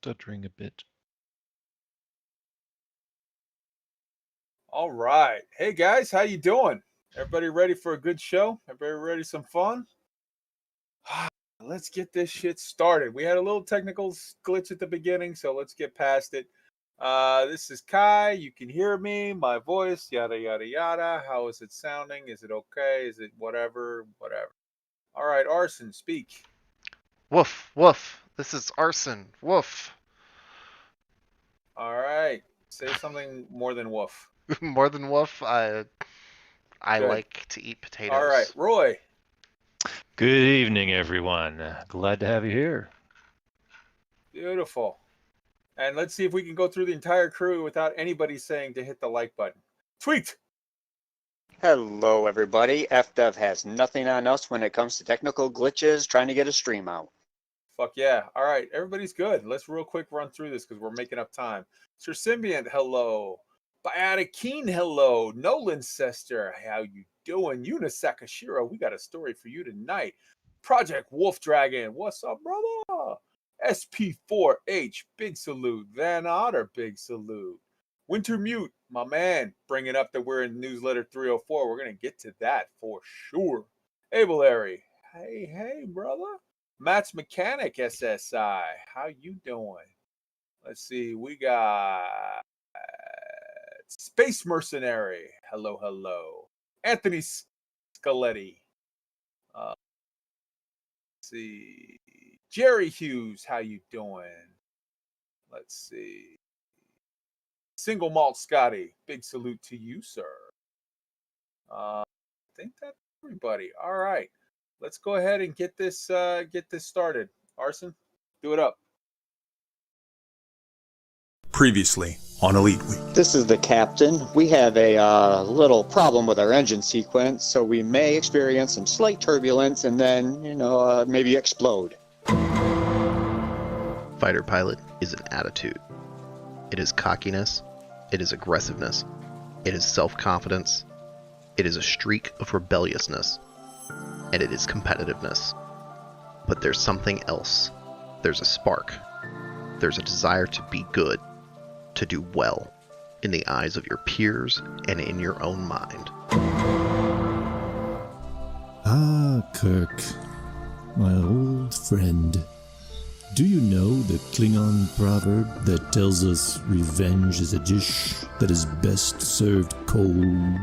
stuttering a bit. All right. Hey guys, how you doing? Everybody ready for a good show? Everybody ready some fun? Let's get this shit started. We had a little technical glitch at the beginning, so let's get past it. This is Kai. You can hear me, my voice, yada yada yada. How is it sounding? Is it okay? Is it whatever? Whatever. All right, Arson, speak. Woof, woof. This is Arson. Woof. All right. Say something more than woof. More than woof, I Good. like to eat potatoes. All right, Roy. Good evening, everyone. Glad to have you here. Beautiful. And let's see if we can go through the entire crew without anybody saying to hit the like button. Tweet. Hello, everybody. FDev has nothing on us when it comes to technical glitches trying to get a stream out. Fuck yeah. All right, everybody's good. Let's real quick run through this because we're making up time. Sir Symbiont, hello. Biotic Keen, hello. Nolan Sester, how you doing? Yuna Sakashiro, we got a story for you tonight. Project Wolf Dragon, what's up, brother? SP4H, big salute. Van Otter, big salute. Winter Mute, my man, bringing up that we're in newsletter 304. We're going to get to that for sure. Able Larry, hey, brother. Matt's Mechanic SSI, how you doing? Let's see, we got Space Mercenary, hello. Anthony Scaletti. Let's see. Jerry Hughes, how you doing? Let's see. Single Malt Scotty, big salute to you, sir. I think that's everybody. All right, let's go ahead and get this started. Arson, do it up. Previously on Elite Week. This is the captain. We have a little problem with our engine sequence, so we may experience some slight turbulence and then, maybe explode. Fighter pilot is an attitude. It is cockiness. It is aggressiveness. It is self-confidence. It is a streak of rebelliousness. And it is competitiveness. But there's something else. There's a spark. There's a desire to be good, to do well, in the eyes of your peers and in your own mind. Ah, Kirk, my old friend. Do you know the Klingon proverb that tells us revenge is a dish that is best served cold?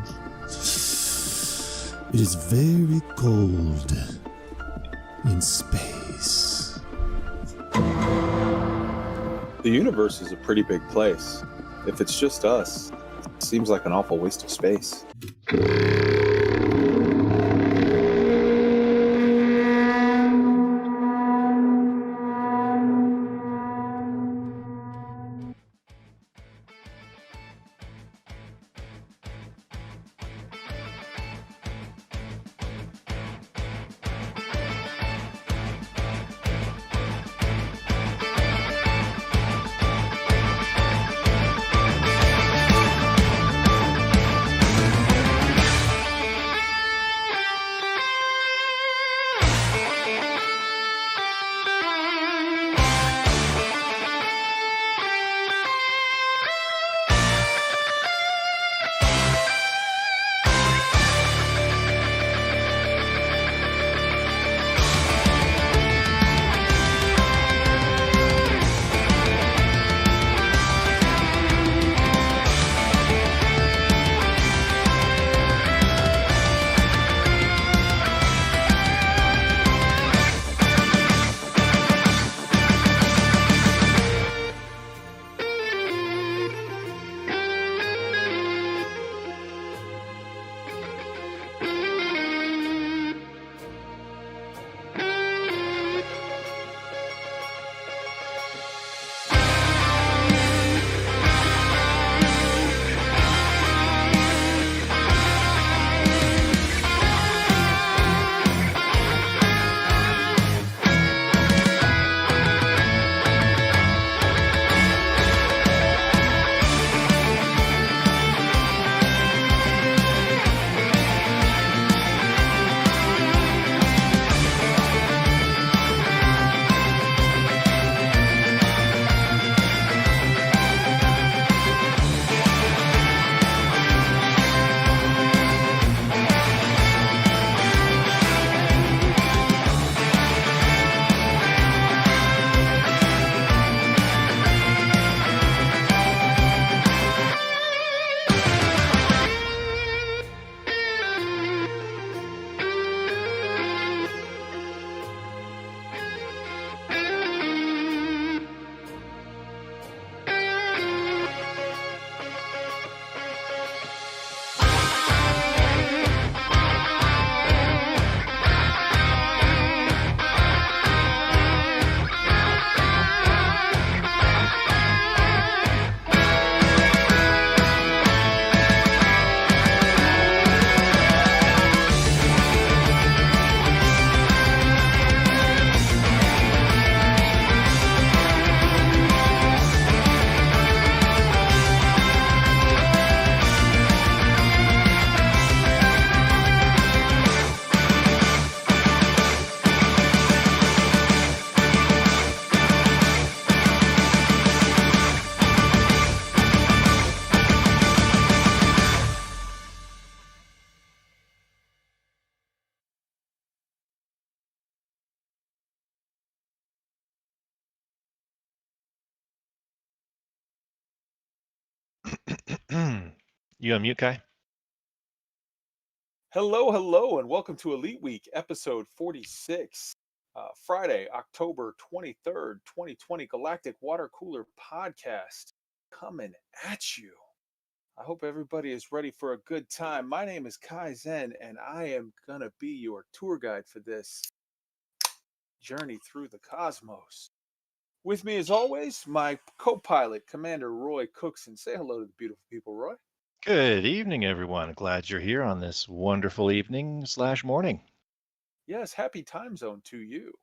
It is very cold in space. The universe is a pretty big place. If it's just us, it seems like an awful waste of space. You on mute, Kai? Hello, hello, and welcome to Elite Week, episode 46. Friday, October 23rd, 2020, Galactic Water Cooler Podcast coming at you. I hope everybody is ready for a good time. My name is Kai Zen, and I am going to be your tour guide for this journey through the cosmos. With me, as always, my co-pilot, Commander Roy Cookson. Say hello to the beautiful people, Roy. Good evening, everyone. Glad you're here on this wonderful evening/morning. Yes, happy time zone to you.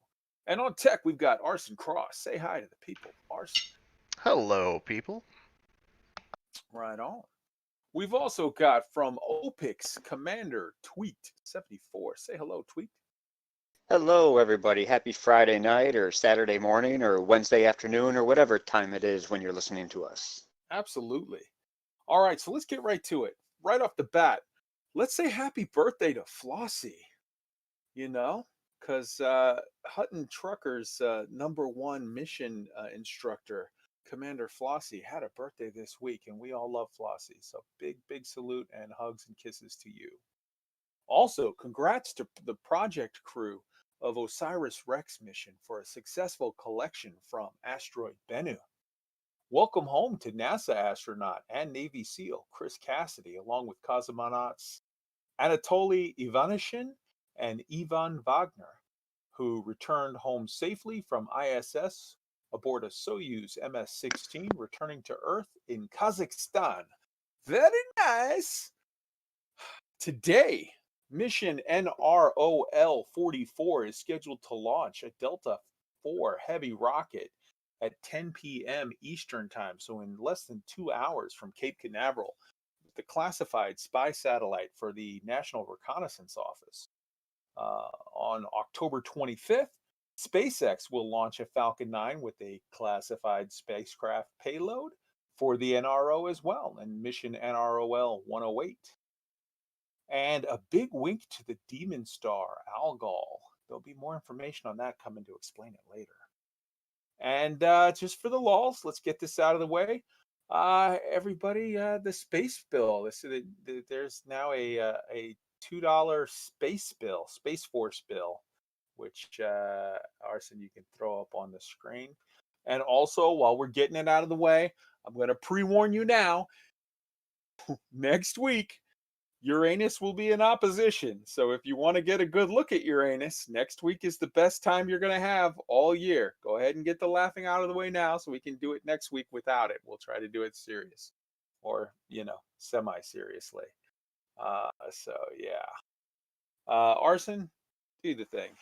And on tech, we've got Arson Cross. Say hi to the people, Arson. Hello, people. Right on. We've also got from OPIX, Commander Tweet74. Say hello, Tweet. Hello, everybody. Happy Friday night or Saturday morning or Wednesday afternoon or whatever time it is when you're listening to us. Absolutely. All right, so let's get right to it. Right off the bat, let's say happy birthday to Flossie. You know, because Hutton Trucker's #1 mission instructor, Commander Flossie, had a birthday this week, and we all love Flossie. So big, big salute and hugs and kisses to you. Also, congrats to the project crew of OSIRIS-REx mission for a successful collection from asteroid Bennu. Welcome home to NASA astronaut and Navy SEAL Chris Cassidy, along with cosmonauts Anatoly Ivanishin and Ivan Wagner, who returned home safely from ISS aboard a Soyuz MS-16, returning to Earth in Kazakhstan. Very nice. Today, mission NROL-44 is scheduled to launch a Delta IV heavy rocket at 10 p.m. Eastern Time, so in less than 2 hours from Cape Canaveral, the classified spy satellite for the National Reconnaissance Office. On October 25th, SpaceX will launch a Falcon 9 with a classified spacecraft payload for the NRO as well, and mission NROL-108. And a big wink to the Demon Star, Algol. There'll be more information on that coming to explain it later. And just for the lulz, let's get this out of the way. Everybody, the space bill. There's now a $2 space bill, Space Force bill, which Arson, you can throw up on the screen. And also, while we're getting it out of the way, I'm going to pre-warn you now. Next week, Uranus will be in opposition. So if you want to get a good look at Uranus, next week is the best time you're going to have all year. Go ahead and get the laughing out of the way now so we can do it next week without it. We'll try to do it serious or, semi-seriously. So yeah. Arson, do the thing.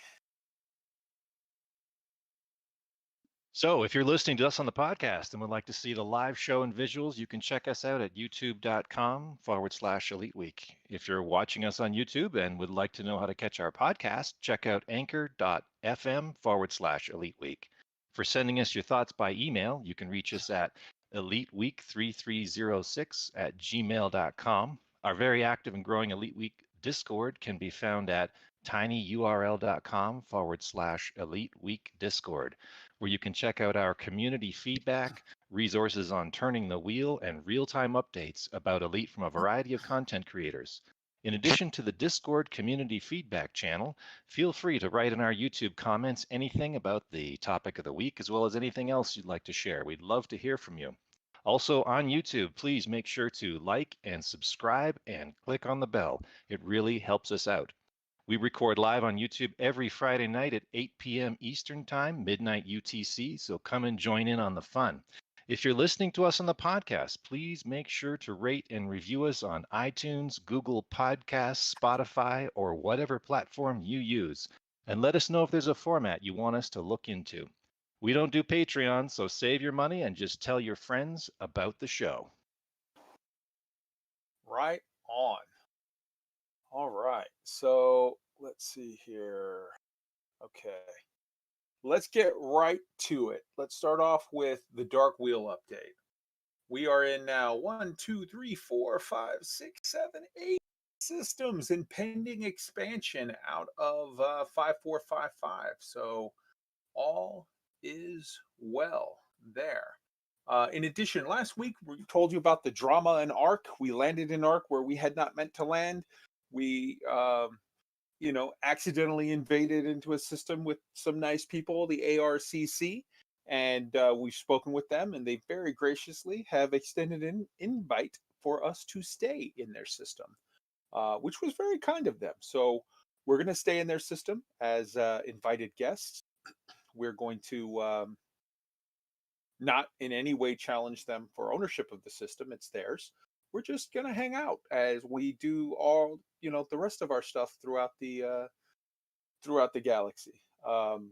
So if you're listening to us on the podcast and would like to see the live show and visuals, you can check us out at youtube.com/Elite Week. If you're watching us on YouTube and would like to know how to catch our podcast, check out anchor.fm/Elite Week. For sending us your thoughts by email, you can reach us at eliteweek3306@gmail.com. Our very active and growing Elite Week Discord can be found at tinyurl.com/Elite Week Discord, where you can check out our community feedback, resources on turning the wheel, and real-time updates about Elite from a variety of content creators. In addition to the Discord community feedback channel, feel free to write in our YouTube comments anything about the topic of the week, as well as anything else you'd like to share. We'd love to hear from you. Also on YouTube, please make sure to like and subscribe and click on the bell. It really helps us out. We record live on YouTube every Friday night at 8 p.m. Eastern Time, midnight UTC, so come and join in on the fun. If you're listening to us on the podcast, please make sure to rate and review us on iTunes, Google Podcasts, Spotify, or whatever platform you use. And let us know if there's a format you want us to look into. We don't do Patreon, so save your money and just tell your friends about the show. Right on. All right, so let's see here. Okay, let's get right to it. Let's start off with the Dark Wheel update. We are in now 1, 2, 3, 4, 5, 6, 7, 8 systems in pending expansion out of 5455. So all is well there. In addition, last week we told you about the drama in Arc. We landed in Arc where we had not meant to land. We, accidentally invaded into a system with some nice people, the ARCC, and we've spoken with them, and they very graciously have extended an invite for us to stay in their system, which was very kind of them. So we're going to stay in their system as invited guests. We're going to not in any way challenge them for ownership of the system. It's theirs. We're just going to hang out as we do all, the rest of our stuff throughout the galaxy.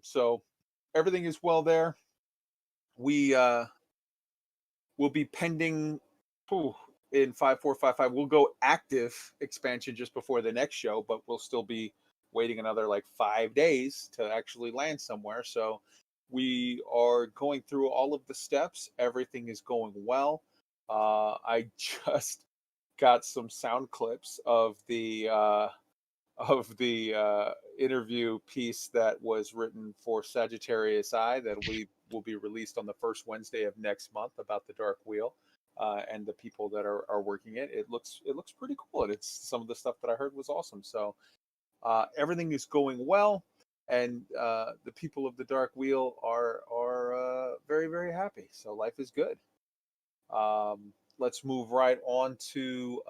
So everything is well there. We will be pending in 5455. We'll go active expansion just before the next show, but we'll still be waiting another like 5 days to actually land somewhere. So we are going through all of the steps. Everything is going well. I just got some sound clips of the interview piece that was written for Sagittarius Eye that will be released on the first Wednesday of next month about the Dark Wheel and the people that are working it. It looks pretty cool, and it's some of the stuff that I heard was awesome. So everything is going well, and the people of the Dark Wheel are very, very happy. So life is good. Let's move right on to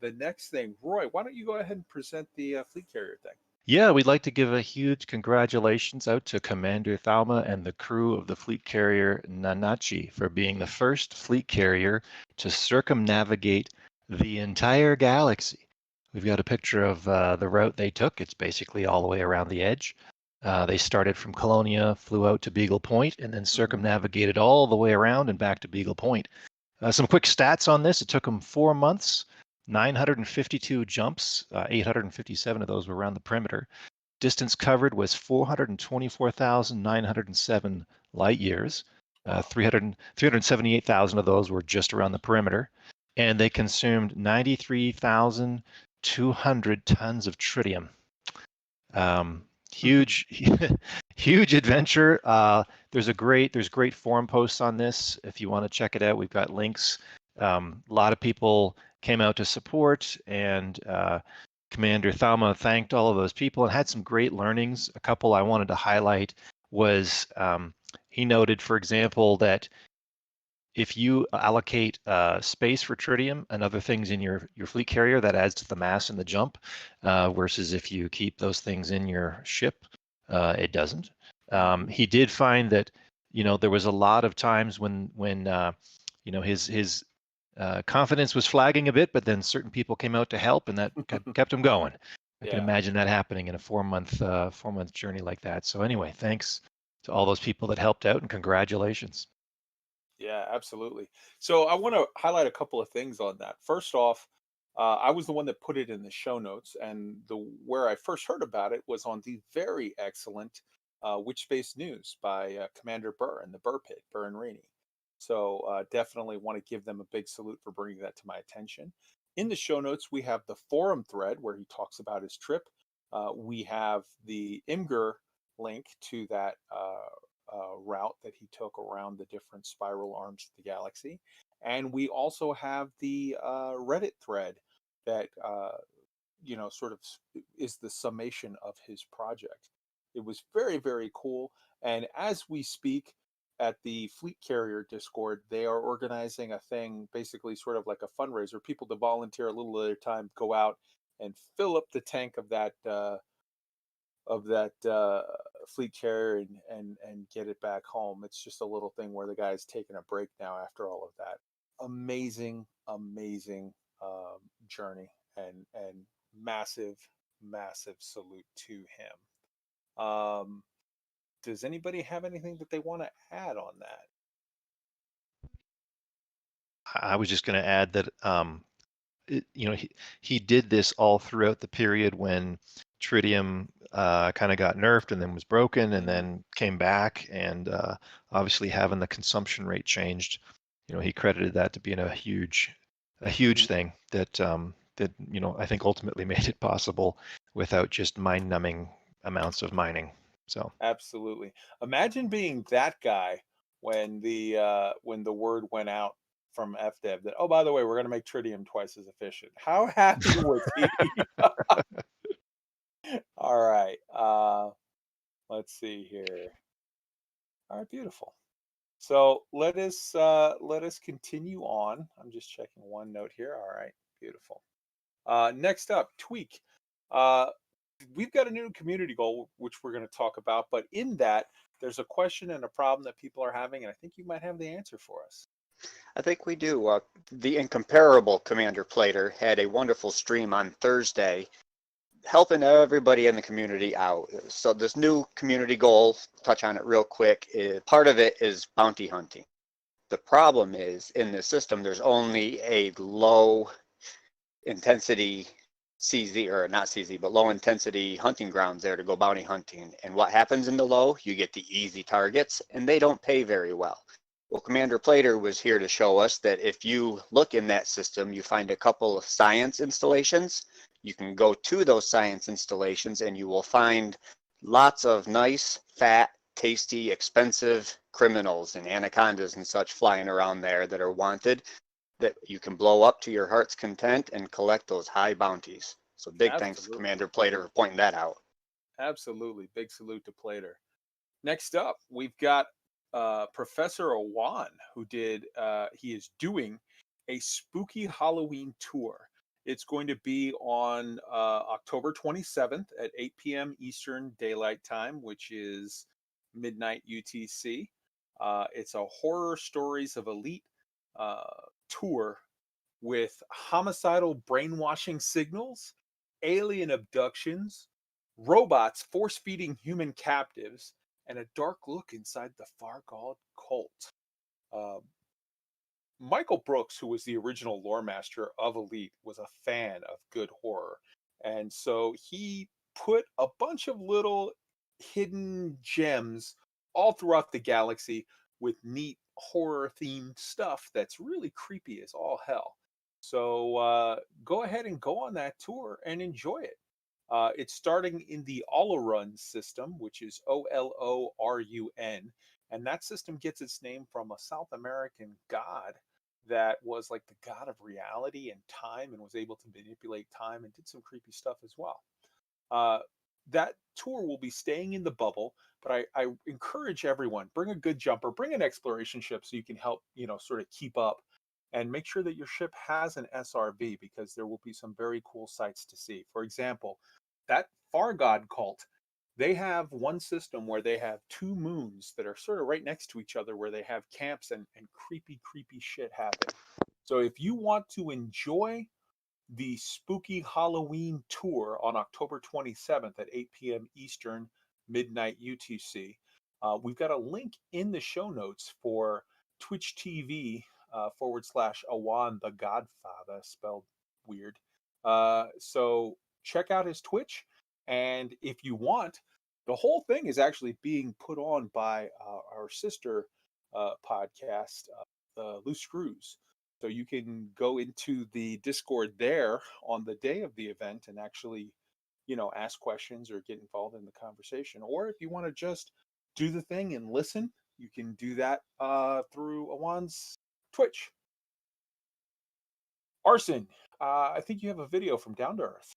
the next thing. Roy, why don't you go ahead and present the fleet carrier thing? Yeah, we'd like to give a huge congratulations out to Commander Thalma and the crew of the fleet carrier Nanachi for being the first fleet carrier to circumnavigate the entire galaxy. We've got a picture of the route they took. It's basically all the way around the edge. They started from Colonia, flew out to Beagle Point, and then circumnavigated all the way around and back to Beagle Point. Some quick stats on this. It took them 4 months, 952 jumps, 857 of those were around the perimeter. Distance covered was 424,907 light years. 378,000 of those were just around the perimeter. And they consumed 93,200 tons of tritium. Huge, huge adventure. There's great forum posts on this. If you want to check it out, we've got links. A lot of people came out to support, and Commander Thalma thanked all of those people and had some great learnings. A couple I wanted to highlight was he noted, for example, that if you allocate space for tritium and other things in your fleet carrier, that adds to the mass and the jump, versus if you keep those things in your ship, it doesn't. He did find that there was a lot of times when his confidence was flagging a bit, but then certain people came out to help, and that kept him going. I can imagine that happening in a 4-month journey like that. So anyway, thanks to all those people that helped out, and congratulations. Yeah, absolutely. So I want to highlight a couple of things on that. First off, I was the one that put it in the show notes, and where I first heard about it was on the very excellent Witch Space News by Commander Burr and the Burr Pit, Burr and Rainey. So definitely want to give them a big salute for bringing that to my attention. In the show notes, we have the forum thread where he talks about his trip. We have the Imgur link to that route that he took around the different spiral arms of the galaxy. And we also have the Reddit thread that, sort of is the summation of his project. It was very, very cool. And as we speak at the Fleet Carrier Discord, they are organizing a thing, basically sort of like a fundraiser. People to volunteer a little at their time, go out and fill up the tank of that fleet carrier and get it back home. It's just a little thing where the guy's taking a break now after all of that. Amazing journey, and massive salute to him. Does anybody have anything that they want to add on that? I was just going to add that he did this all throughout the period when tritium kind of got nerfed and then was broken and then came back, and obviously having the consumption rate changed, he credited that to being a huge thing that I think ultimately made it possible without just mind-numbing amounts of mining. So absolutely, imagine being that guy when the word went out from FDev that, oh, by the way, we're going to make tritium twice as efficient. How happy was he? All right. Let's see here. All right, beautiful. So let us continue on. I'm just checking one note here. All right, beautiful. Next up, Tweak. We've got a new community goal which we're going to talk about, but in that there's a question and a problem that people are having, and I think you might have the answer for us. I think we do. The incomparable Commander Plater had a wonderful stream on Thursday, helping everybody in the community out. So this new community goal, touch on it real quick, part of it is bounty hunting. The problem is in this system, there's only a low intensity CZ, or not CZ, but low intensity hunting grounds there to go bounty hunting. And what happens in the low? You get the easy targets, and they don't pay very well. Well, Commander Plater was here to show us that if you look in that system, you find a couple of science installations. You can go to those science installations and you will find lots of nice, fat, tasty, expensive criminals and anacondas and such flying around there that are wanted, that you can blow up to your heart's content and collect those high bounties. So big thanks to Commander Plater for pointing that out. Absolutely. Big salute to Plater. Next up, we've got Professor AWAN, who he is doing a spooky Halloween tour. It's going to be on October 27th at 8 p.m. Eastern Daylight Time, which is midnight UTC. It's a horror stories of elite tour with homicidal brainwashing signals, alien abductions, robots force-feeding human captives, and a dark look inside the Fargald cult. Michael Brooks, who was the original lore master of Elite, was a fan of good horror. And so he put a bunch of little hidden gems all throughout the galaxy with neat horror-themed stuff that's really creepy as all hell. So go ahead and go on that tour and enjoy it. It's starting in the Olorun system, which is OLORUN, and that system gets its name from a South American god that was like the god of reality and time and was able to manipulate time and did some creepy stuff as well. That tour will be staying in the bubble, but I encourage everyone, bring a good jumper, bring an exploration ship so you can help, sort of keep up, and make sure that your ship has an SRV, because there will be some very cool sights to see. For example, that Fargod cult, they have one system where they have two moons that are sort of right next to each other, where they have camps and creepy shit happen. So if you want to enjoy the spooky Halloween tour on October 27th at 8 p.m. Eastern, midnight UTC, we've got a link in the show notes for Twitch TV /AWAN the Godfather, spelled weird. So check out his Twitch, and if you want, the whole thing is actually being put on by our sister podcast, the Loose Screws. So you can go into the Discord there on the day of the event and actually, ask questions or get involved in the conversation. Or if you want to just do the thing and listen, you can do that through AWAN's Twitch. Arson, I think you have a video from Down to Earth.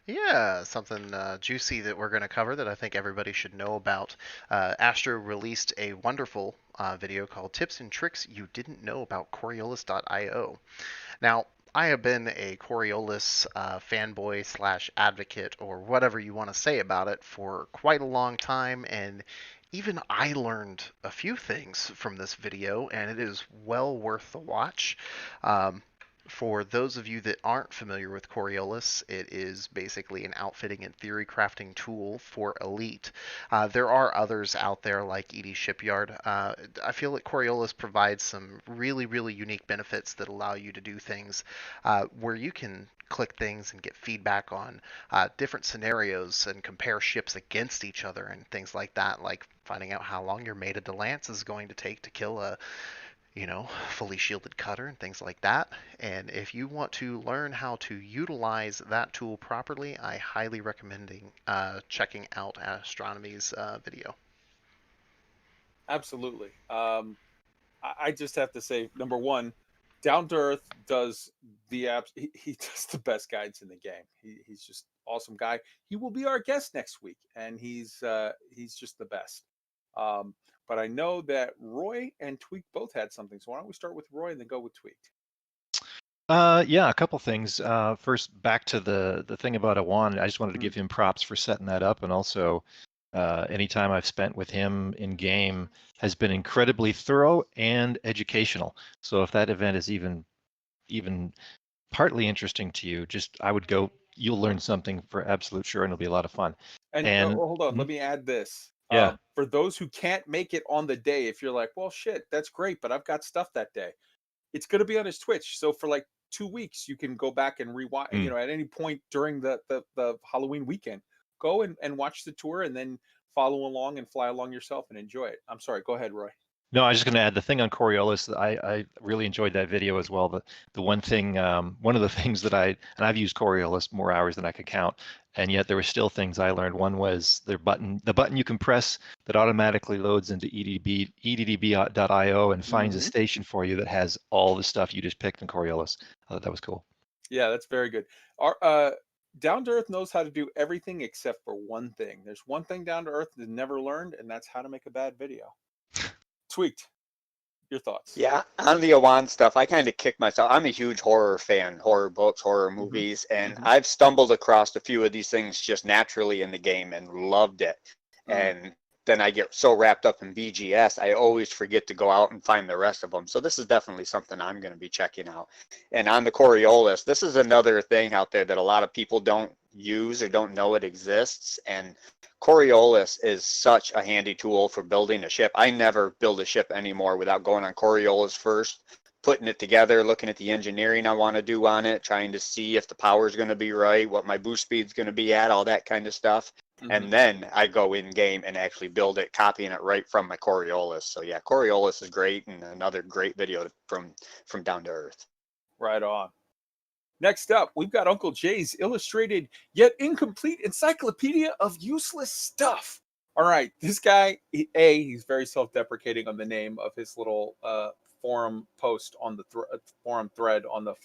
Yeah, something juicy that we're going to cover that I think everybody should know about. Astro released a wonderful video called Tips and Tricks You Didn't Know About Coriolis.io. Now, I have been a Coriolis fanboy / advocate, or whatever you want to say about it, for quite a long time, and even I learned a few things from this video, and it is well worth the watch. For those of you that aren't familiar with Coriolis, it is basically an outfitting and theory crafting tool for Elite. There are others out there like ED Shipyard. I feel that Coriolis provides some really unique benefits that allow you to do things where you can click things and get feedback on different scenarios and compare ships against each other and things like that, like finding out how long your Maida de Lance is going to take to kill a fully shielded cutter and things like that. And if you want to learn how to utilize that tool properly, I highly recommend checking out Astronomy's video. Absolutely. I just have to say, number one, Down to Earth does the apps. He does the best guides in the game. He's just awesome guy. He will be our guest next week, and he's just the best. But I know that Roy and Tweak both had something. So why don't we start with Roy and then go with Tweaked? Yeah, a couple things. First, back to the thing about AWAN. I just wanted to give him props for setting that up, and also any time I've spent with him in game has been incredibly thorough and educational. So if that event is even partly interesting to you, just I would go. You'll learn something for absolute sure, and it'll be a lot of fun. And hold on, let me add this. Yeah. For those who can't make it on the day, if you're like, well, shit, that's great, but I've got stuff that day. It's going to be on his Twitch. So for like 2 weeks, you can go back and rewatch, you know, at any point during the Halloween weekend, go and watch the tour and then follow along and fly along yourself and enjoy it. I'm sorry. Go ahead, Roy. No, I was just going to add the thing on Coriolis. I really enjoyed that video as well. The one thing, one of the things that I've used Coriolis more hours than I could count, and yet there were still things I learned. One was the button you can press that automatically loads into EDT.IO and finds a station for you that has all the stuff you just picked in Coriolis. I thought that was cool. Yeah, that's very good. Down to Earth knows how to do everything except for one thing. There's one thing Down to Earth has never learned, and that's how to make a bad video. Tweaked, your thoughts? Yeah, on the AWAN stuff, I kind of kick myself. I'm a huge horror fan, horror books, horror movies, and I've stumbled across a few of these things just naturally in the game and loved it. And then I get so wrapped up in BGS, I always forget to go out and find the rest of them. So this is definitely something I'm going to be checking out. And on the Coriolis, this is another thing out there that a lot of people don't use or don't know it exists. And Coriolis is such a handy tool for building a ship. I never build a ship anymore without going on Coriolis first, putting it together, looking at the engineering I want to do on it, trying to see if the power is going to be right, what my boost speed is going to be at, all that kind of stuff. And then I go in game and actually build it, copying it right from my Coriolis. So yeah, Coriolis is great, and another great video from Down to Earth. Right on. Next up, we've got Uncle Jay's illustrated yet incomplete encyclopedia of useless stuff. All right, this guy, he's very self-deprecating on the name of his little forum post on the forum thread on the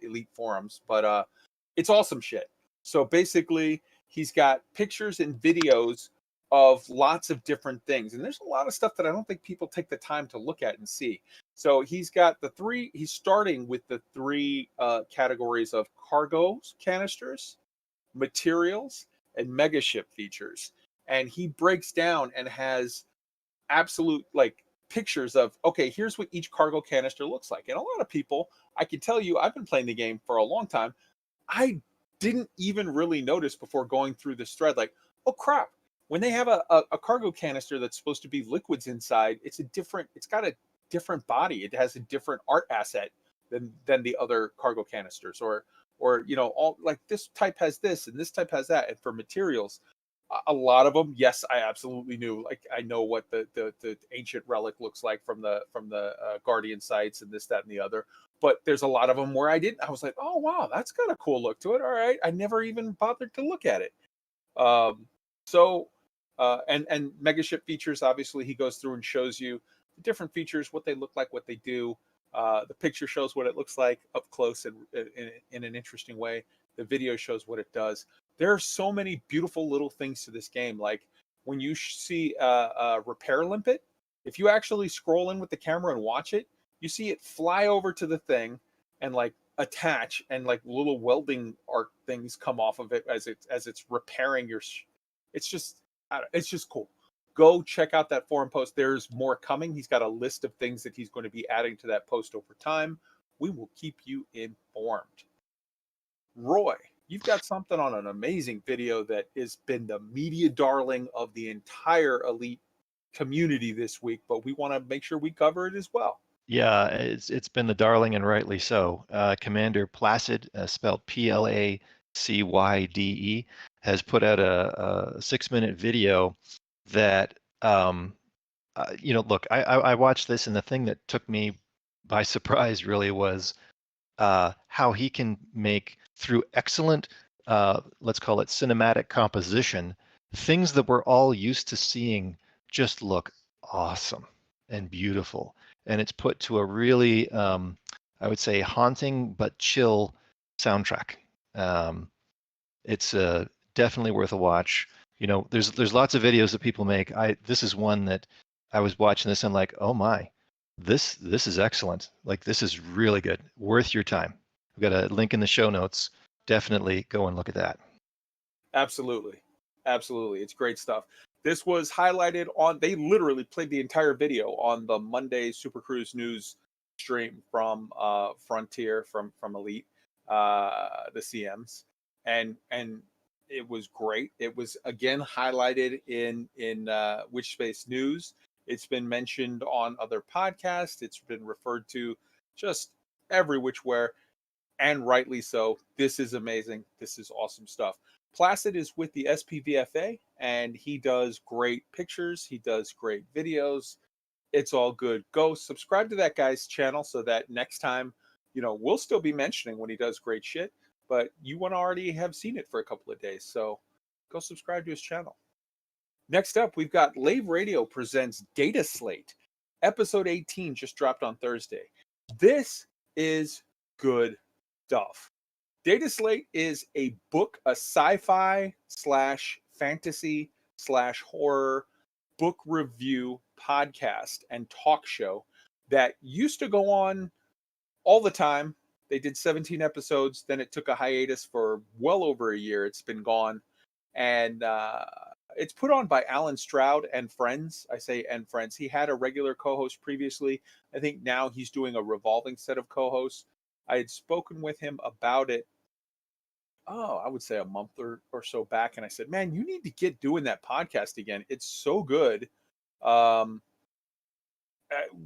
Elite forums, but it's awesome shit. So basically, he's got pictures and videos of lots of different things. And there's a lot of stuff that I don't think people take the time to look at and see. So he's got he's starting with the 3 categories of cargo canisters, materials, and megaship features. And he breaks down and has absolute pictures of, okay, here's what each cargo canister looks like. And a lot of people, I can tell you, I've been playing the game for a long time. I didn't even really notice before going through this thread, like, oh crap, when they have a cargo canister that's supposed to be liquids inside, it's got a different body. It has a different art asset than the other cargo canisters, or you know, all like this type has this and this type has that. And for materials, a lot of them, yes, I absolutely knew. Like, I know what the ancient relic looks like from the Guardian sites and this, that, and the other. But there's a lot of them where I didn't. I was like, oh wow, that's got a cool look to it. All right, I never even bothered to look at it. And megaship features, obviously, he goes through and shows you the different features, what they look like, what they do. The picture shows what it looks like up close and in an interesting way. The video shows what it does. There are so many beautiful little things to this game. Like when you see a repair limpet, if you actually scroll in with the camera and watch it, you see it fly over to the thing and like attach, and like little welding art things come off of it as it's repairing your. It's just cool. Go check out that forum post. There's more coming. He's got a list of things that he's going to be adding to that post over time. We will keep you informed. Roy, you've got something on an amazing video that has been the media darling of the entire Elite community this week, but we want to make sure we cover it as well. Yeah, it's been the darling, and rightly so. Commander PLACYDE, spelled PLACYDE, has put out a 6-minute video that, you know, look, I watched this, and the thing that took me by surprise really was how he can make, through excellent, let's call it cinematic composition, things that we're all used to seeing just look awesome and beautiful. And it's put to a really, I would say, haunting but chill soundtrack. It's definitely worth a watch. You know, there's lots of videos that people make. This is one that I was watching this and like, oh my, this is excellent. Like this is really good, worth your time. We've got a link in the show notes. Definitely go and look at that. Absolutely. Absolutely. It's great stuff. This was highlighted on, they literally played the entire video on the Monday Super Cruise News stream from Frontier, from Elite, the CMs. And it was great. It was again highlighted in Which Space News. It's been mentioned on other podcasts. It's been referred to just every which where, and rightly so. This is amazing. This is awesome stuff. PLACYDE is with the SPVFA, and he does great pictures. He does great videos. It's all good. Go subscribe to that guy's channel so that next time, you know, we'll still be mentioning when he does great shit, but you want to already have seen it for a couple of days. So go subscribe to his channel. Next up, we've got LAVE Radio presents Data Slate. Episode 18 just dropped on Thursday. This is good stuff. Data Slate is a book, a sci-fi / fantasy / horror book review podcast and talk show that used to go on all the time. They did 17 episodes. Then it took a hiatus for well over a year. It's been gone. And it's put on by Alan Stroud and friends. I say and friends. He had a regular co-host previously. I think now he's doing a revolving set of co-hosts. I had spoken with him about it, I would say a month or so back. And I said, man, you need to get doing that podcast again. It's so good.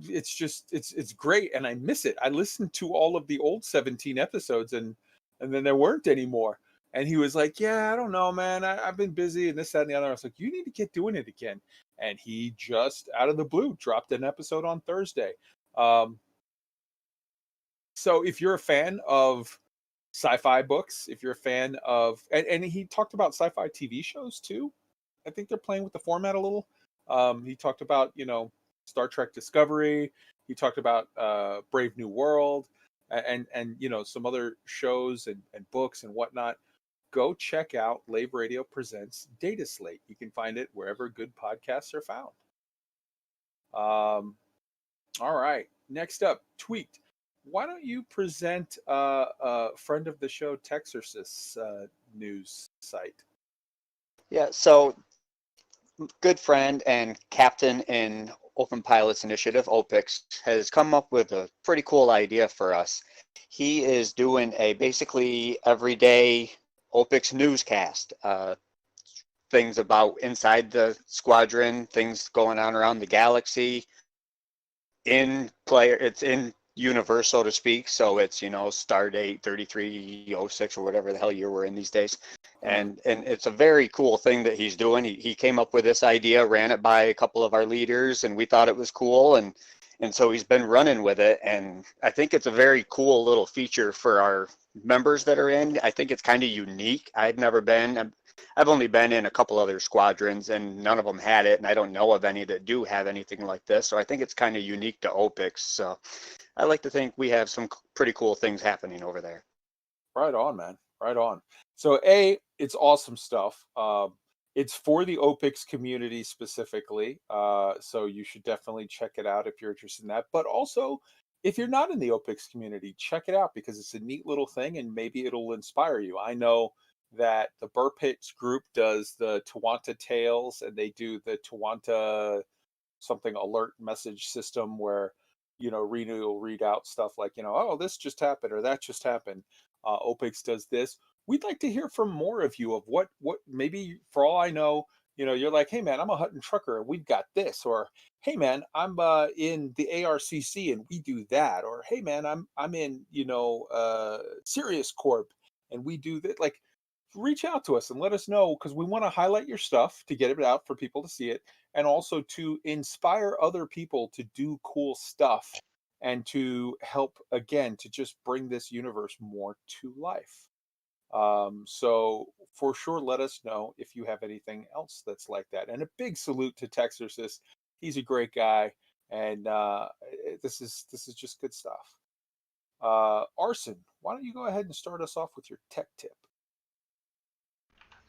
It's just, it's great. And I miss it. I listened to all of the old 17 episodes and then there weren't any more. And he was like, yeah, I don't know, man. I've been busy and this, that, and the other. I was like, you need to get doing it again. And he just out of the blue dropped an episode on Thursday. So if you're a fan of sci-fi books, if you're a fan of, and he talked about sci-fi TV shows too. I think they're playing with the format a little. He talked about, you know, Star Trek Discovery. He talked about Brave New World and you know, some other shows and books and whatnot. Go check out LAVE Radio presents Data Slate. You can find it wherever good podcasts are found. All right. Next up, Tweaked. Why don't you present a friend of the show, TEXORCIST's news site? Yeah, so good friend and captain in Open Pilots Initiative, OPIX, has come up with a pretty cool idea for us. He is doing a basically everyday OPIX newscast, things about inside the squadron, things going on around the galaxy, it's in universe, so to speak. So it's, you know, Stardate 3306 or whatever the hell year we're in these days. And it's a very cool thing that he's doing. He came up with this idea, ran it by a couple of our leaders, and we thought it was cool. And so he's been running with it. And I think it's a very cool little feature for our members that are in. I think it's kind of unique. I've only been in a couple other squadrons and none of them had it. And I don't know of any that do have anything like this. So I think it's kind of unique to OPIX. So I like to think we have some pretty cool things happening over there. Right on, man. Right on. So it's awesome stuff. It's for the OPIX community specifically. So you should definitely check it out if you're interested in that. But also, if you're not in the OPIX community, check it out because it's a neat little thing and maybe it'll inspire you. I know that the Burpits group does the Tawanta Tales and they do the Tawanta something alert message system where, you know, Renu will read out stuff like, you know, oh, this just happened or that just happened. OPIX does this. We'd like to hear from more of you of what maybe, for all I know, you know, you're like, hey man, I'm a Hutton trucker and we've got this, or hey man, I'm in the ARCC and we do that, or hey man, I'm in, you know, Sirius Corp and we do that. Like, reach out to us and let us know because we want to highlight your stuff to get it out for people to see it, and also to inspire other people to do cool stuff and to help, again, to just bring this universe more to life. So for sure, let us know if you have anything else that's like that. And a big salute to TEXORCIST. He's a great guy, and this is just good stuff. Arson, why don't you go ahead and start us off with your tech tip?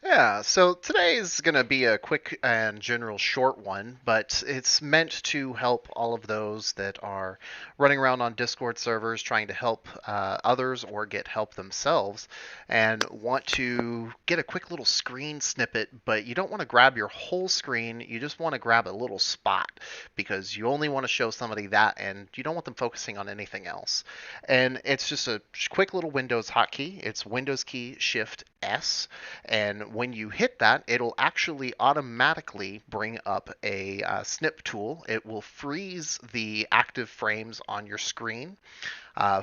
Yeah, so today is going to be a quick and general short one, but it's meant to help all of those that are running around on Discord servers trying to help others or get help themselves and want to get a quick little screen snippet, but you don't want to grab your whole screen, you just want to grab a little spot because you only want to show somebody that and you don't want them focusing on anything else. And it's just a quick little Windows hotkey. It's Windows key Shift S, and when you hit that, it'll actually automatically bring up a snip tool. It will freeze the active frames on your screen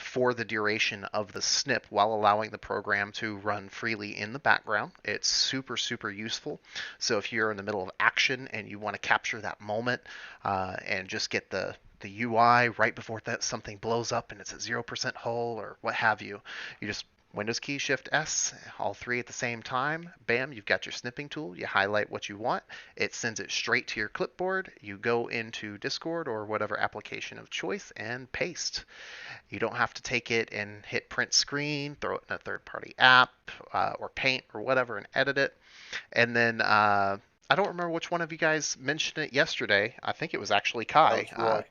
for the duration of the snip while allowing the program to run freely in the background. It's super, super useful. So if you're in the middle of action and you want to capture that moment and just get the UI right before that something blows up and it's at 0% hull or what have you, you just Windows key Shift S, all three at the same time. Bam, you've got your snipping tool. You highlight what you want. It sends it straight to your clipboard. You go into Discord or whatever application of choice and paste. You don't have to take it and hit print screen, throw it in a third-party app or Paint or whatever and edit it. And then I don't remember which one of you guys mentioned it yesterday. I think it was actually Kai. Roy.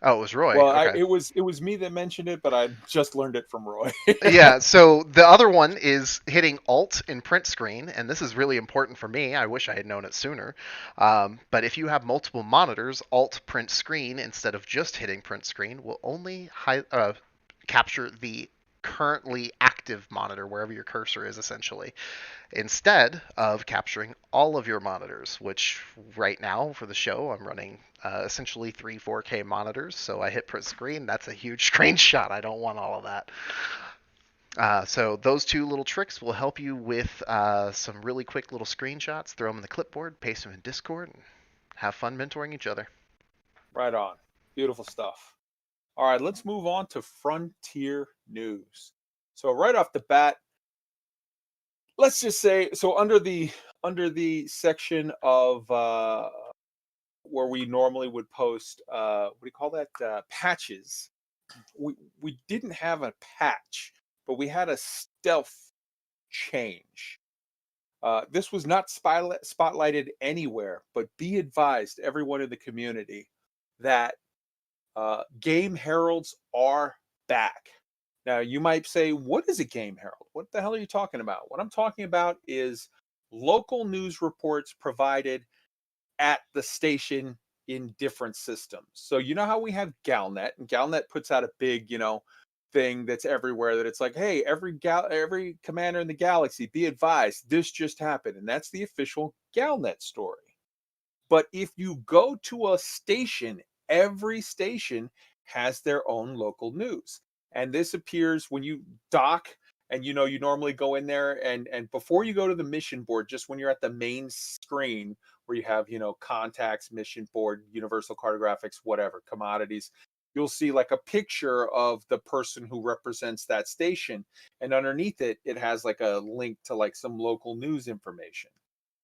Oh, it was Roy. Well, okay. it was me that mentioned it, but I just learned it from Roy. Yeah, so the other one is hitting Alt in print screen, and this is really important for me. I wish I had known it sooner. But if you have multiple monitors, Alt print screen instead of just hitting print screen will only capture the currently active monitor, wherever your cursor is essentially, instead of capturing all of your monitors, which right now for the show I'm running essentially 3 4K monitors. So I hit print screen, that's a huge screenshot. I don't want all of that. So those two little tricks will help you with some really quick little screenshots. Throw them in the clipboard, paste them in Discord, and have fun mentoring each other. Right on. Beautiful stuff. All right, let's move on to Frontier News. So right off the bat, let's just say, so under the section of where we normally would post, what do you call that? Patches. We didn't have a patch, but we had a stealth change. This was not spotlighted anywhere, but be advised, everyone in the community, that Game Heralds are back. Now, you might say, what is a Game Herald? What the hell are you talking about? What I'm talking about is local news reports provided at the station in different systems. So you know how we have Galnet, and Galnet puts out a big, thing that's everywhere, that it's like, hey, every commander in the galaxy, be advised, this just happened. And that's the official Galnet story. But if you go to a station, every station has their own local news. And this appears when you dock, and you normally go in there and before you go to the mission board, just when you're at the main screen where you have, contacts, mission board, universal cartographics, whatever, commodities, you'll see like a picture of the person who represents that station. And underneath it, it has like a link to like some local news information.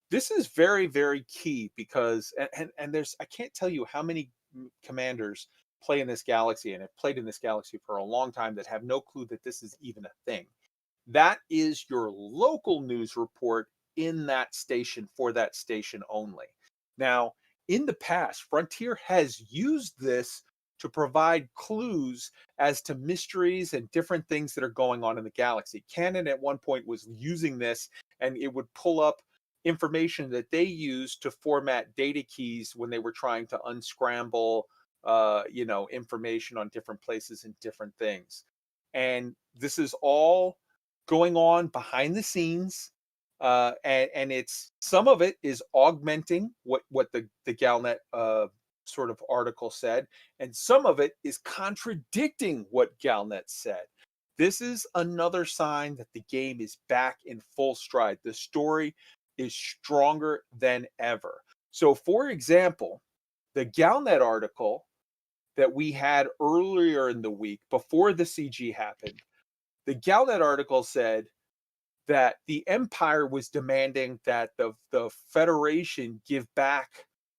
This is very, very key because, and there's, I can't tell you how many commanders play in this galaxy and have played in this galaxy for a long time that have no clue that this is even a thing. That is your local news report in that station for that station only. Now, in the past, Frontier has used this to provide clues as to mysteries and different things that are going on in the galaxy. Canon at one point was using this, and it would pull up information that they used to format data keys when they were trying to unscramble information on different places and different things. And this is all going on behind the scenes, and it's, some of it is augmenting what the Galnet sort of article said, and some of it is contradicting what Galnet said. This is another sign that the game is back in full stride. The story is stronger than ever. So, for example, the Galnet article that we had earlier in the week before the CG happened, the Galnet article said that the Empire was demanding that the Federation give back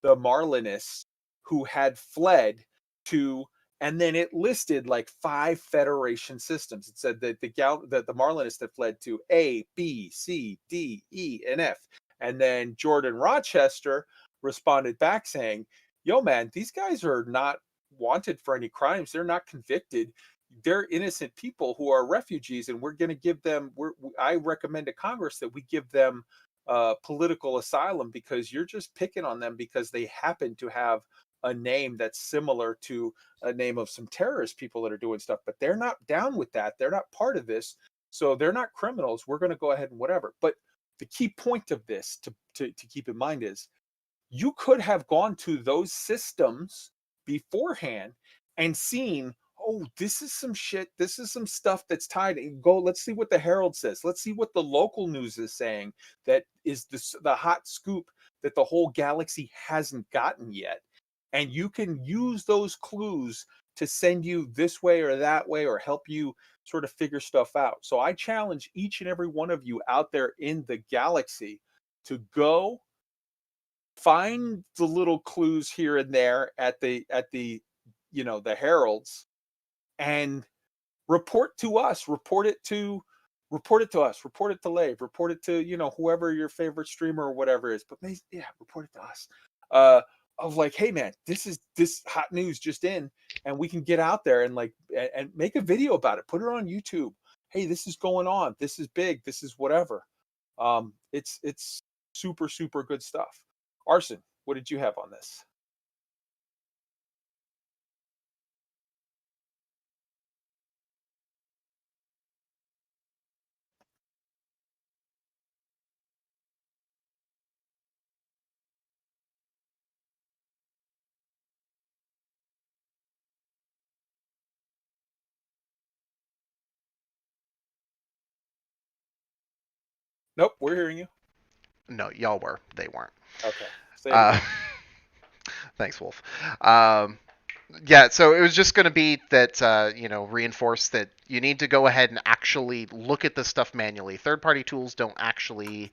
the Marlinists who had fled to, and then it listed like 5 Federation systems. It said that the Marlinists had fled to A, B, C, D, E, and F. And then Jordan Rochester responded back saying, yo, man, these guys are not wanted for any crimes. They're not convicted. They're innocent people who are refugees, and we're going to give them, I recommend to Congress that we give them political asylum, because you're just picking on them because they happen to have a name that's similar to a name of some terrorist people that are doing stuff, but they're not down with that. They're not part of this. So they're not criminals. We're going to go ahead and whatever. But the key point of this to keep in mind is you could have gone to those systems beforehand and seen, oh, this is some shit. This is some stuff that's tied. And go, let's see what the Herald says. Let's see what the local news is saying. That is the hot scoop that the whole galaxy hasn't gotten yet. And you can use those clues to send you this way or that way, or help you sort of figure stuff out. So I challenge each and every one of you out there in the galaxy to go find the little clues here and there at the the Heralds, and report to us, report it to us, report it to LAVE, report it to, whoever your favorite streamer or whatever is, but report it to us. Of like, hey man, this hot news just in, and we can get out there and and make a video about it, put it on YouTube. Hey, this is going on. This is big. This is whatever. It's super, super good stuff. Arson, what did you have on this? Nope, we're hearing you. No, y'all were. They weren't. Okay. Say it again. Thanks, Wolf. Yeah, so it was just going to be that, reinforce that you need to go ahead and actually look at this stuff manually. Third-party tools don't actually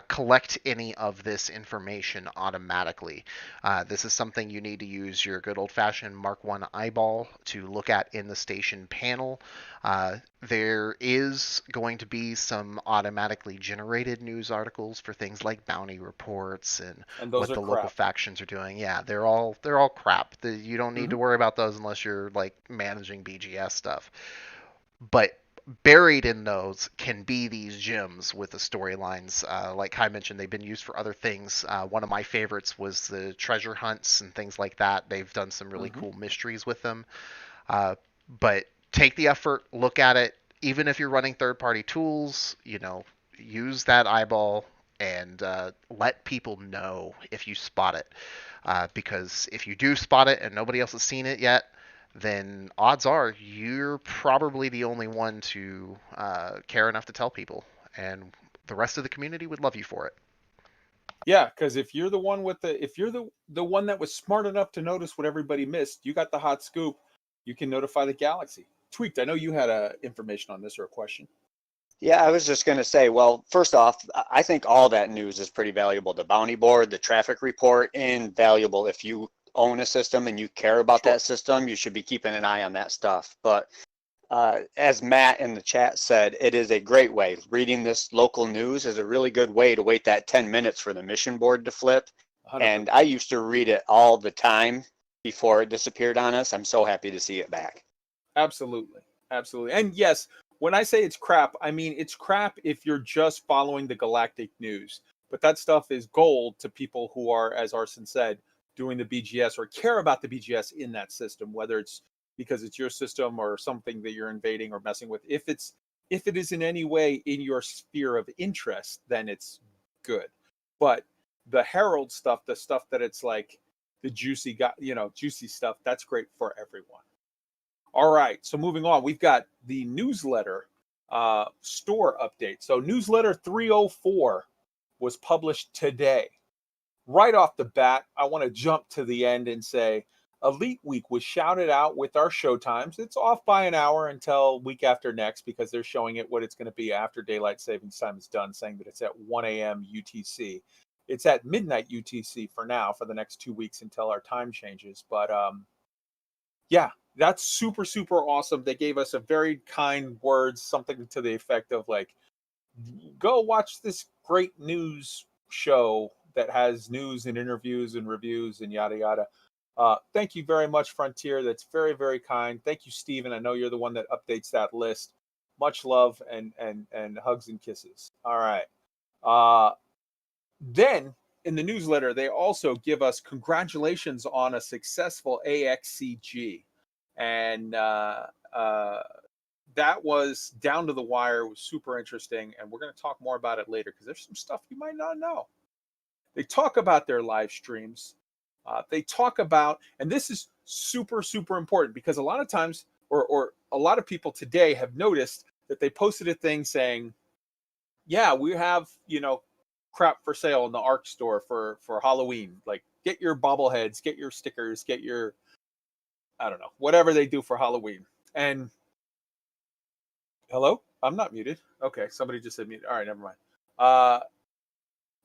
collect any of this information automatically. This is something you need to use your good old-fashioned Mark I eyeball to look at in the station panel. There is going to be some automatically generated news articles for things like bounty reports and what the local factions are doing. Yeah, they're all crap. You don't need to worry about those unless you're like managing BGS stuff. But buried in those can be these gems with the storylines. Like Kai mentioned, they've been used for other things. One of my favorites was the treasure hunts and things like that. They've done some really cool mysteries with them. But take the effort, look at it. Even if you're running third-party tools, use that eyeball and let people know if you spot it. Because if you do spot it and nobody else has seen it yet, then odds are you're probably the only one to care enough to tell people, and the rest of the community would love you for it. Yeah, because if you're the one the one that was smart enough to notice what everybody missed, you got the hot scoop. You can notify the galaxy. Tweaked, I know you had information on this or a question. Yeah, I was just going to say, well, first off, I think all that news is pretty valuable. The bounty board, the traffic report, and valuable. If you own a system and you care about that system, you should be keeping an eye on that stuff. But as Matt in the chat said, it is a great way. Reading this local news is a really good way to wait that 10 minutes for the mission board to flip. 100%. And I used to read it all the time before it disappeared on us. I'm so happy to see it back. Absolutely. Absolutely. And yes, when I say it's crap, I mean it's crap if you're just following the galactic news. But that stuff is gold to people who are, as Arson said, doing the BGS or care about the BGS in that system, whether it's because it's your system or something that you're invading or messing with. If it is in any way in your sphere of interest, then it's good. But the Herald stuff, the stuff that it's like the juicy stuff, that's great for everyone. All right, so moving on, we've got the newsletter store update. So newsletter 304 was published today. Right off the bat, I want to jump to the end and say Elite Week was shouted out with our show times. It's off by an hour until week after next because they're showing it what it's going to be after daylight savings time is done, saying that it's at 1 a.m. UTC. It's at midnight UTC for now, for the next 2 weeks until our time changes. But yeah, that's super, super awesome. They gave us a very kind words, something to the effect of like, go watch this great news show that has news and interviews and reviews and yada yada. Thank you very much, Frontier. That's very, very kind. Thank you, Steven. I know you're the one that updates that list. Much love and hugs and kisses. All right. Then in the newsletter, they also give us congratulations on a successful AXCG. And that was down to the wire. It was super interesting. And we're going to talk more about it later because there's some stuff you might not know. They talk about their live streams. They talk about, and this is super, super important because a lot of times, or a lot of people today have noticed that they posted a thing saying, yeah, we have, crap for sale in the ARC store for Halloween. Like, get your bobbleheads, get your stickers, get your, I don't know, whatever they do for Halloween. And hello, I'm not muted. Okay, somebody just said muted. All right, never mind.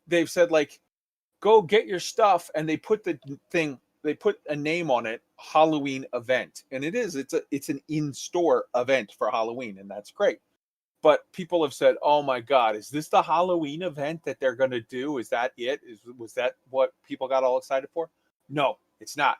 They've said like, go get your stuff, and they put the thing, they put a name on it, Halloween event, and it's an in-store event for Halloween, and that's great. But people have said, oh my God, is this the Halloween event that they're going to do? Is that it? Was that what people got all excited for? No, it's not.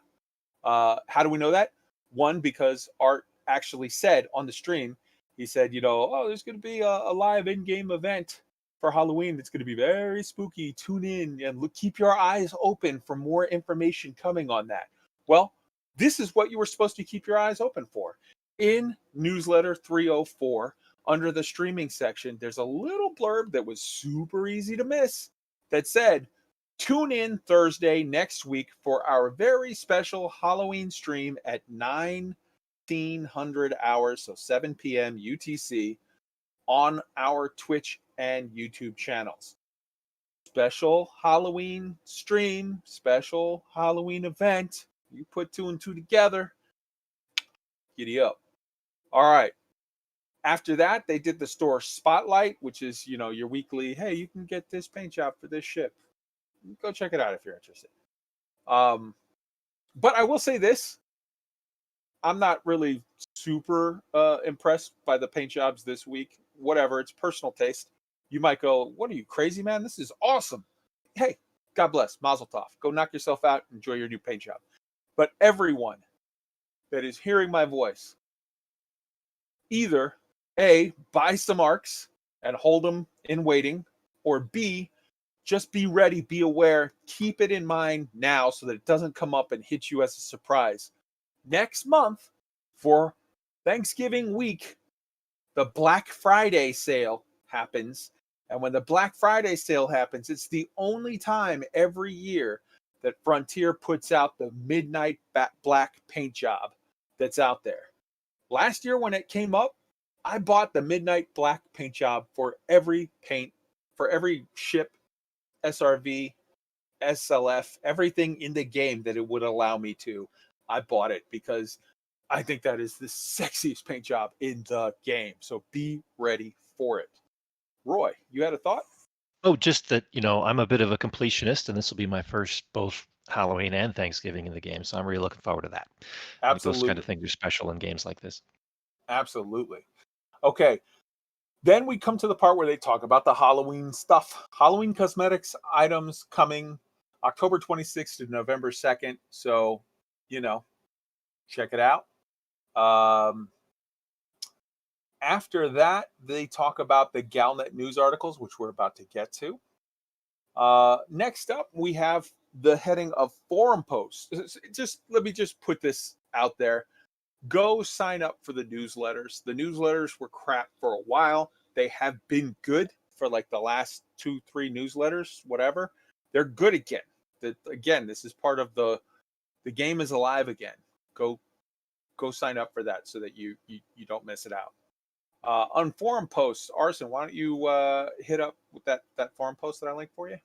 How do we know that? One, because Art actually said on the stream, he said, there's going to be a live in-game event for Halloween. That's going to be very spooky. Tune in and keep your eyes open for more information coming on that. Well, this is what you were supposed to keep your eyes open for. In newsletter 304, under the streaming section, there's a little blurb that was super easy to miss that said, tune in Thursday next week for our very special Halloween stream at 1900 hours, so 7 p.m. UTC, on our Twitch and YouTube channels. Special Halloween stream, special Halloween event. You put 2 and 2 together, giddy up. All right. After that, they did the store spotlight, which is, your weekly, hey, you can get this paint job for this ship. Go check it out if you're interested. But I will say this. I'm not really super impressed by the paint jobs this week. Whatever, it's personal taste. You might go, what are you, crazy, man? This is awesome. Hey, God bless. Mazel tov. Go knock yourself out. Enjoy your new paint job. But everyone that is hearing my voice, either A, buy some ARCs and hold them in waiting, or B, just be ready, be aware, keep it in mind now so that it doesn't come up and hit you as a surprise. Next month, for Thanksgiving week, the Black Friday sale happens. And when the Black Friday sale happens, it's the only time every year that Frontier puts out the midnight black paint job that's out there. Last year when it came up, I bought the midnight black paint job for every paint, for every ship, SRV, SLF, everything in the game that it would allow me to. I bought it because I think that is the sexiest paint job in the game. So be ready for it. Roy, you had a thought? Oh, just that, I'm a bit of a completionist, and this will be my first both Halloween and Thanksgiving in the game, so I'm really looking forward to that. Absolutely. Those kind of things are special in games like this. Absolutely. Okay. Then we come to the part where they talk about the Halloween stuff. Halloween cosmetics items coming October 26th to November 2nd. So, check it out. After that, they talk about the Galnet news articles, which we're about to get to. Next up, we have the heading of forum posts. Let me just put this out there. Go sign up for the newsletters. The newsletters were crap for a while. They have been good for like the last 2-3 newsletters, whatever. They're good again. Again, this is part of the game is alive again. Go sign up for that so that you don't miss it out. On forum posts, Arson, why don't you hit up with that forum post that I linked for you?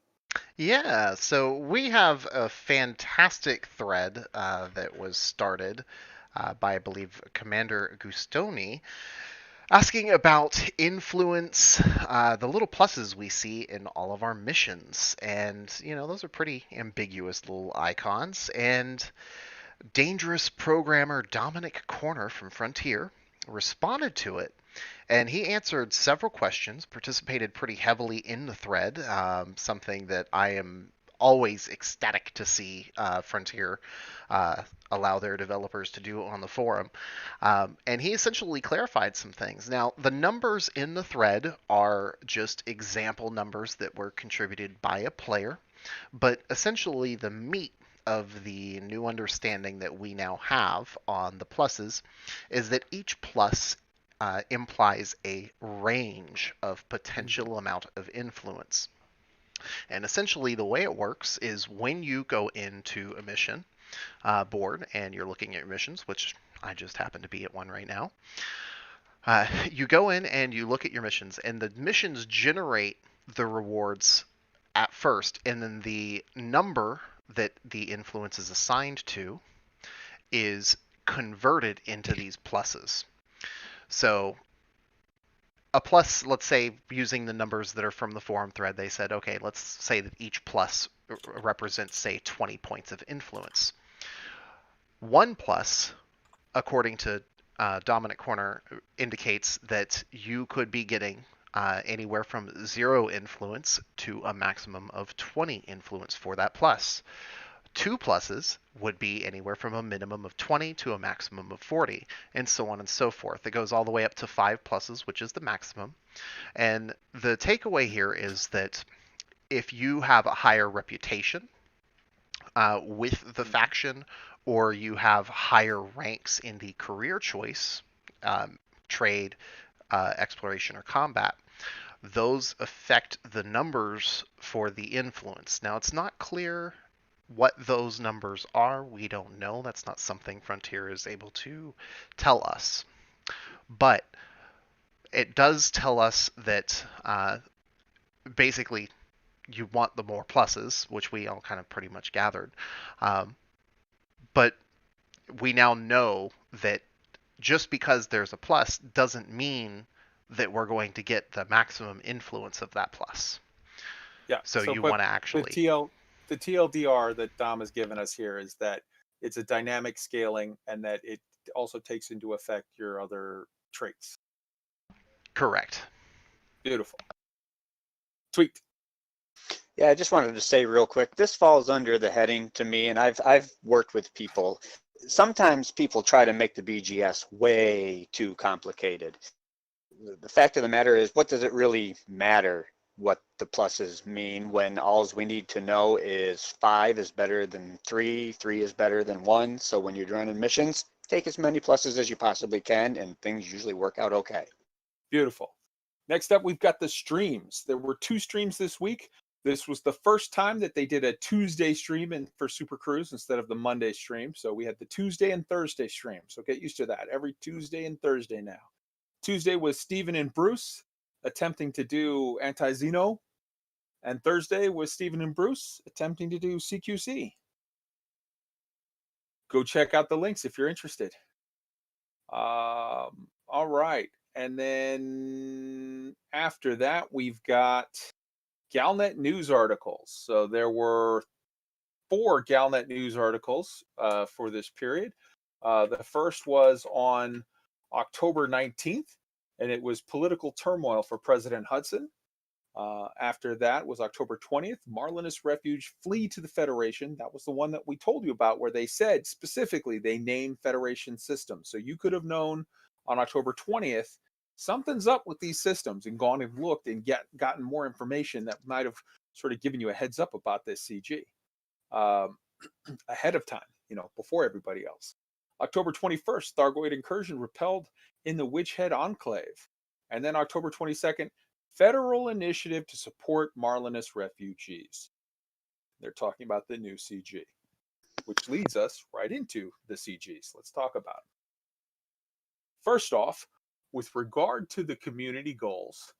Yeah, so we have a fantastic thread that was started by, I believe, Commander Gustoni, Asking about influence, the little pluses we see in all of our missions. And, those are pretty ambiguous little icons. And dangerous programmer Dominic Corner from Frontier responded to it. And he answered several questions, participated pretty heavily in the thread, something that I am always ecstatic to see Frontier allow their developers to do on the forum. And he essentially clarified some things. Now, the numbers in the thread are just example numbers that were contributed by a player, but essentially the meat of the new understanding that we now have on the pluses is that each plus implies a range of potential amount of influence. And essentially the way it works is when you go into a mission board and you're looking at your missions, which I just happen to be at one right now, you go in and you look at your missions, and the missions generate the rewards at first, and then the number that the influence is assigned to is converted into these pluses. So a plus, let's say, using the numbers that are from the forum thread, they said, okay, let's say that each plus represents, say, 20 points of influence. One plus, according to Dominic Corner, indicates that you could be getting anywhere from 0 influence to a maximum of 20 influence for that plus. 2 pluses would be anywhere from a minimum of 20 to a maximum of 40, and so on and so forth. It goes all the way up to 5 pluses, which is the maximum. And the takeaway here is that if you have a higher reputation with the faction, or you have higher ranks in the career choice, trade, exploration, or combat, those affect the numbers for the influence. Now, it's not clear what those numbers are. We don't know. That's not something Frontier is able to tell us. But it does tell us that basically you want the more pluses, which we all kind of pretty much gathered. But we now know that just because there's a plus doesn't mean that we're going to get the maximum influence of that plus. Yeah. So you want to actually... The TLDR that Dom has given us here is that it's a dynamic scaling, and that it also takes into effect your other traits. Correct. Beautiful. Tweet. Yeah, I just wanted to say real quick, this falls under the heading to me, and I've worked with people. Sometimes people try to make the BGS way too complicated. The fact of the matter is, what does it really matter what the pluses mean when all we need to know is 5 is better than 3, 3 is better than 1. So when you're running missions, take as many pluses as you possibly can, and things usually work out okay. Beautiful. Next up, we've got the streams. There were 2 streams this week. This was the first time that they did a Tuesday stream for Super Cruise instead of the Monday stream. So we had the Tuesday and Thursday stream. So get used to that. Every Tuesday and Thursday now. Tuesday was Stephen and Bruce attempting to do Anti-Xeno, and Thursday was Stephen and Bruce attempting to do CQC. Go check out the links if you're interested. All right. And then after that, we've got Galnet news articles. So there were 4 Galnet news articles for this period. The first was on October 19th. And it was political turmoil for President Hudson. After that was October 20th, Marlinist Refuge flee to the Federation. That was the one that we told you about, where they said specifically they named Federation systems. So you could have known on October 20th, something's up with these systems, and gone and looked and gotten more information that might have sort of given you a heads up about this CG ahead of time, before everybody else. October 21st, Thargoid incursion repelled in the Witchhead Enclave. And then October 22nd, federal initiative to support Marlinist refugees. They're talking about the new CG, which leads us right into the CGs. Let's talk about them. First off, with regard to the community goals,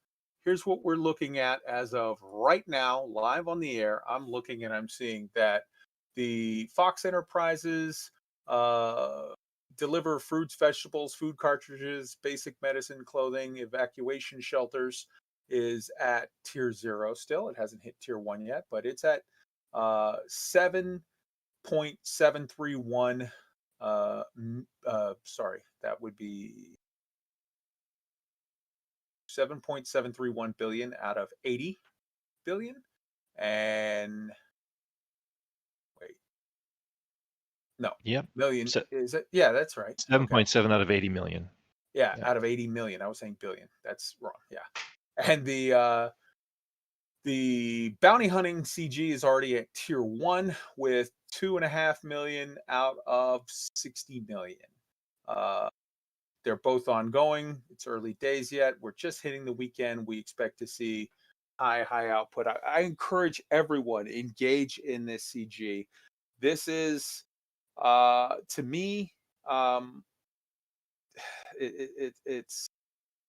here's what we're looking at as of right now, live on the air. I'm looking and I'm seeing that the Fox Enterprises, deliver fruits, vegetables, food cartridges, basic medicine, clothing, evacuation shelters is at tier 0 still. It hasn't hit tier 1 yet, but it's at 7.731 sorry, that would be 7.731 billion out of 80 billion. And wait, no, Yep. million So, is it? Yeah, that's right. 7.7 out of 80 million. Yeah, Yeah. out of 80 million. I was saying billion. That's wrong. Yeah. And the bounty hunting CG is already at tier 1 with 2.5 million out of 60 million. They're both ongoing. It's early days yet. We're just hitting the weekend. We expect to see high output. I encourage everyone engage in this CG. This is to me it's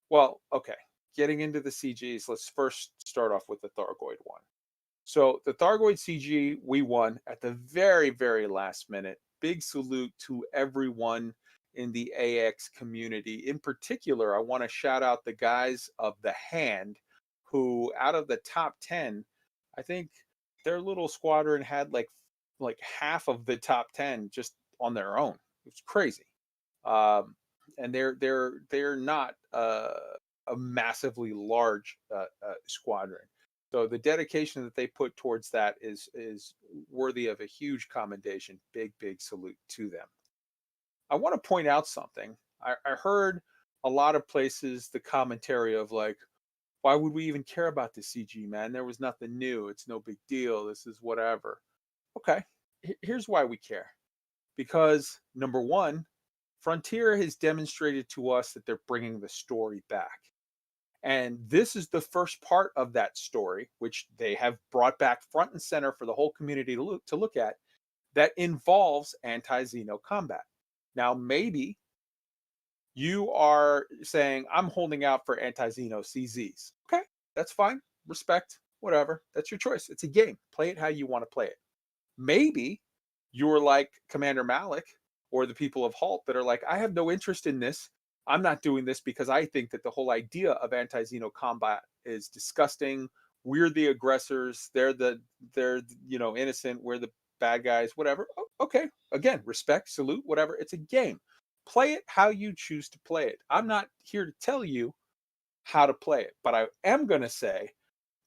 well, okay. Getting into the CGs, let's first start off with the Thargoid one. So the Thargoid CG, we won at the very, very last minute. Big salute to everyone in the AX community. In particular, I want to shout out the guys of The Hand, who out of the top 10, I think their little squadron had like half of the top 10 just on their own. It was crazy. And they're not a massively large squadron. So the dedication that they put towards that is worthy of a huge commendation. Big salute to them. I want to point out something. I heard a lot of places the commentary of like, why would we even care about the CG, man? There was nothing new. It's no big deal. This is whatever. Okay, here's why we care. Because number one, Frontier has demonstrated to us that they're bringing the story back. And this is the first part of that story, which they have brought back front and center for the whole community to look at, that involves anti-Xeno combat. Now, maybe you are saying, I'm holding out for anti-Xeno CZs. Okay, that's fine. Respect, whatever. That's your choice. It's a game. Play it how you want to play it. Maybe you're like Commander Malik or the people of HALT that are like, I have no interest in this. I'm not doing this because I think that the whole idea of anti-Xeno combat is disgusting. We're the aggressors. They're innocent. We're the bad guys, whatever. Okay. Again, respect, salute, whatever. It's a game. Play it how you choose to play it. I'm not here to tell you how to play it, but I am going to say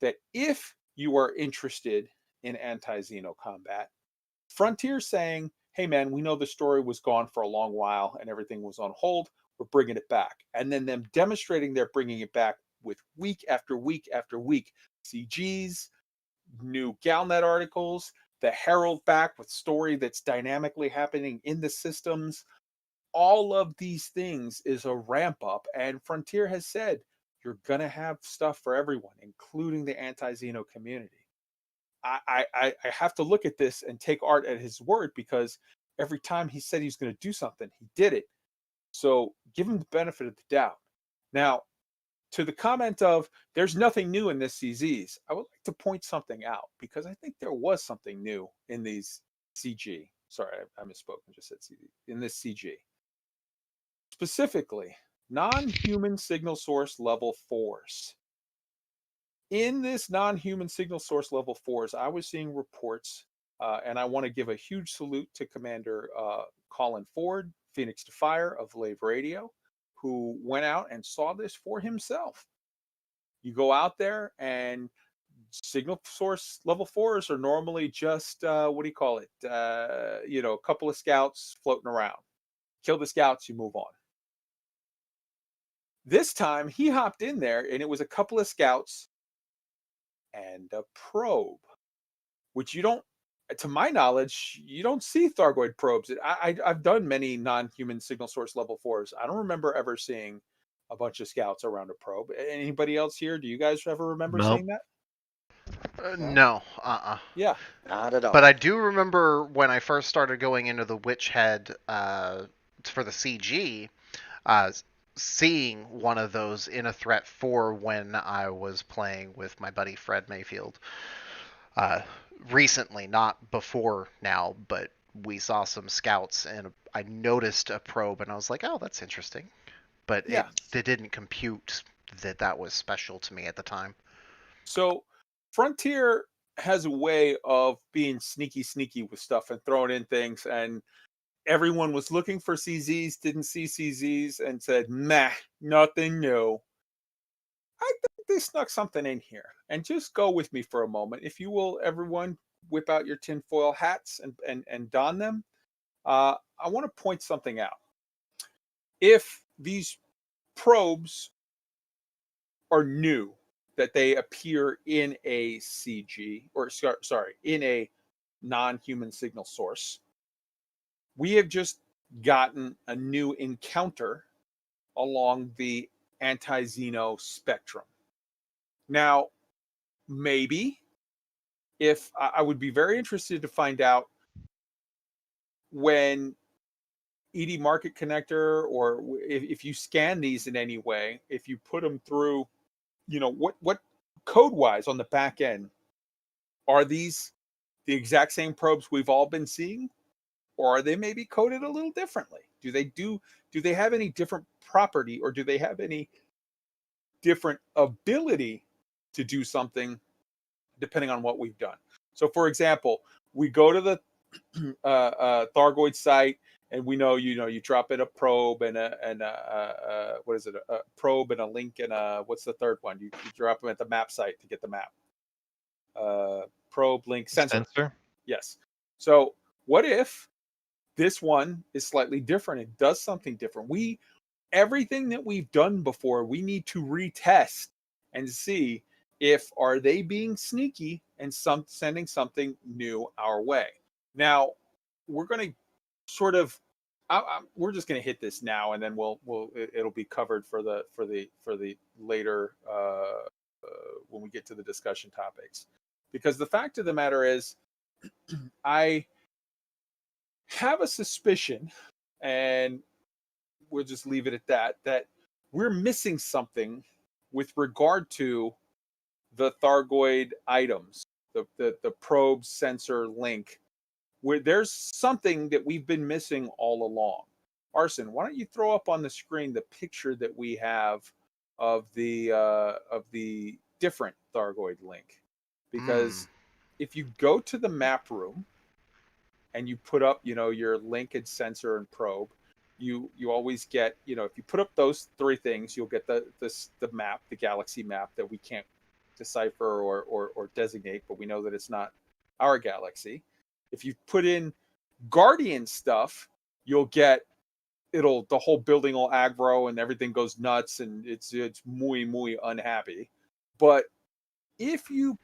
that if you are interested in anti-Xeno combat, Frontier saying, hey man, we know the story was gone for a long while and everything was on hold. We're bringing it back. And then them demonstrating they're bringing it back with week after week after week CGs, new Galnet articles, the Herald back with story that's dynamically happening in the systems. All of these things is a ramp up. And Frontier has said, you're going to have stuff for everyone, including the anti-Xeno community. I have to look at this and take Art at his word, because every time he said he was going to do something, he did it. So give him the benefit of the doubt. Now, to the comment of there's nothing new in this CZs, I would like to point something out, because I think there was something new in these CG. Sorry, I misspoke and just said CG. In this CG. Specifically, non-human signal source level 4s. In this non-human signal source level 4s, I was seeing reports, and I want to give a huge salute to Commander Colin Ford, Phoenix to Fire of LAVE Radio, who went out and saw this for himself. You go out there and signal source level 4s are normally just, a couple of scouts floating around. Kill the scouts, you move on. This time he hopped in there and it was a couple of scouts and a probe, which you don't, to my knowledge, you don't see Thargoid probes. I've done many non-human signal source level 4s. I don't remember ever seeing a bunch of scouts around a probe. Anybody else here? Do you guys ever remember seeing that? No. Yeah. Not at all. But I do remember when I first started going into the Witch Head for the CG, seeing one of those in a Threat 4 when I was playing with my buddy Fred Mayfield. Recently, not before now, but we saw some scouts, and I noticed a probe, and I was like, oh, that's interesting. But Yeah. it didn't compute that was special to me at the time. So Frontier has a way of being sneaky with stuff and throwing in things, and everyone was looking for CZs, didn't see CZs, and said, meh, nothing new. I think they snuck something in here. And just go with me for a moment. If you will, everyone, whip out your tinfoil hats and don them. I want to point something out. If these probes are new, that they appear in a CG, or sorry, in a non-human signal source, we have just gotten a new encounter along the anti-xeno spectrum. Now, maybe, if I would be very interested to find out when ED Market Connector, or if you scan these in any way, if you put them through, you know, what code-wise on the back end, are these the exact same probes we've all been seeing? Or are they maybe coded a little differently? Do they have any different property, or do they have any different ability to do something depending on what we've done? So, for example, we go to the Thargoid site, and we know, you drop in a probe and a what is it? A probe and a link and a, what's the third one? You drop them at the map site to get the map. Probe, link, sensor. Yes. So what if this one is slightly different? It does something different. Everything that we've done before, we need to retest and see if are they being sneaky and sending something new our way. Now, we're going to sort of, we're just going to hit this now, and then it'll be covered for the later when we get to the discussion topics. Because the fact of the matter is, I have a suspicion, and we'll just leave it at that we're missing something with regard to the Thargoid items, the probe, sensor, link, where there's something that we've been missing all along. Arson, why don't you throw up on the screen the picture that we have of the different Thargoid link? Because if you go to the map room and you put up, your link and sensor and probe, you always get, if you put up those three things, you'll get the map, the galaxy map that we can't decipher or designate, but we know that it's not our galaxy. If you put in Guardian stuff, you'll get the whole building will aggro and everything goes nuts, and it's muy unhappy. But if you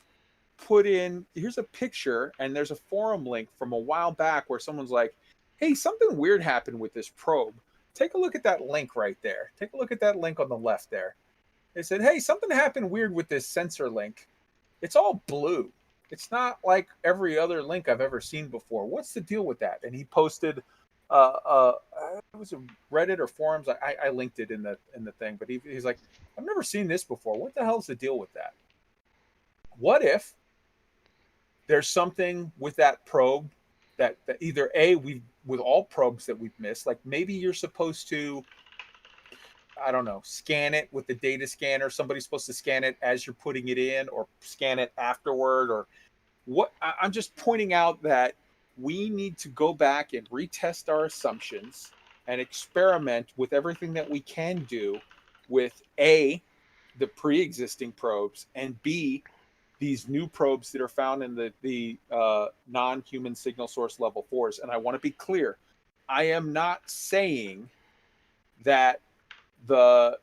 put in, here's a picture, and there's a forum link from a while back where someone's like, hey, something weird happened with this probe. Take a look at that link right there. Take a look at that link on the left there. They said, hey, something happened weird with this sensor link. It's all blue. It's not like every other link I've ever seen before. What's the deal with that? And he posted, it was a Reddit or forums. I linked it in the thing, but he's like, I've never seen this before. What the hell's the deal with that? What if there's something with that probe that either with all probes that we've missed, like maybe you're supposed to, I don't know, scan it with the data scanner. Somebody's supposed to scan it as you're putting it in, or scan it afterward, or what. I'm just pointing out that we need to go back and retest our assumptions and experiment with everything that we can do with A, the pre-existing probes, and B, these new probes that are found in the non-human signal source level 4s. And I want to be clear, I am not saying that the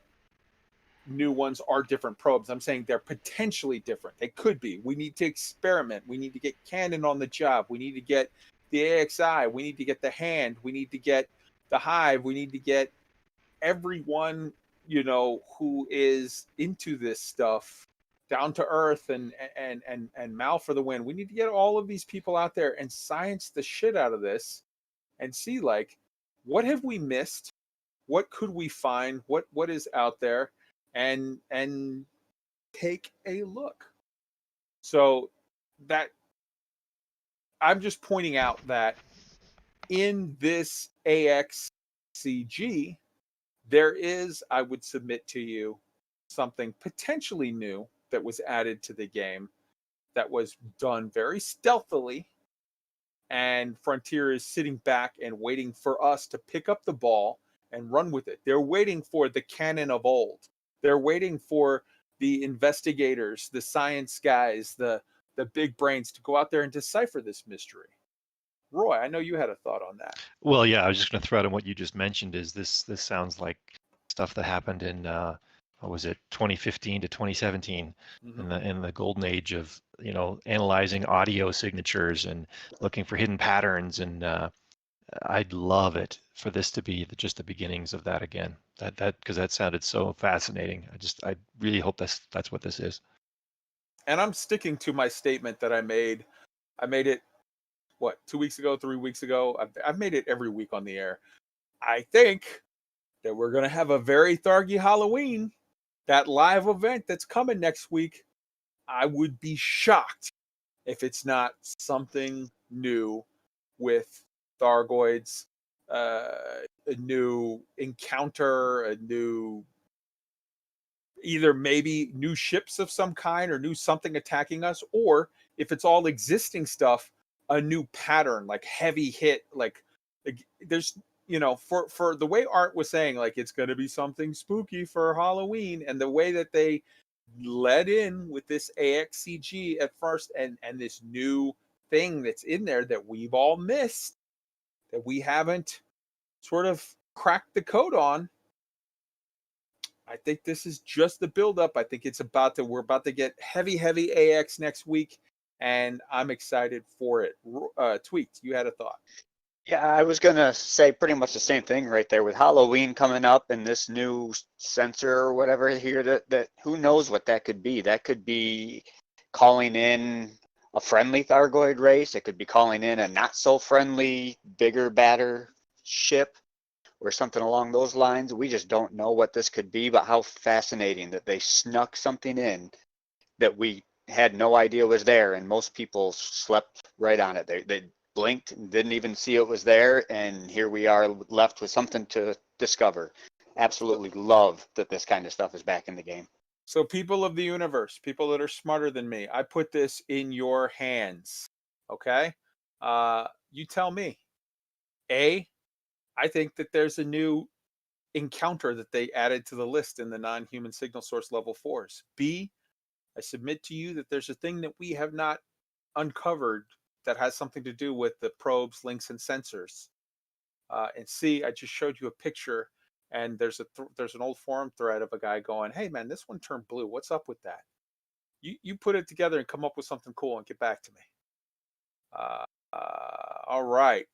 new ones are different probes. I'm saying they're potentially different. They could be. We need to experiment. We need to get Canon on the job. We need to get the AXI. We need to get the Hand. We need to get the Hive. We need to get everyone, who is into this stuff, down to earth, and Mal for the win. We need to get all of these people out there and science the shit out of this and see, like, what have we missed? What could we find? What is out there? And take a look. So that I'm just pointing out that in this AXCG, there is, I would submit to you, something potentially new that was added to the game that was done very stealthily, and Frontier is sitting back and waiting for us to pick up the ball and run with it. They're waiting for the canon of old. They're waiting for the investigators, the science guys, the big brains to go out there and decipher this mystery. Roy, I know you had a thought on that. Well, yeah, I was just going to throw out on what you just mentioned. Is this sounds like stuff that happened in what was it, 2015 to 2017, in the golden age of analyzing audio signatures and looking for hidden patterns. And I'd love it for this to be just the beginnings of that again. That because that sounded so fascinating. I really hope that's what this is. And I'm sticking to my statement that I made. I made it, what, 2 weeks ago, 3 weeks ago? I've made it every week on the air. I think that we're going to have a very Thargy Halloween, that live event that's coming next week. I would be shocked if it's not something new with Thargoids, a new encounter, a new, either maybe new ships of some kind or new something attacking us, or if it's all existing stuff, a new pattern, like heavy hit, like there's, for the way Art was saying, like it's going to be something spooky for Halloween, and the way that they led in with this AXCG at first, and this new thing that's in there that we've all missed, that we haven't sort of cracked the code on. I think this is just the buildup. I think we're about to get heavy AX next week, and I'm excited for it. Tweaked, you had a thought. Yeah, I was going to say pretty much the same thing right there with Halloween coming up and this new sensor or whatever here, that who knows what that could be. That could be calling in a friendly Thargoid race. It could be calling in a not so friendly, bigger, badder ship or something along those lines. We just don't know what this could be, but how fascinating that they snuck something in that we had no idea was there, and most people slept right on it. They blinked and didn't even see it was there, and here we are left with something to discover. Absolutely love that this kind of stuff is back in the game. So people of the universe, people that are smarter than me, I put this in your hands, okay? You tell me. A, I think that there's a new encounter that they added to the list in the non-human signal source level 4s. B, I submit to you that there's a thing that we have not uncovered that has something to do with the probes, links, and sensors. And C, I just showed you a picture, and there's an old forum thread of a guy going, "Hey man, this one turned blue. What's up with that?" You put it together and come up with something cool and get back to me. All right,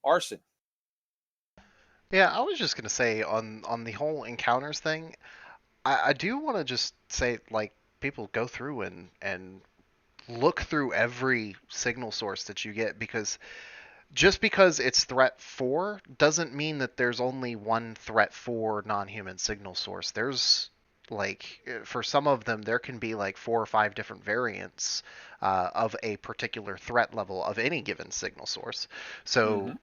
Arson. Yeah, I was just gonna say on the whole encounters thing, I do want to just say, like, people go through and look through every signal source that you get, because just because it's threat 4 doesn't mean that there's only one threat 4 non-human signal source. There's, like, for some of them, there can be like 4 or 5 different variants of a particular threat level of any given signal source. So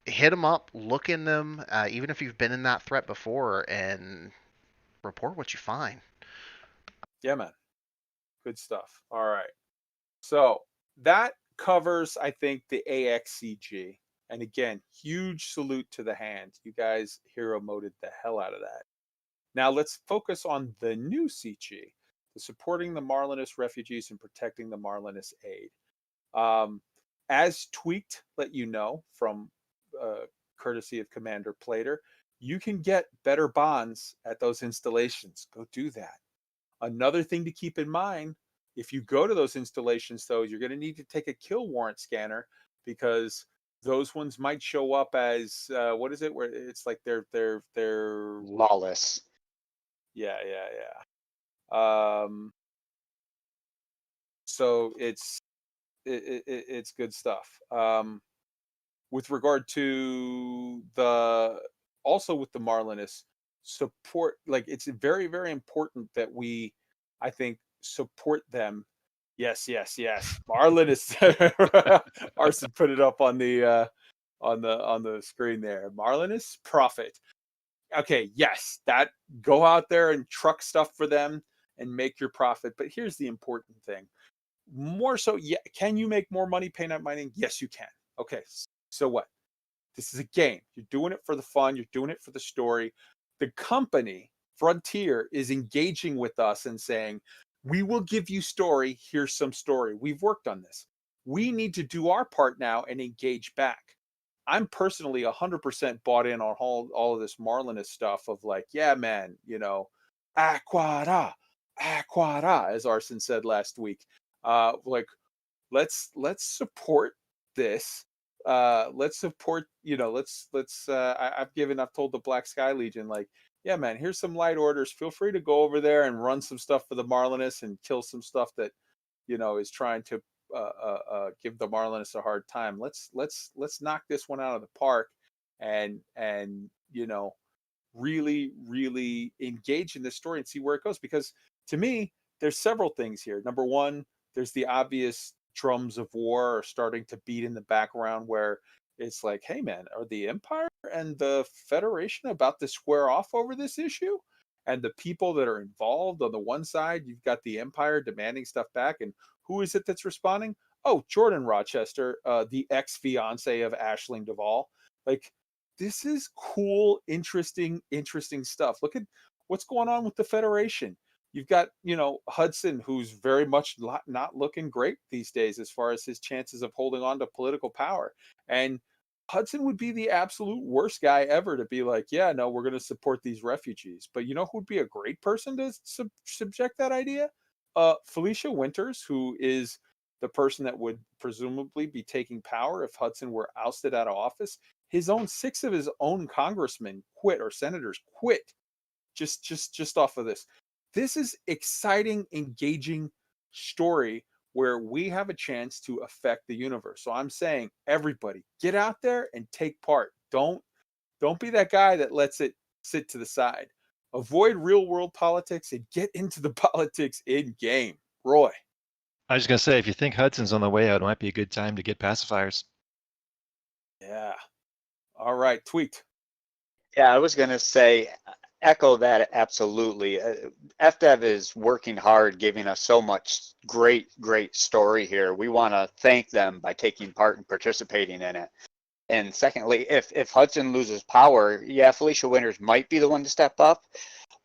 hit them up, look in them, even if you've been in that threat before, and report what you find. Yeah, man. Good stuff. All right. So that covers, I think, the AXCG. And again, huge salute to the hand. You guys hero moded the hell out of that. Now let's focus on the new CG, the supporting the Marlinist refugees and protecting the Marlinist aid. As Tweaked let you know from courtesy of Commander Plater, you can get better bonds at those installations. Go do that. Another thing to keep in mind, if you go to those installations, though, you're going to need to take a kill warrant scanner, because those ones might show up as what is it? Where it's like they're Lawless. Yeah. So it's good stuff. With regard to with the Marlinist support, like, it's very, very important that we, I think, support them. Yes. Marlinist. Arson put it up on the on the screen there. Marlinus Profit. Okay, yes, that go out there and truck stuff for them and make your profit. But here's the important thing. More so, yeah, can you make more money paying out mining? Yes, you can. Okay, so what? This is a game. You're doing it for the fun. You're doing it for the story. The company, Frontier, is engaging with us and saying, we will give you story. Here's some story. We've worked on this. We need to do our part now and engage back. I'm personally 100% bought in on all of this Marlinus stuff of like, yeah, man, you know, Aquara, as Arson said last week. Like, let's support this. Let's support, you know, I've told the Black Sky Legion, like, yeah, man, here's some light orders. Feel free to go over there and run some stuff for the Marlinus and kill some stuff that, you know, is trying to give the Marlinus a hard time. Let's knock this one out of the park and you know, really engage in this story and see where it goes. Because to me, there's several things here. Number one, there's the obvious drums of war are starting to beat in the background where it's like, hey man, are the Empire and the Federation about to square off over this issue? And the people that are involved, on the one side, you've got the Empire demanding stuff back. And who is it that's responding? Oh, Jordan Rochester, the ex-fiance of Aisling Duvall. Like, this is cool, interesting stuff. Look at what's going on with the Federation. You've got, you know, Hudson, who's very much not looking great these days as far as his chances of holding on to political power. And Hudson would be the absolute worst guy ever to be like, yeah, no, we're going to support these refugees. But you know who would be a great person to subject that idea? Felicia Winters, who is the person that would presumably be taking power if Hudson were ousted out of office. Six of his own congressmen quit, or senators quit, just off of this. This is exciting, engaging story where we have a chance to affect the universe. So I'm saying, everybody, get out there and take part. Don't be that guy that lets it sit to the side. Avoid real world politics and get into the politics in game. Roy. I was going to say, if you think Hudson's on the way out, it might be a good time to get pacifiers. Yeah. All right, Tweet. Yeah, I was going to say, echo that absolutely. FDev is working hard, giving us so much great story here. We want to thank them by taking part and participating in it. And secondly, if Hudson loses power, yeah, Felicia Winters might be the one to step up.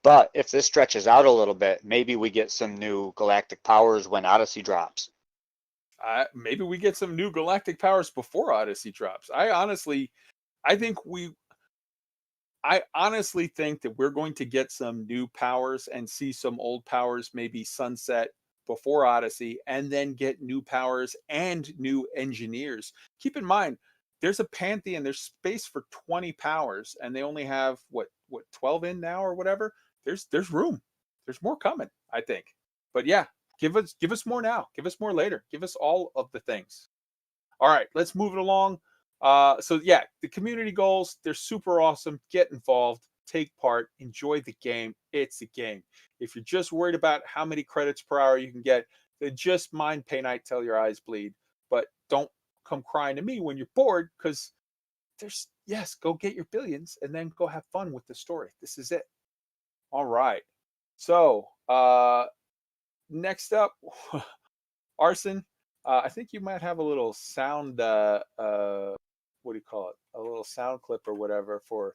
But if this stretches out a little bit, maybe we get some new galactic powers when Odyssey drops. Maybe we get some new galactic powers before Odyssey drops. I honestly think that we're going to get some new powers and see some old powers maybe sunset before Odyssey, and then get new powers and new engineers. Keep in mind, there's a pantheon, there's space for 20 powers, and they only have what 12 in now or whatever. There's room. There's more coming, I think. But yeah, give us more now. Give us more later. Give us all of the things. All right, let's move it along. So yeah, the community goals, they're super awesome. Get involved, take part, enjoy the game. It's a game. If you're just worried about how many credits per hour you can get, then just mind pay night till your eyes bleed. But don't come crying to me when you're bored, because go get your billions and then go have fun with the story. This is it. All right. So next up, Arson, I think you might have a little sound, what do you call it? A little sound clip or whatever for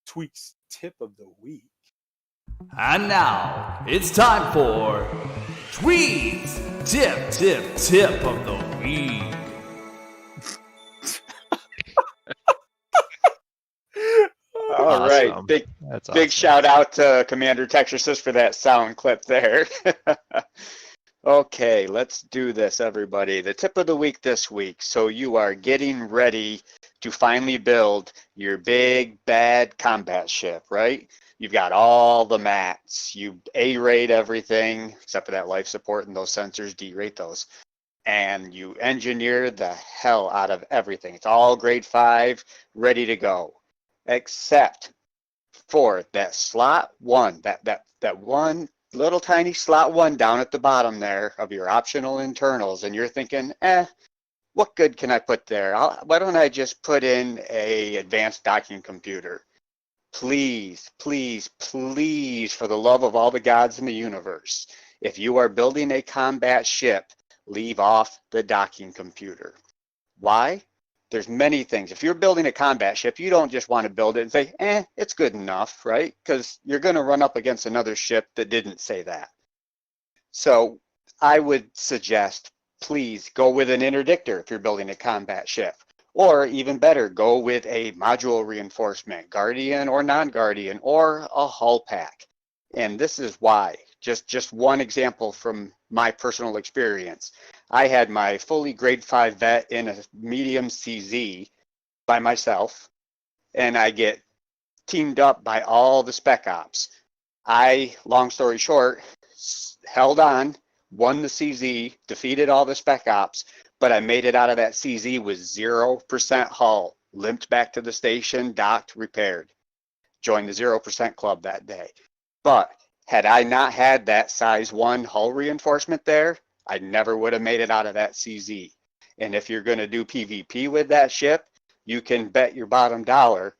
Tweak's tip of the week. And now it's time for Tweak's tip of the week. All right, big shout out to Commander TEXORCIST for that sound clip there. Okay, let's do this, everybody. The tip of the week this week. So you are getting ready to finally build your big, bad combat ship, right? You've got all the mats. You A-rate everything, except for that life support and those sensors, D-rate those. And you engineer the hell out of everything. It's all grade 5, ready to go. Except for that slot 1, that one little tiny slot 1 down at the bottom there of your optional internals, and you're thinking, what good can I put there? Why don't I just put in a advanced docking computer? Please, please, please, for the love of all the gods in the universe, if you are building a combat ship, leave off the docking computer. Why? There's many things. If you're building a combat ship, you don't just want to build it and say, it's good enough, right? Because you're going to run up against another ship that didn't say that. So I would suggest, please go with an interdictor if you're building a combat ship. Or even better, go with a module reinforcement, Guardian or non-Guardian, or a hull pack. And this is why. Just one example from my personal experience. I had my fully grade 5 vet in a medium CZ by myself, and I get teamed up by all the spec ops. Long story short, held on, won the CZ, defeated all the spec ops, but I made it out of that CZ with 0% hull, limped back to the station, docked, repaired. Joined the 0% club that day. But had I not had that size 1 hull reinforcement there, I never would have made it out of that CZ. And if you're going to do PvP with that ship, you can bet your bottom dollar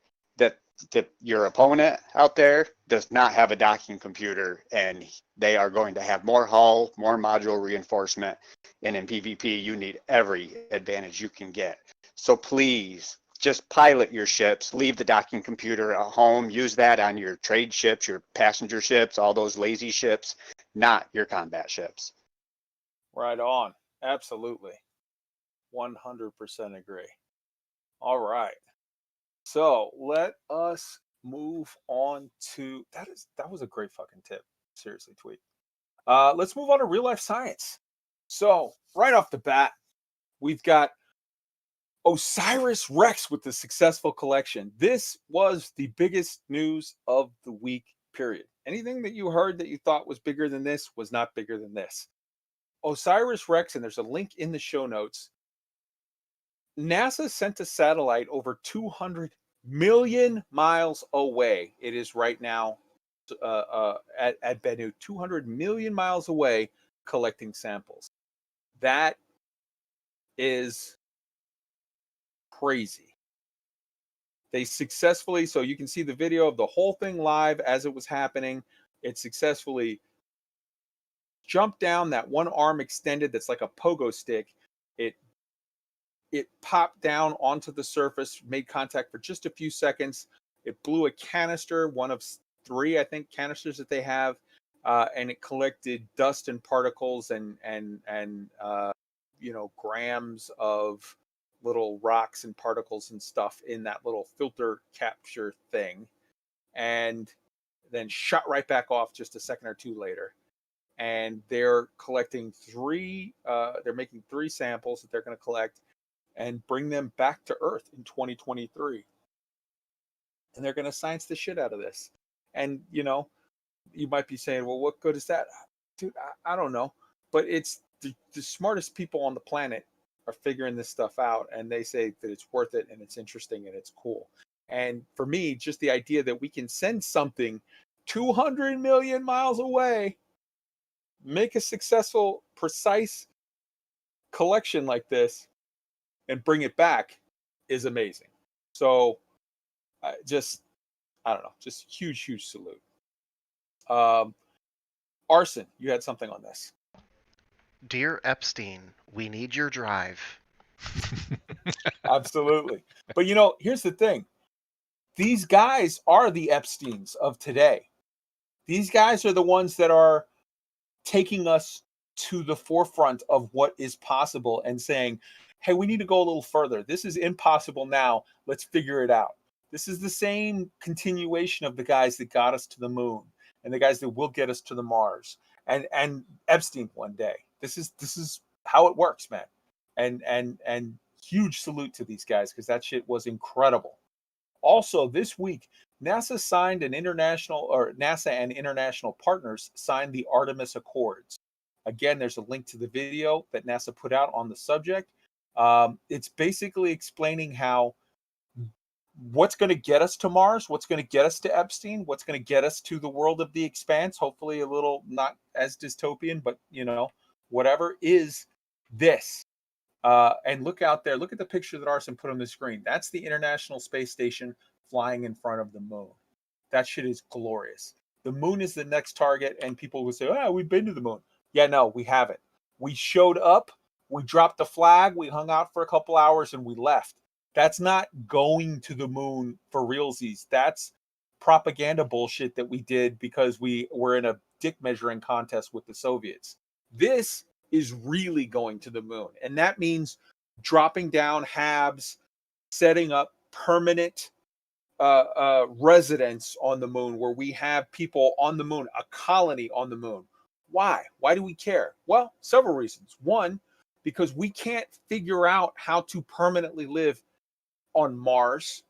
that your opponent out there does not have a docking computer, and they are going to have more hull, more module reinforcement. And in PvP, you need every advantage you can get. So please, just pilot your ships, leave the docking computer at home, use that on your trade ships, your passenger ships, all those lazy ships, not your combat ships. Right on. Absolutely. 100% agree. All right. So let us move on to that was a great fucking tip. Seriously, Tweet. Let's move on to real life science. So right off the bat, we've got Osiris Rex with the successful collection. This was the biggest news of the week, period. Anything that you heard that you thought was bigger than this was not bigger than this. Osiris Rex, and there's a link in the show notes. NASA sent a satellite over 200 million miles away. It is right now at Bennu, 200 million miles away, collecting samples. That is crazy. They successfully, so you can see the video of the whole thing live as it was happening. It successfully jumped down, that one arm extended that's like a pogo stick. It popped down onto the surface, made contact for just a few seconds. It blew a canister, one of 3, I think, canisters that they have, and it collected dust and particles and grams of little rocks and particles and stuff in that little filter capture thing, and then shot right back off just a second or two later. And they're collecting 3. They're making 3 samples that they're going to collect and bring them back to Earth in 2023. And they're going to science the shit out of this. And, you might be saying, well, what good is that? Dude, I don't know. But it's the smartest people on the planet are figuring this stuff out. And they say that it's worth it and it's interesting and it's cool. And for me, just the idea that we can send something 200 million miles away, make a successful, precise collection like this, and bring it back is amazing. So I don't know, just huge salute. Arson, you had something on this. Dear Epstein, we need your drive. Absolutely. But here's the thing. These guys are the Epsteins of today. These guys are the ones that are taking us to the forefront of what is possible and saying, hey, we need to go a little further. This is impossible now. Let's figure it out. This is the same continuation of the guys that got us to the moon and the guys that will get us to the Mars and Epstein one day. This is how it works, man. And huge salute to these guys, because that shit was incredible. Also, this week, NASA and international partners signed the Artemis Accords. Again, there's a link to the video that NASA put out on the subject. It's basically explaining what's going to get us to Mars, what's going to get us to Epstein, what's going to get us to the world of the expanse, hopefully a little not as dystopian, but whatever is this. And look out there. Look at the picture that Arson put on the screen. That's the International Space Station flying in front of the moon. That shit is glorious. The moon is the next target, and people will say, "Oh, we've been to the moon." Yeah, no, we haven't. We showed up, we dropped the flag, we hung out for a couple hours, and we left. That's not going to the moon for realsies. That's propaganda bullshit that we did because we were in a dick measuring contest with the Soviets. This is really going to the moon, and that means dropping down HABs, setting up permanent residence on the moon, where we have people on the moon, a colony on the moon. Why? Why do we care? Well, several reasons. One, because we can't figure out how to permanently live on Mars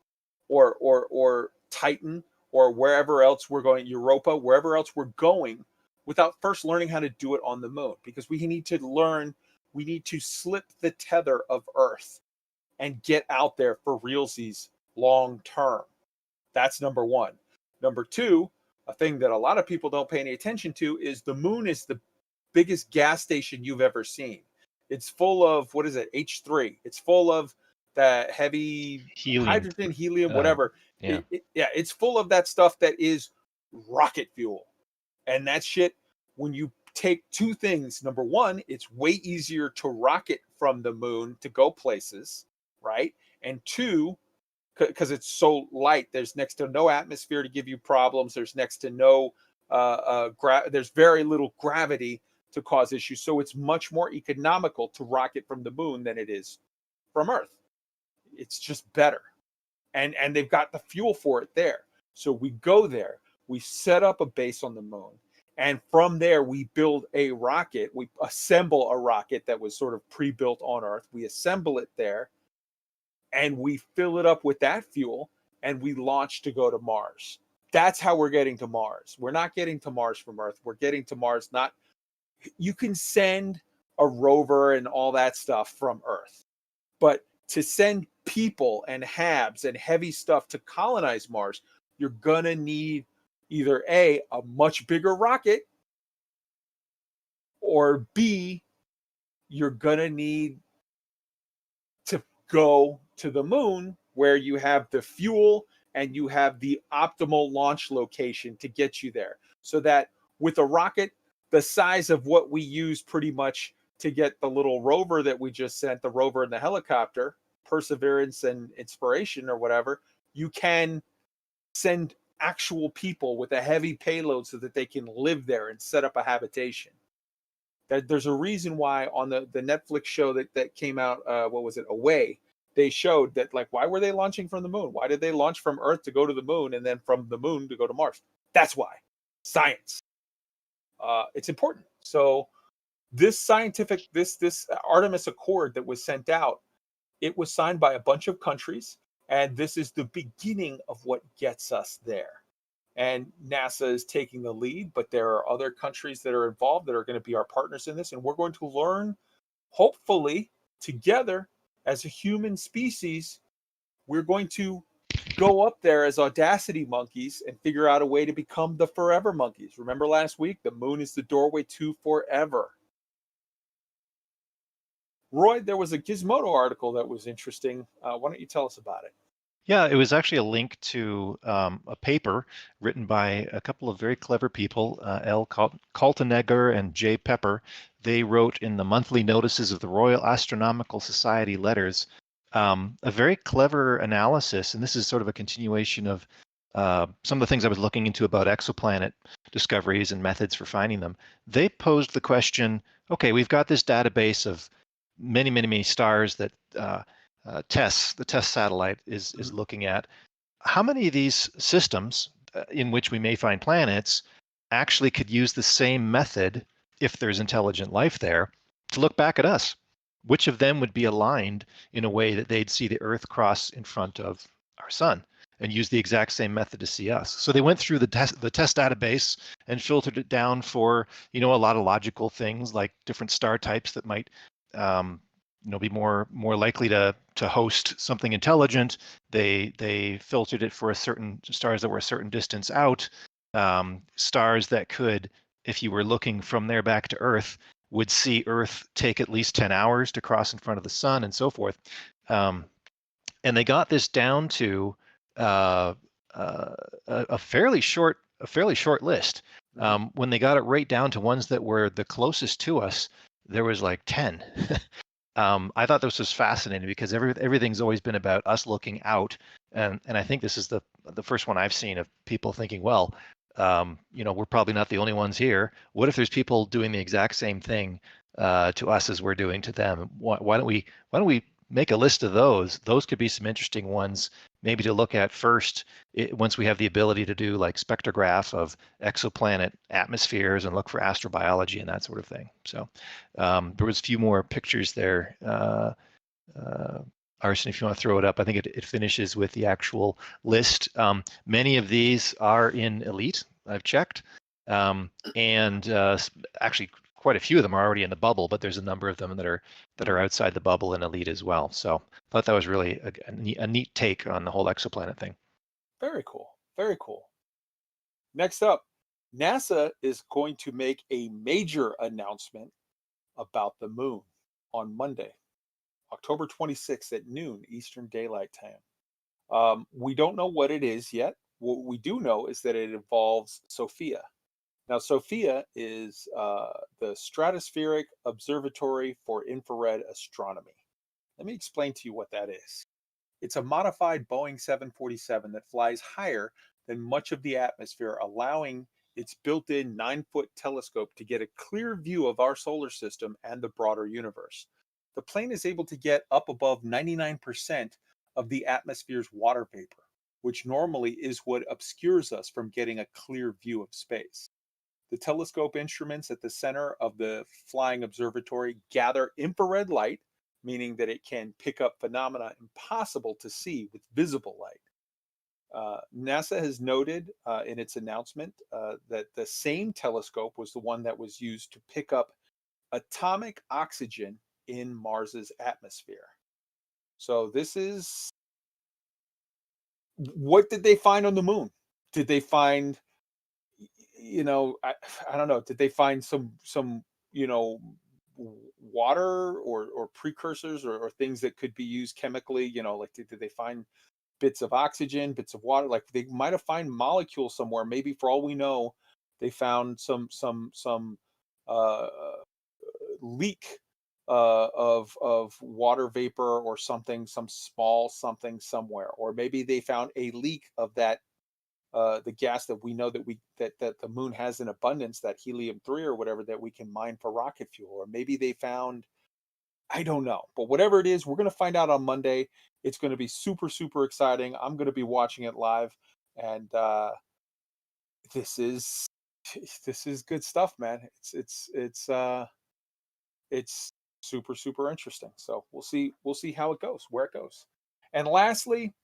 or Titan or wherever else we're going, Europa, wherever else we're going, without first learning how to do it on the moon. Because we need to slip the tether of Earth and get out there for realsies long term. That's number one. Number two, a thing that a lot of people don't pay any attention to is the moon is the biggest gas station you've ever seen. It's full of, what is it, H3. It's full of that heavy hydrogen, helium, whatever. Yeah. It's full of that stuff that is rocket fuel. And that shit, when you take two things, number one, it's way easier to rocket from the moon to go places, right? And two, because it's so light, there's next to no atmosphere to give you problems. There's next to no, there's very little gravity to cause issues. So it's much more economical to rocket from the moon than it is from Earth. It's just better. And they've got the fuel for it there. So we go there, we set up a base on the moon. And from there, we build a rocket. We assemble a rocket that was sort of pre-built on Earth. We assemble it there. And we fill it up with that fuel, and we launch to go to Mars. That's how we're getting to Mars. We're not getting to Mars from Earth. We're getting to Mars not... You can send a rover and all that stuff from Earth. But to send people and HABs and heavy stuff to colonize Mars, you're going to need either A, a much bigger rocket, or B, you're going to need to go to the moon where you have the fuel and you have the optimal launch location to get you there. So that with a rocket the size of what we use pretty much to get the little rover that we just sent, the rover and the helicopter, Perseverance and Inspiration or whatever, you can send actual people with a heavy payload so that they can live there and set up a habitation. There's a reason why on the Netflix show that came out, what was it, Away, they showed that, like, why were they launching from the moon? Why did they launch from Earth to go to the moon and then from the moon to go to Mars? That's why. Science. It's important. So this Artemis Accord that was sent out, it was signed by a bunch of countries, and this is the beginning of what gets us there. And NASA is taking the lead, but there are other countries that are involved that are going to be our partners in this, and we're going to learn, hopefully, together as a human species. We're going to go up there as Audacity monkeys and figure out a way to become the forever monkeys. Remember last week, the moon is the doorway to forever. Roy, there was a Gizmodo article that was interesting. Why don't you tell us about it? Yeah, it was actually a link to a paper written by a couple of very clever people, L. Kaltenegger and J. Pepper. They wrote in the monthly notices of the Royal Astronomical Society letters a very clever analysis, and this is sort of a continuation of some of the things I was looking into about exoplanet discoveries and methods for finding them. They posed the question, okay, we've got this database of many stars that the TESS satellite is looking at. How many of these systems in which we may find planets actually could use the same method, if there's intelligent life there, to look back at us? Which of them would be aligned in a way that they'd see the Earth cross in front of our sun and use the exact same method to see us? So they went through the TESS database and filtered it down for, a lot of logical things like different star types that might be more likely to host something intelligent. They filtered it for certain stars that were a certain distance out, stars that could, if you were looking from there back to Earth, would see Earth take at least 10 hours to cross in front of the sun and so forth. And they got this down to a fairly short list. When they got it right down to ones that were the closest to us, there was like 10. I thought this was fascinating because everything's always been about us looking out, and I think this is the first one I've seen of people thinking, well, we're probably not the only ones here. What if there's people doing the exact same thing to us as we're doing to them? Why don't we make a list of those? Those could be some interesting ones maybe to look at first once we have the ability to do like spectrograph of exoplanet atmospheres and look for astrobiology and that sort of thing. So there was a few more pictures there. Arson, if you want to throw it up, I think it finishes with the actual list. Many of these are in Elite, I've checked, and actually quite a few of them are already in the bubble, but there's a number of them that are outside the bubble in Elite as well. So I thought that was really a neat take on the whole exoplanet thing. Very cool. Very cool. Next up, NASA is going to make a major announcement about the moon on Monday, October 26th at noon Eastern Daylight Time. We don't know what it is yet. What we do know is that it involves SOFIA. Now, SOFIA is the Stratospheric Observatory for Infrared Astronomy. Let me explain to you what that is. It's a modified Boeing 747 that flies higher than much of the atmosphere, allowing its built-in 9-foot telescope to get a clear view of our solar system and the broader universe. The plane is able to get up above 99% of the atmosphere's water vapor, which normally is what obscures us from getting a clear view of space. The telescope instruments at the center of the flying observatory gather infrared light, meaning that it can pick up phenomena impossible to see with visible light. NASA has noted in its announcement that the same telescope was the one that was used to pick up atomic oxygen in Mars's atmosphere. So this is, what did they find on the moon? Did they find, I don't know, did they find some water or precursors or things that could be used chemically? Like did they find bits of oxygen, bits of water? Like they might have found molecules somewhere. Maybe for all we know, they found some leak of water vapor or something, some small something somewhere. Or maybe they found a leak of that the gas that we know that the moon has in abundance, that helium-3 or whatever, that we can mine for rocket fuel. Or maybe they found, I don't know, but whatever it is, we're going to find out on Monday. It's going to be super, super exciting. I'm going to be watching it live, and this is good stuff, man. It's super, super interesting. So we'll see how it goes, where it goes. And lastly,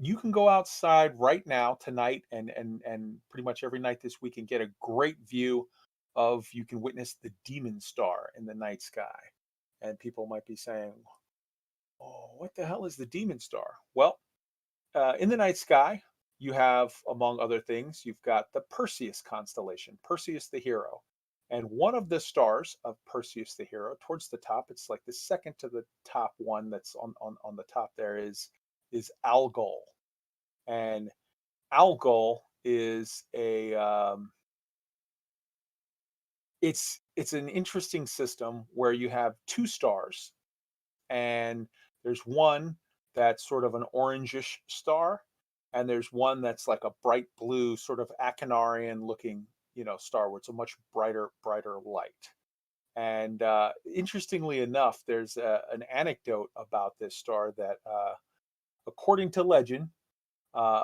you can go outside right now, tonight, and pretty much every night this week, and get a great view of, you can witness the Demon Star in the night sky. And people might be saying, oh, what the hell is the Demon Star? Well, in the night sky, you have, among other things, you've got the Perseus constellation, Perseus the hero. And one of the stars of Perseus the hero, towards the top, it's like the second to the top one that's on the top there, is Algol. And Algol is it's an interesting system where you have two stars, and there's one that's sort of an orangish star, and there's one that's like a bright blue, sort of Acheronarian looking, star, where it's a much brighter light. And interestingly enough, there's an anecdote about this star that, according to legend,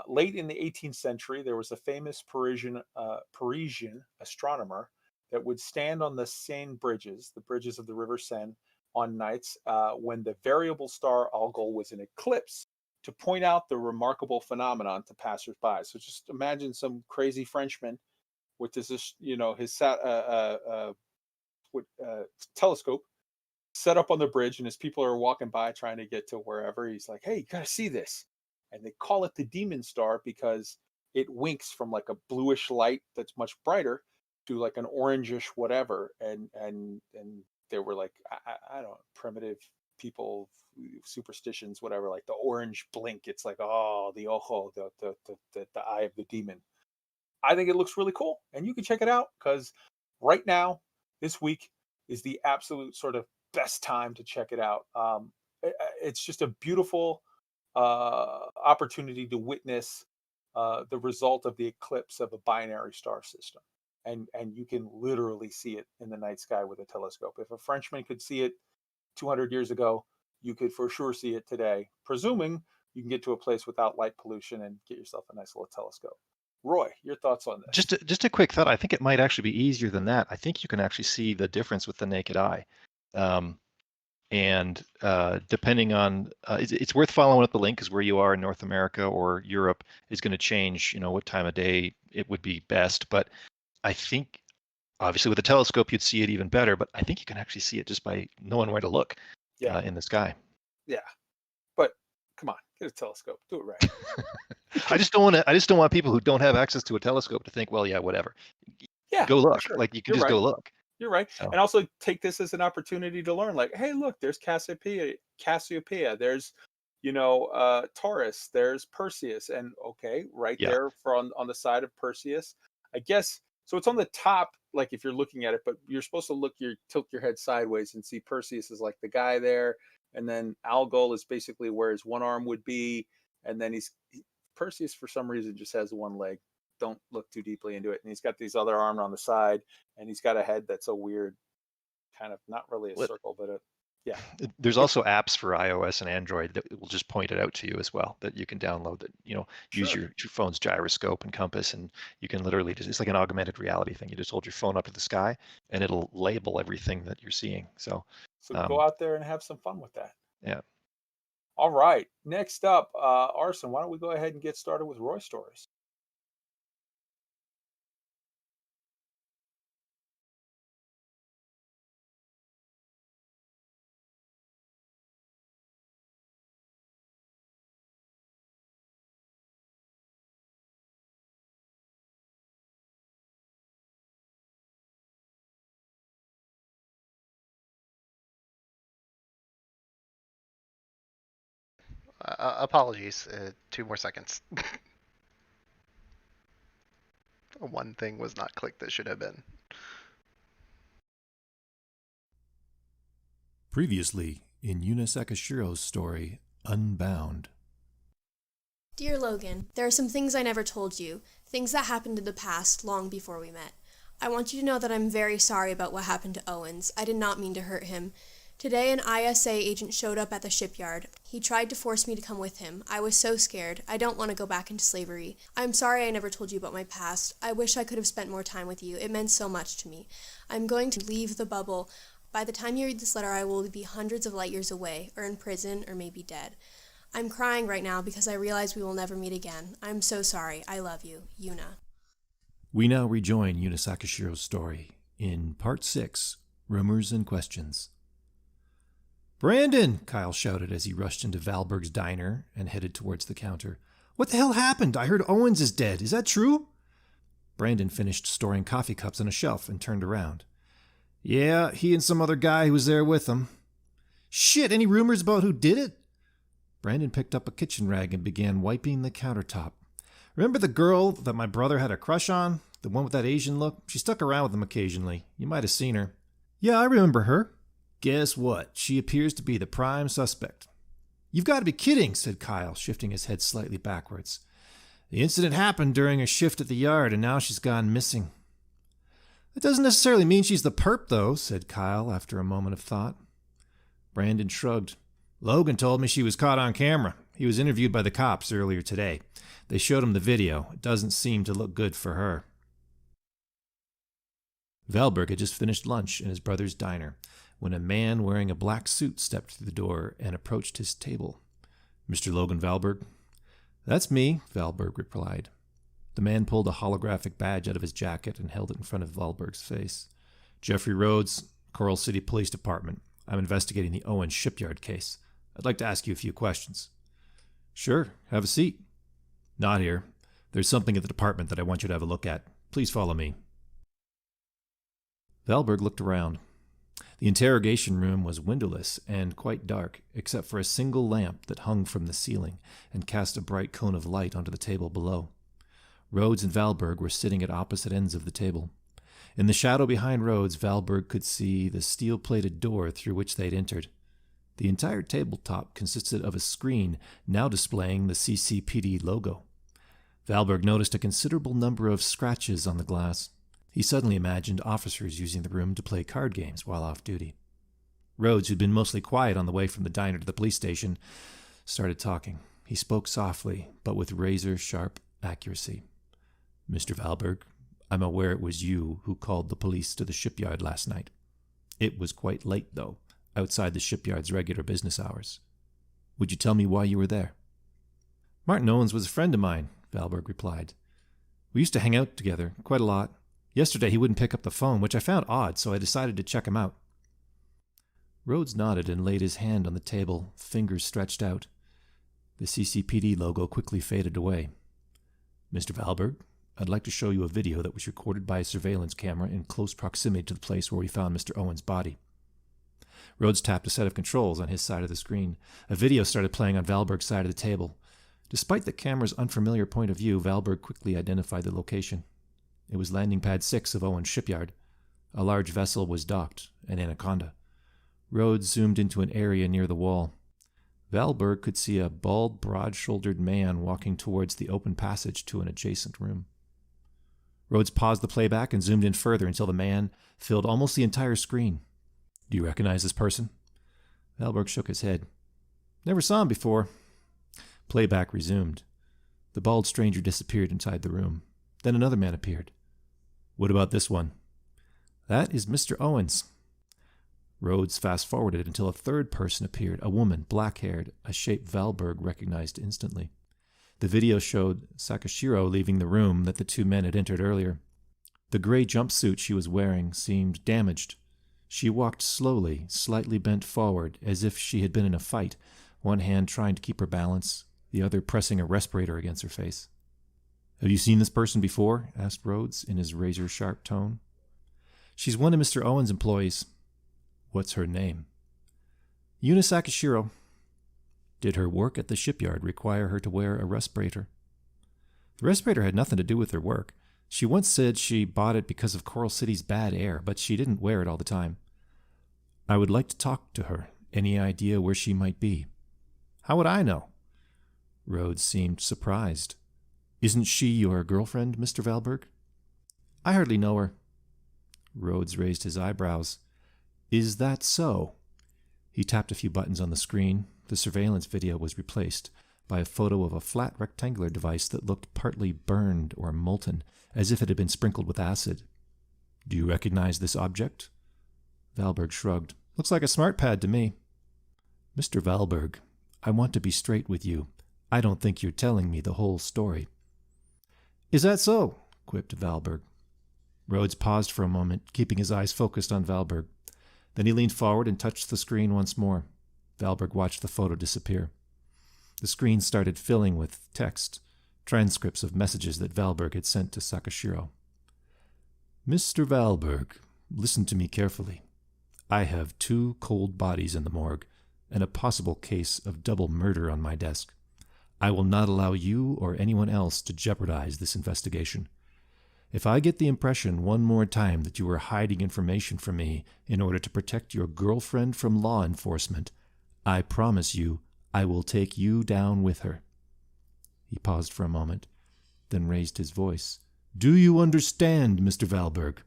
late in the 18th century, there was a famous Parisian astronomer that would stand on the Seine bridges, the bridges of the River Seine, on nights when the variable star Algol was in eclipse, to point out the remarkable phenomenon to passersby. So just imagine some crazy Frenchman with this, his telescope set up on the bridge, and as people are walking by trying to get to wherever, he's like, hey, you gotta see this. And they call it the Demon Star because it winks from like a bluish light that's much brighter to like an orangish whatever, and they were like, I don't know, primitive people, superstitions, whatever, like the orange blink. It's like, oh, the ojo, the eye of the demon. I think it looks really cool, and you can check it out because right now, this week is the absolute sort of best time to check it out. It's just a beautiful opportunity to witness the result of the eclipse of a binary star system. And you can literally see it in the night sky with a telescope. If a Frenchman could see it 200 years ago, you could for sure see it today, presuming you can get to a place without light pollution and get yourself a nice little telescope. Roy, your thoughts on this? Just a quick thought. I think it might actually be easier than that. I think you can actually see the difference with the naked eye. And depending on, it's worth following up the link, because where you are in North America or Europe is going to change, what time of day it would be best. But I think, obviously, with a telescope, you'd see it even better. But I think you can actually see it just by knowing where to look in the sky. Yeah, but come on, get a telescope, do it right. I just don't want people who don't have access to a telescope to think, well, yeah, whatever. Yeah, go look. Sure. Like you can You're just right. go look. You're right. So. And also take this as an opportunity to learn, like, hey, look, there's Cassiopeia, there's, Taurus, there's Perseus, and okay, there on the side of Perseus, I guess. So it's on the top, like if you're looking at it, but you're supposed to tilt your head sideways and see Perseus is like the guy there, and then Algol is basically where his one arm would be, and then Perseus for some reason just has one leg. Don't look too deeply into it. And he's got these other arms on the side, and he's got a head that's a weird kind of, not really a circle, but yeah. There's also apps for iOS and Android that will just point it out to you as well, that you can download that, use your phone's gyroscope and compass, and you can literally it's like an augmented reality thing. You just hold your phone up to the sky and it'll label everything that you're seeing. So go out there and have some fun with that. Yeah. All right. Next up, Arson, why don't we go ahead and get started with Roy stories? Apologies. 2 more seconds. One thing was not clicked that should have been. Previously in Yuna Sakashiro's story, Unbound. Dear Logan, there are some things I never told you, things that happened in the past long before we met. I want you to know that I'm very sorry about what happened to Owens. I did not mean to hurt him. Today, an ISA agent showed up at the shipyard. He tried to force me to come with him. I was so scared. I don't want to go back into slavery. I'm sorry I never told you about my past. I wish I could have spent more time with you. It meant so much to me. I'm going to leave the bubble. By the time you read this letter, I will be hundreds of light years away, or in prison, or maybe dead. I'm crying right now because I realize we will never meet again. I'm so sorry. I love you. Yuna. We now rejoin Yuna Sakashiro's story in Part 6, Rumors and Questions. "Brandon!" Kyle shouted as he rushed into Valberg's diner and headed towards the counter. "What the hell happened? I heard Owens is dead. Is that true?" Brandon finished storing coffee cups on a shelf and turned around. "Yeah, he and some other guy who was there with him." "Shit, any rumors about who did it?" Brandon picked up a kitchen rag and began wiping the countertop. "Remember the girl that my brother had a crush on? The one with that Asian look? She stuck around with him occasionally. You might have seen her." "Yeah, I remember her." "Guess what? She appears to be the prime suspect." "You've got to be kidding," said Kyle, shifting his head slightly backwards. "The incident happened during a shift at the yard, and now she's gone missing." "That doesn't necessarily mean she's the perp, though," said Kyle after a moment of thought. Brandon shrugged. "Logan told me she was caught on camera. He was interviewed by the cops earlier today. They showed him the video. It doesn't seem to look good for her." Valberg had just finished lunch in his brother's diner when a man wearing a black suit stepped through the door and approached his table. "Mr. Logan Valberg?" "That's me," Valberg replied. The man pulled a holographic badge out of his jacket and held it in front of Valberg's face. "Jeffrey Rhodes, Coral City Police Department. I'm investigating the Owens shipyard case. I'd like to ask you a few questions." "Sure, have a seat." "Not here. There's something at the department that I want you to have a look at. Please follow me." Valberg looked around. The interrogation room was windowless and quite dark, except for a single lamp that hung from the ceiling and cast a bright cone of light onto the table below. Rhodes and Valberg were sitting at opposite ends of the table. In the shadow behind Rhodes, Valberg could see the steel-plated door through which they'd entered. The entire tabletop consisted of a screen now displaying the CCPD logo. Valberg noticed a considerable number of scratches on the glass. He suddenly imagined officers using the room to play card games while off duty. Rhodes, who'd been mostly quiet on the way from the diner to the police station, started talking. He spoke softly, but with razor-sharp accuracy. "Mr. Valberg, I'm aware it was you who called the police to the shipyard last night. It was quite late, though, outside the shipyard's regular business hours. Would you tell me why you were there?" "Martin Owens was a friend of mine," Valberg replied. "We used to hang out together quite a lot. Yesterday he wouldn't pick up the phone, which I found odd, so I decided to check him out." Rhodes nodded and laid his hand on the table, fingers stretched out. The CCPD logo quickly faded away. "Mr. Valberg, I'd like to show you a video that was recorded by a surveillance camera in close proximity to the place where we found Mr. Owens' body." Rhodes tapped a set of controls on his side of the screen. A video started playing on Valberg's side of the table. Despite the camera's unfamiliar point of view, Valberg quickly identified the location. It was Landing Pad 6 of Owens Shipyard. A large vessel was docked, an Anaconda. Rhodes zoomed into an area near the wall. Valberg could see a bald, broad-shouldered man walking towards the open passage to an adjacent room. Rhodes paused the playback and zoomed in further until the man filled almost the entire screen. "Do you recognize this person?" Valberg shook his head. "Never saw him before." Playback resumed. The bald stranger disappeared inside the room. Then another man appeared. "What about this one?" "That is Mr. Owens." Rhodes fast-forwarded until a third person appeared, a woman, black-haired, a shape Valberg recognized instantly. The video showed Sakashiro leaving the room that the two men had entered earlier. The gray jumpsuit she was wearing seemed damaged. She walked slowly, slightly bent forward, as if she had been in a fight, one hand trying to keep her balance, the other pressing a respirator against her face. "Have you seen this person before?" asked Rhodes in his razor-sharp tone. "She's one of Mr. Owens' employees." "What's her name?" "Yuna Sakashiro." "Did her work at the shipyard require her to wear a respirator?" "The respirator had nothing to do with her work. She once said she bought it because of Coral City's bad air, but she didn't wear it all the time." "I would like to talk to her. Any idea where she might be?" "How would I know?" Rhodes seemed surprised. "Isn't she your girlfriend, Mr. Valberg?" "I hardly know her." Rhodes raised his eyebrows. "Is that so?" He tapped a few buttons on the screen. The surveillance video was replaced by a photo of a flat rectangular device that looked partly burned or molten, as if it had been sprinkled with acid. "Do you recognize this object?" Valberg shrugged. "Looks like a smart pad to me." "Mr. Valberg, I want to be straight with you. I don't think you're telling me the whole story." "Is that so?" quipped Valberg. Rhodes paused for a moment, keeping his eyes focused on Valberg. Then he leaned forward and touched the screen once more. Valberg watched the photo disappear. The screen started filling with text, transcripts of messages that Valberg had sent to Sakashiro. "Mr. Valberg, listen to me carefully. I have 2 cold bodies in the morgue and a possible case of double murder on my desk. I will not allow you or anyone else to jeopardize this investigation. If I get the impression one more time that you are hiding information from me in order to protect your girlfriend from law enforcement, I promise you I will take you down with her." He paused for a moment, then raised his voice. "Do you understand, Mr. Valberg?"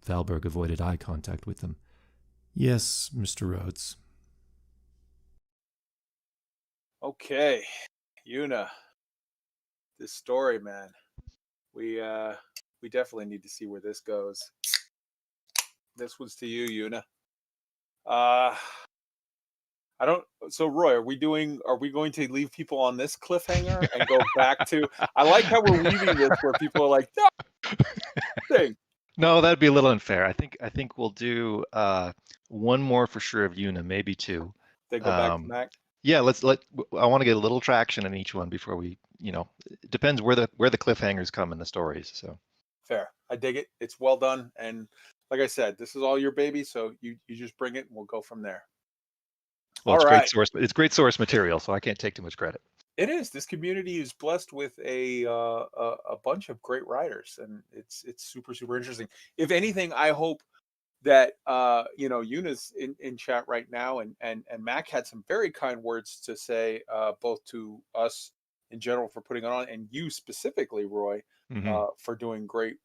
Valberg avoided eye contact with him. "Yes, Mr. Rhodes." Okay, Yuna, this story, man. We definitely need to see where this goes. This one's to you, Yuna. I don't. So, Roy, are we going to leave people on this cliffhanger and go back to? I like how we're weaving this where people are like, "No, thing." No, that'd be a little unfair. I think we'll do one more for sure of Yuna, maybe 2. Then go back to Mac. Yeah, I want to get a little traction in each one before we, it depends where the cliffhangers come in the stories. So Fair. I dig it. It's well done. And like I said, this is all your baby, so you just bring it and we'll go from there. Well, All it's right. great source material, so I can't take too much credit. It is. This community is blessed with a bunch of great writers, and it's super super interesting. If anything, I hope that Yuna's in chat right now, and Mac had some very kind words to say, both to us in general for putting it on, and you specifically, Roy, for doing great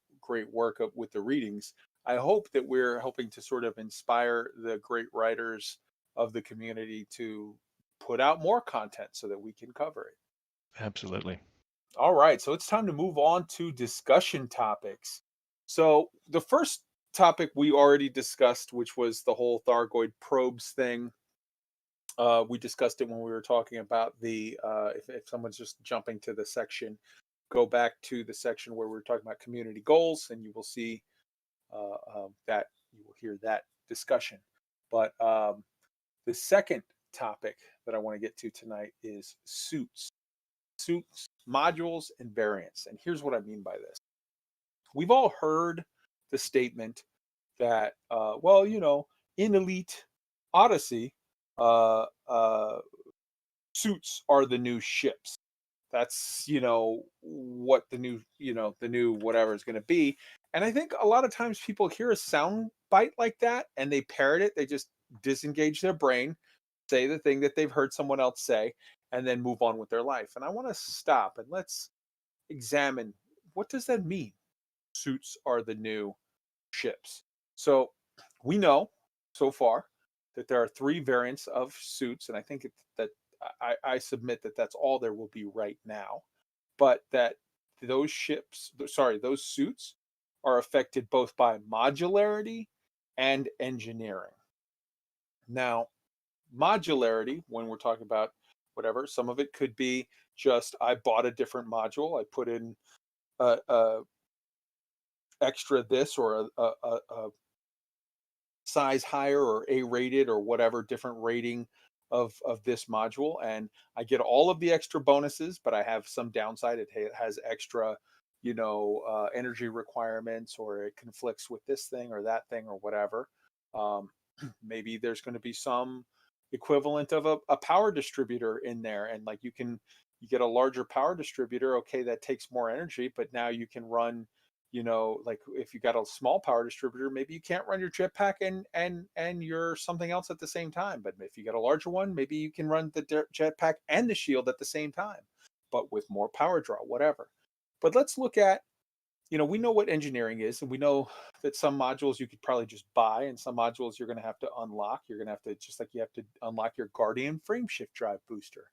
work with the readings. I hope that we're helping to sort of inspire the great writers of the community to put out more content so that we can cover it. Absolutely. All right, so it's time to move on to discussion topics. So the first topic we already discussed, which was the whole Thargoid probes thing. We discussed it when we were talking about the, if someone's just jumping to the section, go back to the section where we were talking about community goals, and you will see that, you will hear that discussion. But the second topic that I want to get to tonight is suits, modules, and variants. And here's what I mean by this. We've all heard the statement that, well, in Elite Odyssey, suits are the new ships. That's, what the new whatever is going to be. And I think a lot of times people hear a sound bite like that and they parrot it. They just disengage their brain, say the thing that they've heard someone else say, and then move on with their life. And I want to stop and let's examine, what does that mean? Suits are the new ships. So we know so far that there are 3 variants of suits, and I think that I submit that that's all there will be right now, but that those suits are affected both by modularity and engineering. Now, modularity, when we're talking about whatever, some of it could be just, I bought a different module, I put in a extra this, or a size higher, or A rated, or whatever different rating of this module, and I get all of the extra bonuses, but I have some downside. It has extra energy requirements, or it conflicts with this thing or that thing or whatever. Maybe there's going to be some equivalent of a power distributor in there, and like you get a larger power distributor. Okay, that takes more energy, but now you can run, like if you got a small power distributor, maybe you can't run your jetpack and your something else at the same time. But if you got a larger one, maybe you can run the jetpack and the shield at the same time, but with more power draw, whatever. But let's look at, we know what engineering is, and we know that some modules you could probably just buy, and some modules you're going to have to unlock. You're going to have to, just like you have to unlock your Guardian frameshift drive booster.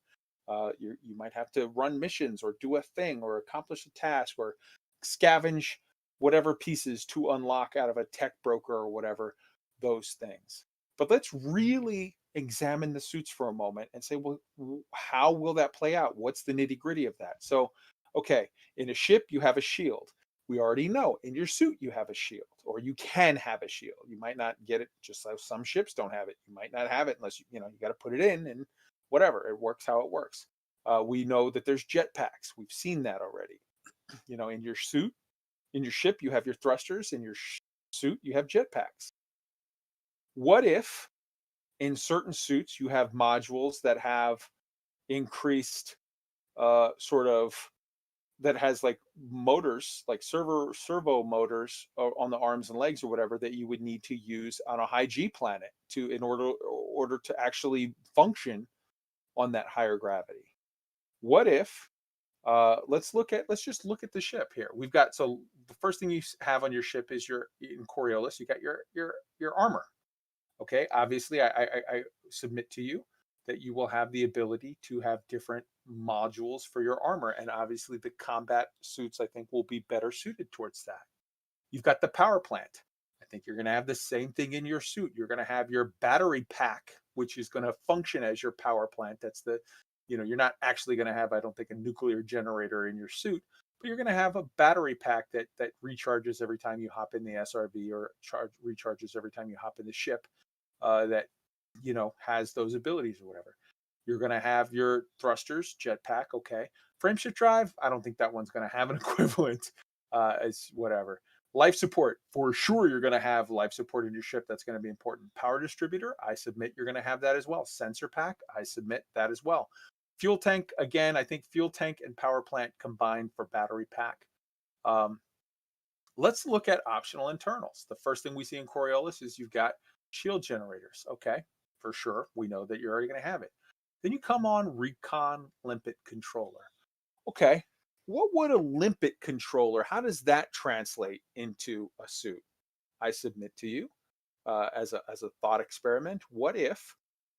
You might have to run missions, or do a thing, or accomplish a task, or scavenge whatever pieces to unlock out of a tech broker or whatever, those things. But let's really examine the suits for a moment and say, well, how will that play out? What's the nitty gritty of that? So, okay, in a ship, you have a shield. We already know in your suit, you have a shield, or you can have a shield. You might not get it, just like some ships don't have it. You might not have it unless you got to put it in, and whatever, it works how it works. We know that there's jetpacks. We've seen that already. In your suit, in your ship, you have your thrusters. In your suit, you have jetpacks. What if in certain suits you have modules that have increased that has like motors, like servo motors on the arms and legs or whatever, that you would need to use on a high G planet in order to actually function on that higher gravity? What if let's just look at the ship here. We've got, so the first thing you have on your ship is in Coriolis, you got your armor. Okay, obviously I submit to you that you will have the ability to have different modules for your armor, and obviously the combat suits, I think, will be better suited towards that. You've got the power plant. I think you're going to have the same thing in your suit. You're going to have your battery pack, which is going to function as your power plant. That's the, you're not actually going to have, I don't think, a nuclear generator in your suit, but you're going to have a battery pack that recharges every time you hop in the SRB, or recharges every time you hop in the ship, that has those abilities or whatever. You're going to have your thrusters, jetpack, okay. Frameshift drive, I don't think that one's going to have an equivalent as whatever. Life support, for sure, you're going to have life support in your ship. That's going to be important. Power distributor, I submit you're going to have that as well. Sensor pack, I submit that as well. Fuel tank, again, I think fuel tank and power plant combined for battery pack. Let's look at optional internals. The first thing we see in Coriolis is you've got shield generators. Okay, for sure, we know that you're already going to have it. Then you come on recon limpet controller. Okay, what would a limpet controller, how does that translate into a suit? I submit to you as a thought experiment, what if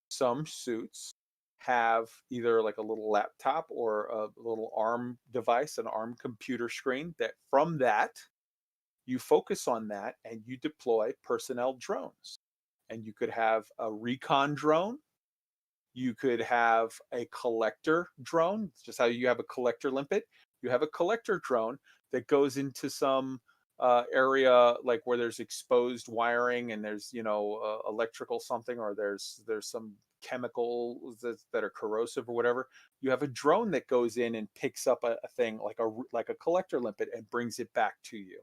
some suits have either like a little laptop or a little ARM device, an ARM computer screen, that from that, you focus on that and you deploy personnel drones. And you could have a recon drone. You could have a collector drone, just how you have a collector limpet. You have a collector drone that goes into some area like where there's exposed wiring and there's, you know, electrical something, or there's some chemicals that are corrosive or whatever. You have a drone that goes in and picks up a thing like a collector limpet and brings it back to you.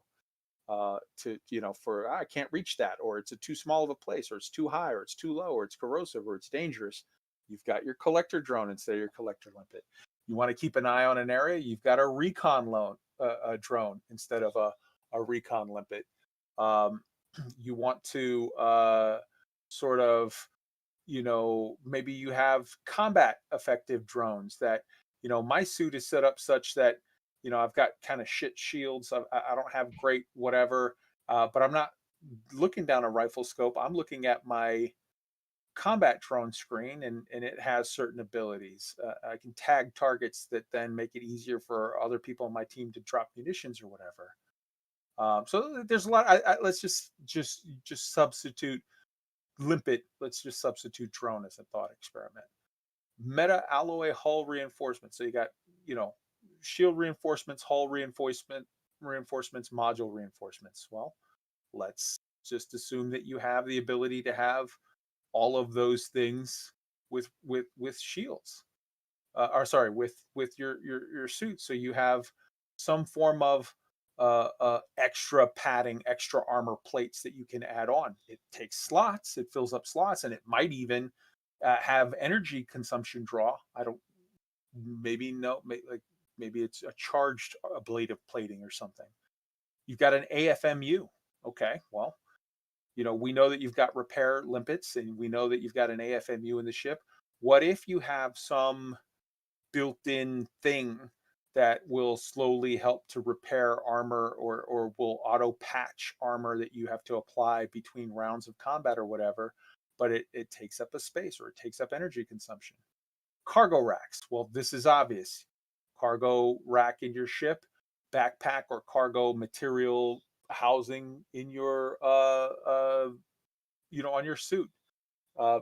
To, you know, for I can't reach that, or it's too small of a place, or it's too high, or it's too low, or it's corrosive, or it's dangerous. You've got your collector drone instead of your collector limpet. You want to keep an eye on an area, you've got a recon a drone instead of a recon limpet. You want to sort of, you know, maybe you have combat effective drones that, you know, my suit is set up such that, you know, I've got kind of shit shields. I don't have great whatever, but I'm not looking down a rifle scope. I'm looking at my combat drone screen, and it has certain abilities. I can tag targets that then make it easier for other people on my team to drop munitions or whatever. So there's a lot. Let's just substitute limpet. Let's just substitute drone as a thought experiment. Meta alloy hull reinforcement. So you got, you know, shield reinforcements, hull reinforcements, module reinforcements. Well, let's just assume that you have the ability to have all of those things with shields, or sorry, with your suit. So you have some form of extra padding, extra armor plates that you can add on. It takes slots, it fills up slots, and it might even have energy consumption draw. I don't, maybe it's a charged ablative plating or something. You've got an AFMU. Okay, well, you know, we know that you've got repair limpets, and we know that you've got an AFMU in the ship. What if you have some built-in thing that will slowly help to repair armor, or will auto patch armor that you have to apply between rounds of combat or whatever, but it takes up a space, or it takes up energy consumption? Cargo racks. Well, this is obvious. Cargo rack in your ship, backpack or cargo material housing in your you know, on your suit.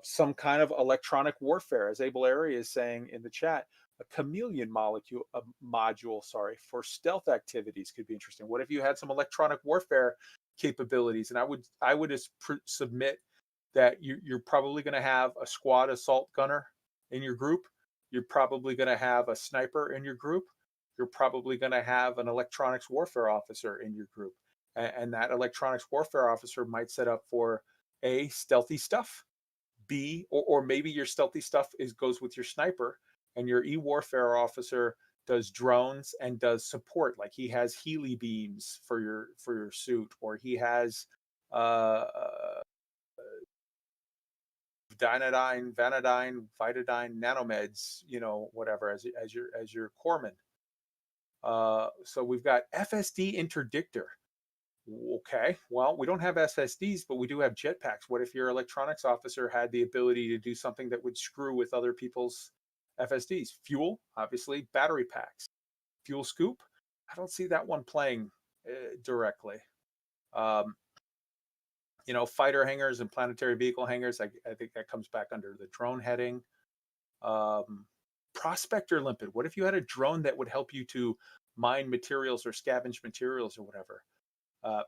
Some kind of electronic warfare, as Abel Airy is saying in the chat. A chameleon module, sorry, for stealth activities could be interesting. What if you had some electronic warfare capabilities? And I would just submit that you're probably going to have a squad assault gunner in your group. You're probably going to have a sniper in your group. You're probably going to have an electronics warfare officer in your group. And that electronics warfare officer might set up for A, stealthy stuff, B, or maybe your stealthy stuff goes with your sniper, and your e-warfare officer does drones and does support, like he has Healy beams for your suit, or he has vanadine, vitadine, nanomeds, you know, whatever, as your corpsman. So we've got FSD interdictor. Okay, well, we don't have SSDs, but we do have jetpacks. What if your electronics officer had the ability to do something that would screw with other people's FSDs? Fuel, obviously, battery packs. Fuel scoop, I don't see that one playing directly. You know, fighter hangars and planetary vehicle hangars, I think that comes back under the drone heading. Prospector limpet, what if you had a drone that would help you to mine materials or scavenge materials or whatever?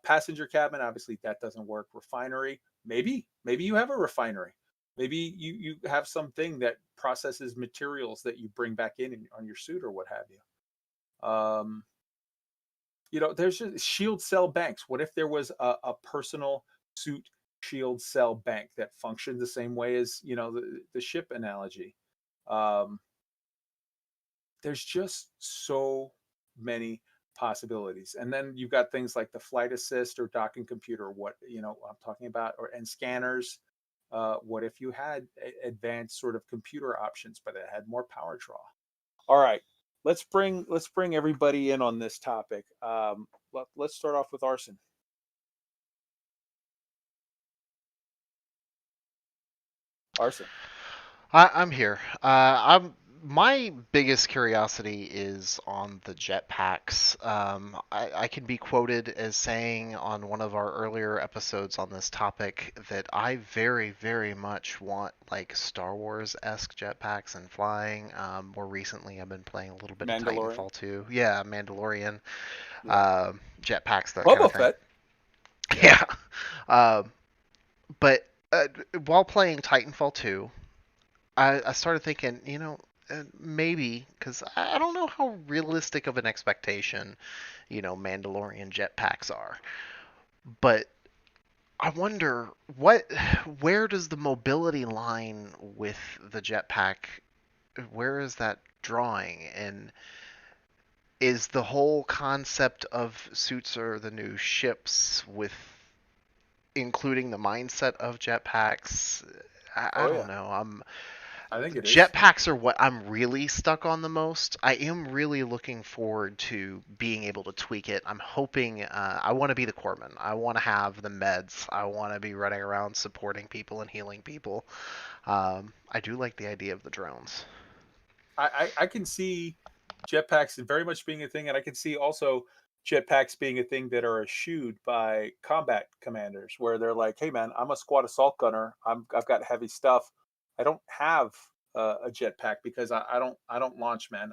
Passenger cabin, obviously that doesn't work. Refinery, maybe you have a refinery. Maybe you have something that processes materials that you bring back in on your suit or what have you. You know, there's just shield cell banks. What if there was a personal suit shield cell bank that functioned the same way as, you know, the ship analogy? Um, there's just so many possibilities. And then you've got things like the flight assist or docking computer, what, you know, I'm talking about, and scanners. What if you had advanced sort of computer options, but it had more power draw? All right, let's bring everybody in on this topic. Let's start off with Arson. Arson. I'm here. My biggest curiosity is on the jetpacks. I can be quoted as saying on one of our earlier episodes on this topic that I very, very much want like Star Wars-esque jetpacks and flying. More recently, I've been playing a little bit of Titanfall 2. Yeah, Mandalorian. Jetpacks, that kind Boba of thing. Fett. Yeah. But while playing Titanfall 2, I started thinking, you know, maybe, because I don't know how realistic of an expectation, you know, Mandalorian jetpacks are. But I wonder, where does the mobility line with the jetpack, where is that drawing? And is the whole concept of suits are the new ships with including the mindset of jetpacks? I don't know. I think it is. Jetpacks are what I'm really stuck on the most. I am really looking forward to being able to tweak it. I'm hoping I want to be the corpsman. I want to have the meds. I want to be running around supporting people and healing people. I do like the idea of the drones. I can see jetpacks very much being a thing, and I can see also jetpacks being a thing that are eschewed by combat commanders, where they're like, "Hey, man, I'm a squad assault gunner. I've got heavy stuff. I don't have a jetpack because I don't launch, man.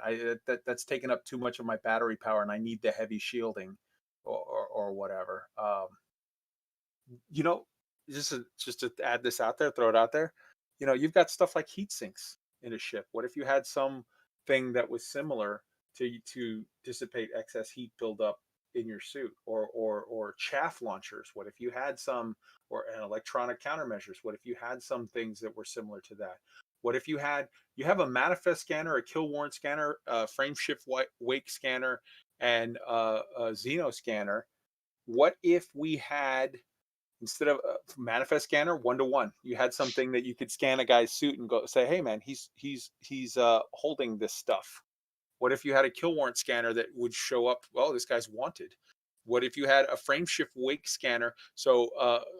That's taken up too much of my battery power, and I need the heavy shielding, or whatever." You know, just to add this out there, throw it out there. You know, you've got stuff like heat sinks in a ship. What if you had some thing that was similar to dissipate excess heat buildup in your suit, or chaff launchers? What if you had some, or an electronic countermeasures? What if you had some things that were similar to that? What if you have a manifest scanner, a kill warrant scanner, a frame shift wake scanner, and a Xeno scanner? What if we had, instead of a manifest scanner, 1-to-1, you had something that you could scan a guy's suit and go say, "Hey, man, he's holding this stuff." What if you had a kill warrant scanner that would show up, "Well, this guy's wanted"? What if you had a frame shift wake scanner, so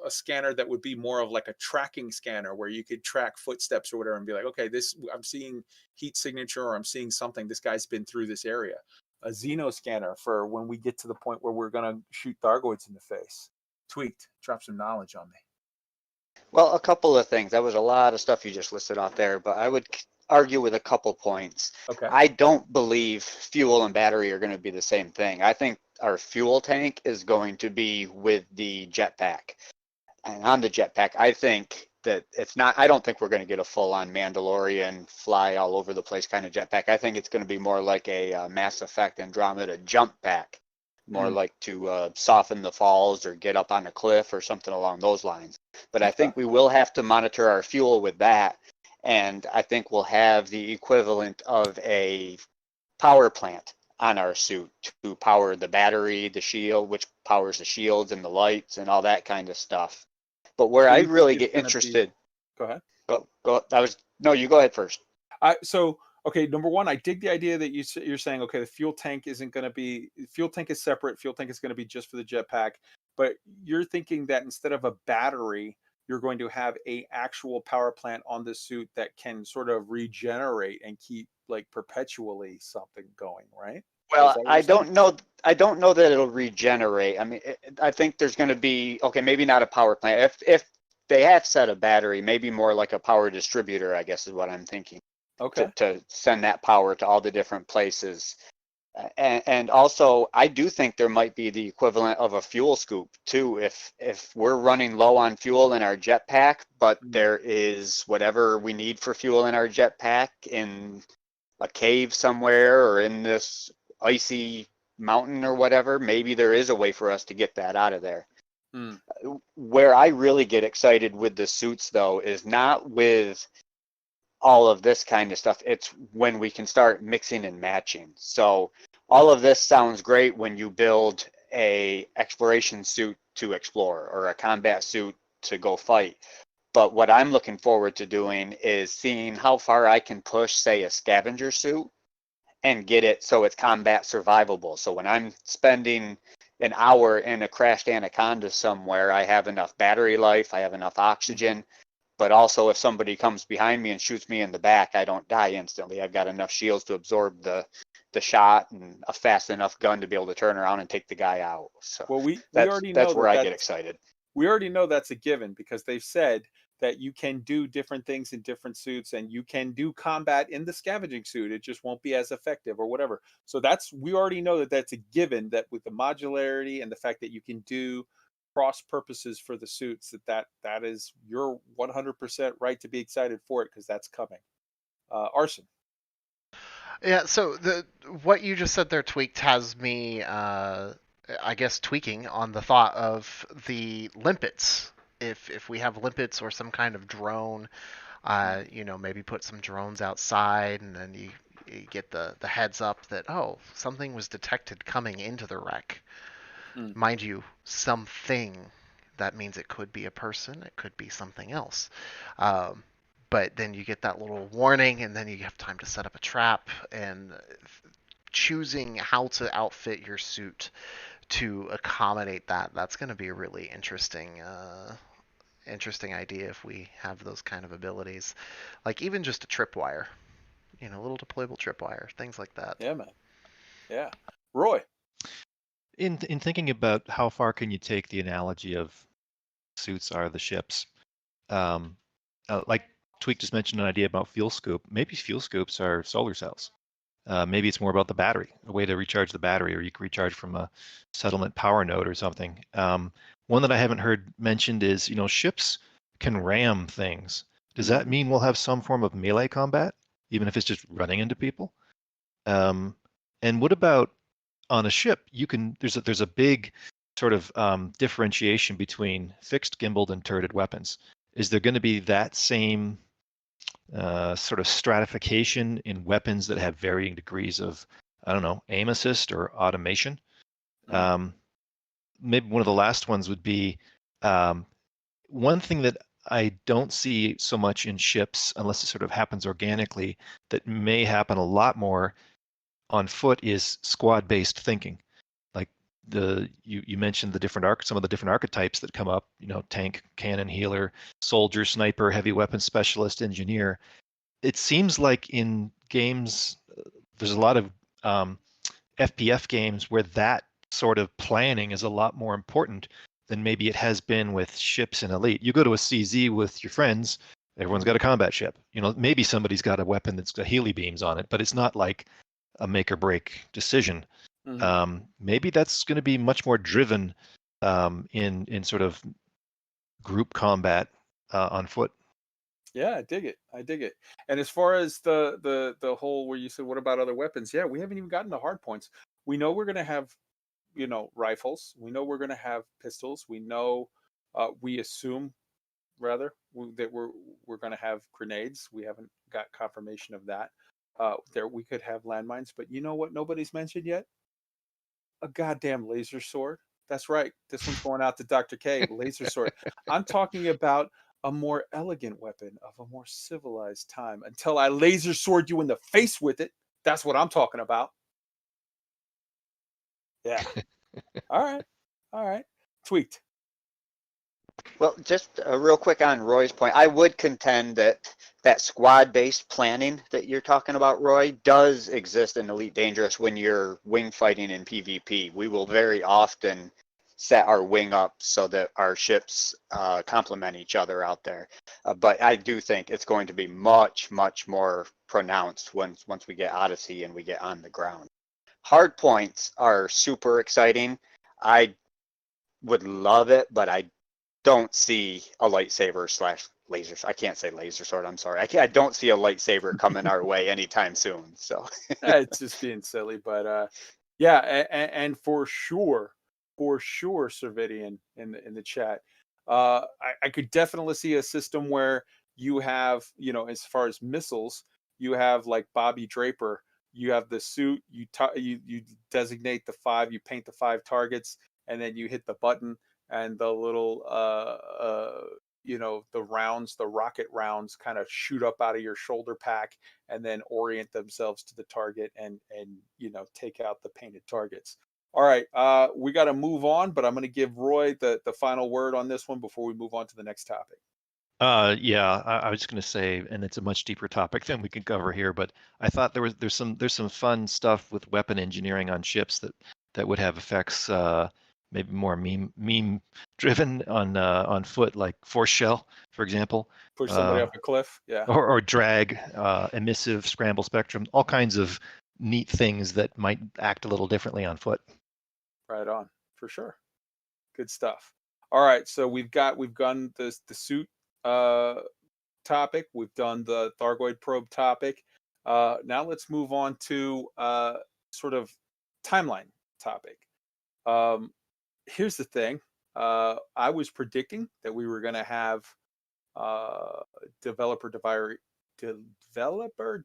a scanner that would be more of like a tracking scanner, where you could track footsteps or whatever and be like, "Okay, I'm seeing heat signature, or I'm seeing something. This guy's been through this area." A Xeno scanner for when we get to the point where we're going to shoot Thargoids in the face. Tweaked. Drop some knowledge on me. Well, a couple of things. That was a lot of stuff you just listed off there, but I would argue with a couple points. Okay. I don't believe fuel and battery are going to be the same thing. I think our fuel tank is going to be with the jetpack. And on the jetpack, I think that I don't think we're going to get a full-on Mandalorian fly all over the place kind of jetpack. I think it's going to be more like a Mass Effect Andromeda jump pack, more like to soften the falls or get up on a cliff or something along those lines. But I think we will have to monitor our fuel with that. And I think we'll have the equivalent of a power plant on our suit to power the battery, the shield, which powers the shields and the lights and all that kind of stuff. But where I really get interested. Go ahead. No, you go ahead first. Okay, number one, I dig the idea that you're saying, okay, the fuel tank isn't going to be, fuel tank is separate. Fuel tank is going to be just for the jetpack. But you're thinking that instead of a battery, you're going to have a actual power plant on the suit that can sort of regenerate and keep like perpetually something going, right? Well, I don't know that it'll regenerate. I mean, I think there's going to be, okay, maybe not a power plant. If they have set a battery, maybe more like a power distributor, I guess is what I'm thinking. Okay. To send that power to all the different places. And also, I do think there might be the equivalent of a fuel scoop too. If we're running low on fuel in our jetpack, but there is whatever we need for fuel in our jetpack in a cave somewhere or in this icy mountain or whatever, maybe there is a way for us to get that out of there. Mm. Where I really get excited with the suits, though, is not with all of this kind of stuff. It's when we can start mixing and matching. So all of this sounds great when you build a exploration suit to explore or a combat suit to go fight. But what I'm looking forward to doing is seeing how far I can push, say, a scavenger suit and get it so it's combat survivable. So when I'm spending an hour in a crashed anaconda somewhere, I have enough battery life, I have enough oxygen, but also if somebody comes behind me and shoots me in the back, I don't die instantly. I've got enough shields to absorb the shot and a fast enough gun to be able to turn around and take the guy out. So Well, we already that's know where I that get excited. we already know that's a given because they've said that you can do different things in different suits and you can do combat in the scavenging suit. It just won't be as effective or whatever. So we already know that that's a given, that with the modularity and the fact that you can do cross purposes for the suits, that is you're 100% right to be excited for it because that's coming. Arson. Yeah, so what you just said there, Tweaked, has me, I guess, tweaking on the thought of the limpets. If we have limpets or some kind of drone, maybe put some drones outside, and then you get the heads up that, oh, something was detected coming into the wreck. Mind you, something, that means it could be a person, it could be something else. But then you get that little warning, and then you have time to set up a trap, and choosing how to outfit your suit to accommodate that's going to be a really interesting idea if we have those kind of abilities. Like even just a tripwire, a little deployable tripwire, things like that. Yeah, man. Yeah. Roy. In thinking about how far can you take the analogy of suits are the ships, like Tweak just mentioned an idea about fuel scoop. Maybe fuel scoops are solar cells. Maybe it's more about the battery, a way to recharge the battery, or you can recharge from a settlement power node or something. One that I haven't heard mentioned is, ships can ram things. Does that mean we'll have some form of melee combat, even if it's just running into people? And what about on a ship? There's a big sort of differentiation between fixed, gimbaled, and turreted weapons. Is there going to be that same sort of stratification in weapons that have varying degrees of, I don't know, aim assist or automation? Maybe one of the last ones would be one thing that I don't see so much in ships, unless it sort of happens organically, that may happen a lot more on foot is squad-based thinking. Like you mentioned some of the different archetypes that come up, tank, cannon, healer, soldier, sniper, heavy weapons specialist, engineer. It seems like in games, there's a lot of FPF games where that sort of planning is a lot more important than maybe it has been with ships in Elite. You go to a CZ with your friends, everyone's got a combat ship. Maybe somebody's got a weapon that's got Healy beams on it, but it's not like a make or break decision. Maybe that's going to be much more driven in sort of group combat on foot. Yeah, I dig it. And as far as the whole where you said, what about other weapons? Yeah, we haven't even gotten to hard points. We know we're going to have, rifles. We know we're going to have pistols. We know, we assume, rather, that we're going to have grenades. We haven't got confirmation of that. There we could have landmines, but you know what nobody's mentioned yet? A goddamn laser sword. That's right. This one's going out to Dr. K. Laser sword. I'm talking about a more elegant weapon of a more civilized time until I laser sword you in the face with it. That's what I'm talking about. Yeah. All right. Tweaked. Well, just real quick on Roy's point, I would contend that squad-based planning that you're talking about, Roy, does exist in Elite Dangerous when you're wing fighting in PvP. We will very often set our wing up so that our ships complement each other out there. But I do think it's going to be much, much more pronounced once we get Odyssey and we get on the ground. Hard points are super exciting. I would love it, but I don't see a lightsaber / laser. I can't say laser sword. I'm sorry. I don't see a lightsaber coming our way anytime soon. So It's just being silly, but Yeah, and for sure, Servidian in the chat. I could definitely see a system where you have, you know, as far as missiles, you have like Bobby Draper. You have the suit. You designate the 5. You paint the 5 targets, and then you hit the button, and the little you know, the rounds, the rocket rounds, kind of shoot up out of your shoulder pack, and then orient themselves to the target, and you know, take out the painted targets. All right, we got to move on, but I'm going to give Roy the final word on this one before we move on to the next topic. Yeah, I was just going to say, and it's a much deeper topic than we can cover here, but I thought there's some fun stuff with weapon engineering on ships that would have effects, maybe more meme driven on foot, like force shell, for example, Push somebody off a cliff. Yeah. or drag, emissive, scramble spectrum, all kinds of neat things that might act a little differently on foot. Right on, for sure. Good stuff. All right, so we've done the suit topic. We've done the Thargoid probe topic. Now let's move on to sort of timeline topic. Here's the thing. I was predicting that we were going to have Developer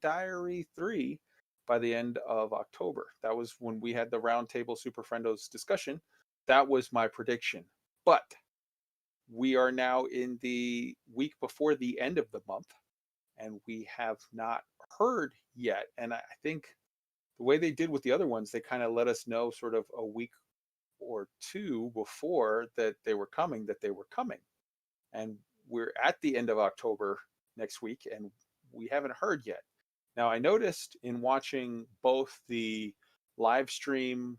Diary 3 by the end of October. That was when we had the Roundtable Super Friendos discussion. That was my prediction. But we are now in the week before the end of the month, and we have not heard yet. And I think the way they did with the other ones, they kind of let us know sort of a week or two before that they were coming. And we're at the end of October next week, and we haven't heard yet. Now, I noticed in watching both the live stream,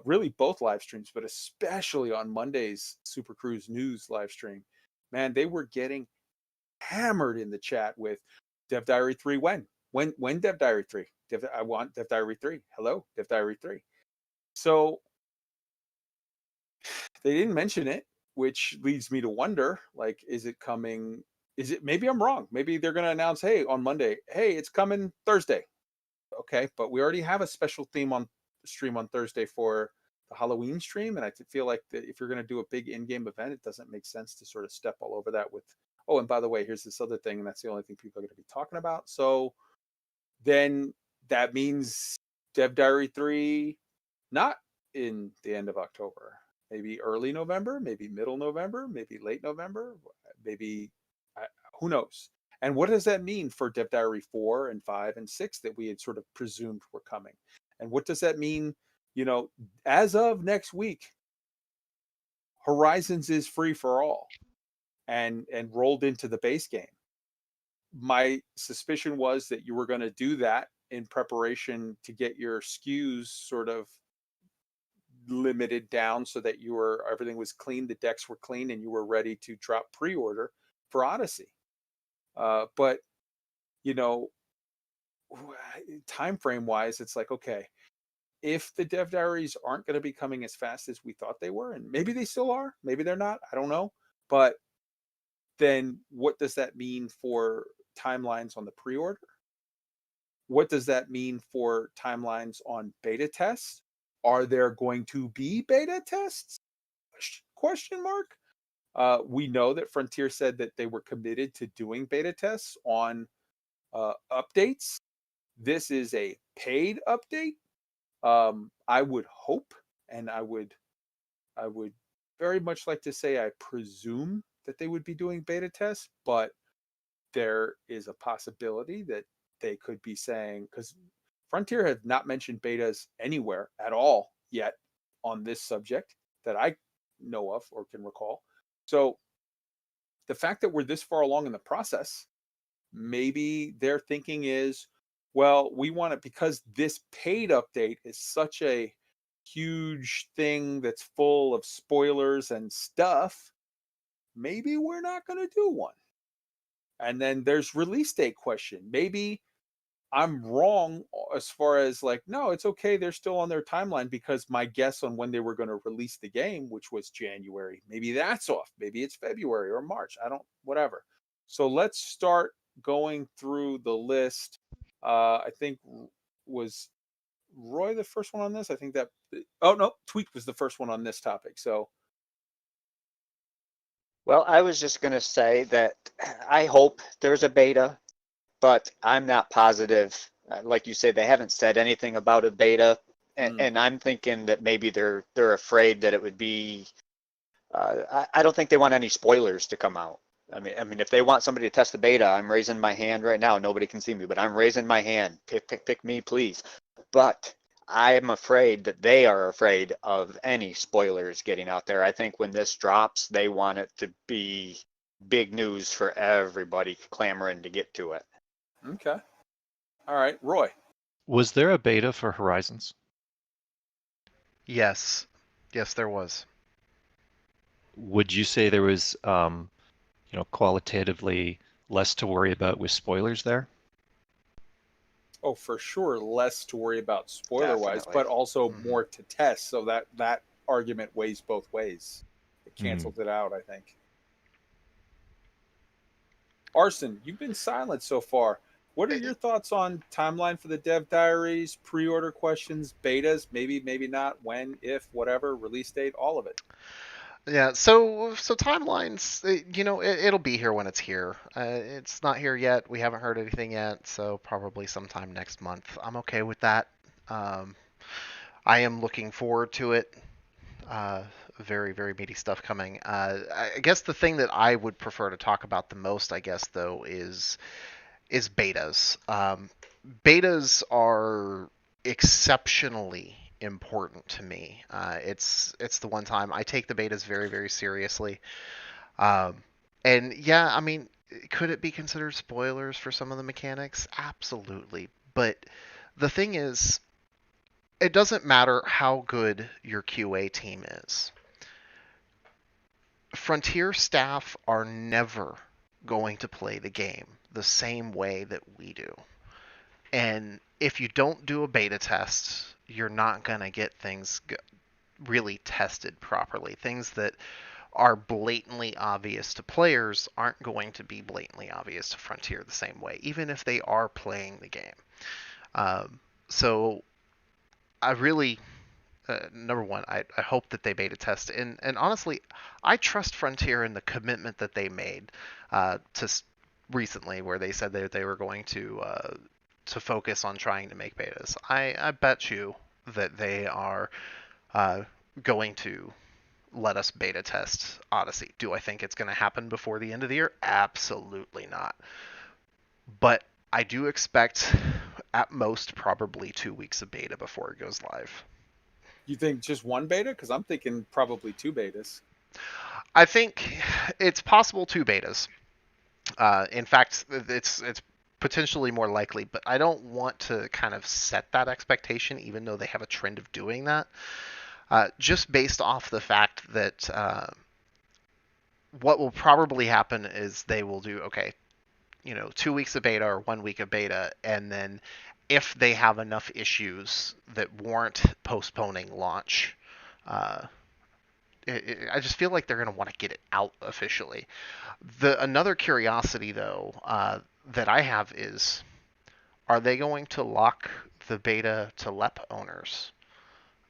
really both live streams, but especially on Monday's Super Cruise News live stream, man, they were getting hammered in the chat with Dev Diary 3 when Dev Diary 3? I want Dev Diary 3. Hello, Dev Diary 3. So they didn't mention it, which leads me to wonder, like, is it coming? Is it, maybe I'm wrong. Maybe they're going to announce, hey, on Monday, hey, it's coming Thursday. Okay, but we already have a special theme on stream on Thursday for the Halloween stream, and I feel like that if you're going to do a big in-game event, it doesn't make sense to sort of step all over that with, oh, and by the way, here's this other thing, and that's the only thing people are going to be talking about. So then that means Dev Diary 3 not in the end of October, maybe early November, maybe middle November, maybe late November, maybe who knows. And what does that mean for Dev Diary 4 and 5 and 6 that we had sort of presumed were coming? And what does that mean, you know, as of next week? Horizons is free for all and rolled into the base game. My suspicion was that you were going to do that in preparation to get your SKUs sort of limited down so that everything was clean, the decks were clean, and you were ready to drop pre-order for Odyssey. But you know, time frame wise, it's like, okay, if the Dev Diaries aren't going to be coming as fast as we thought they were, and maybe they still are, maybe they're not, I don't know, but then what does that mean for timelines on the pre-order? What does that mean for timelines on beta tests? Are there going to be beta tests? Question mark. We know that Frontier said that they were committed to doing beta tests on updates. This is a paid update. I would hope, and I would very much like to say I presume that they would be doing beta tests, but there is a possibility that they could be saying, because Frontier have not mentioned betas anywhere at all yet on this subject that I know of or can recall. So the fact that we're this far along in the process, maybe their thinking is, well, we want it because this paid update is such a huge thing that's full of spoilers and stuff. Maybe we're not going to do one. And then there's release date question. Maybe I'm wrong as far as like, no, it's okay. They're still on their timeline because my guess on when they were going to release the game, which was January, maybe that's off. Maybe it's February or March. Whatever. So let's start going through the list. I think was Roy the first one on this? I think that. Oh no, Tweak was the first one on this topic. So Well, I was just going to say that I hope there's a beta, but I'm not positive. Like you say, they haven't said anything about a beta, and I'm thinking that maybe they're afraid that it would be. I don't think they want any spoilers to come out. I mean, if they want somebody to test the beta, I'm raising my hand right now. Nobody can see me, but I'm raising my hand. Pick me, please. But I'm afraid that they are afraid of any spoilers getting out there. I think when this drops, they want it to be big news for everybody clamoring to get to it. okay, all right, Roy. Was there a beta for Horizons? Yes, there was. Would you say there was, qualitatively less to worry about with spoilers there? Oh, for sure, less to worry about spoiler-wise, Definitely. but also more to test. So that argument weighs both ways. It cancels it out, I think. Arson, you've been silent so far. What are your thoughts on timeline for the dev diaries, pre-order questions, betas, maybe, maybe not, when, if, whatever, release date, all of it? Yeah, so timelines, it'll be here when it's here. It's not here yet. We haven't heard anything yet, so probably sometime next month. I'm okay with that. I am looking forward to it. Very, very meaty stuff coming. I guess the thing that I would prefer to talk about the most, I guess, though, is betas. Betas are exceptionally important to me. It's the one time I take the betas very, very seriously. And yeah, I mean, could it be considered spoilers for some of the mechanics? Absolutely. But the thing is, it doesn't matter how good your QA team is. Frontier staff are never going to play the game the same way that we do. And if you don't do a beta test, you're not going to get things really tested properly. Things that are blatantly obvious to players aren't going to be blatantly obvious to Frontier the same way, even if they are playing the game. So I really, number one, I hope that they beta test. And honestly, I trust Frontier in the commitment that they made to recently, where they said that they were going to focus on trying to make betas. I bet you that they are going to let us beta test Odyssey. Do I think it's going to happen before the end of the year? Absolutely not. But I do expect at most probably 2 weeks of beta before it goes live. You think just one beta? Because I'm thinking probably 2 betas. I think it's possible 2 betas. In fact, it's potentially more likely, but I don't want to kind of set that expectation, even though they have a trend of doing that. Just based off the fact that what will probably happen is they will do, 2 weeks of beta or 1 week of beta, and then if they have enough issues that warrant postponing launch, I just feel like they're going to want to get it out officially. Another curiosity, though, that I have is, are they going to lock the beta to LEP owners,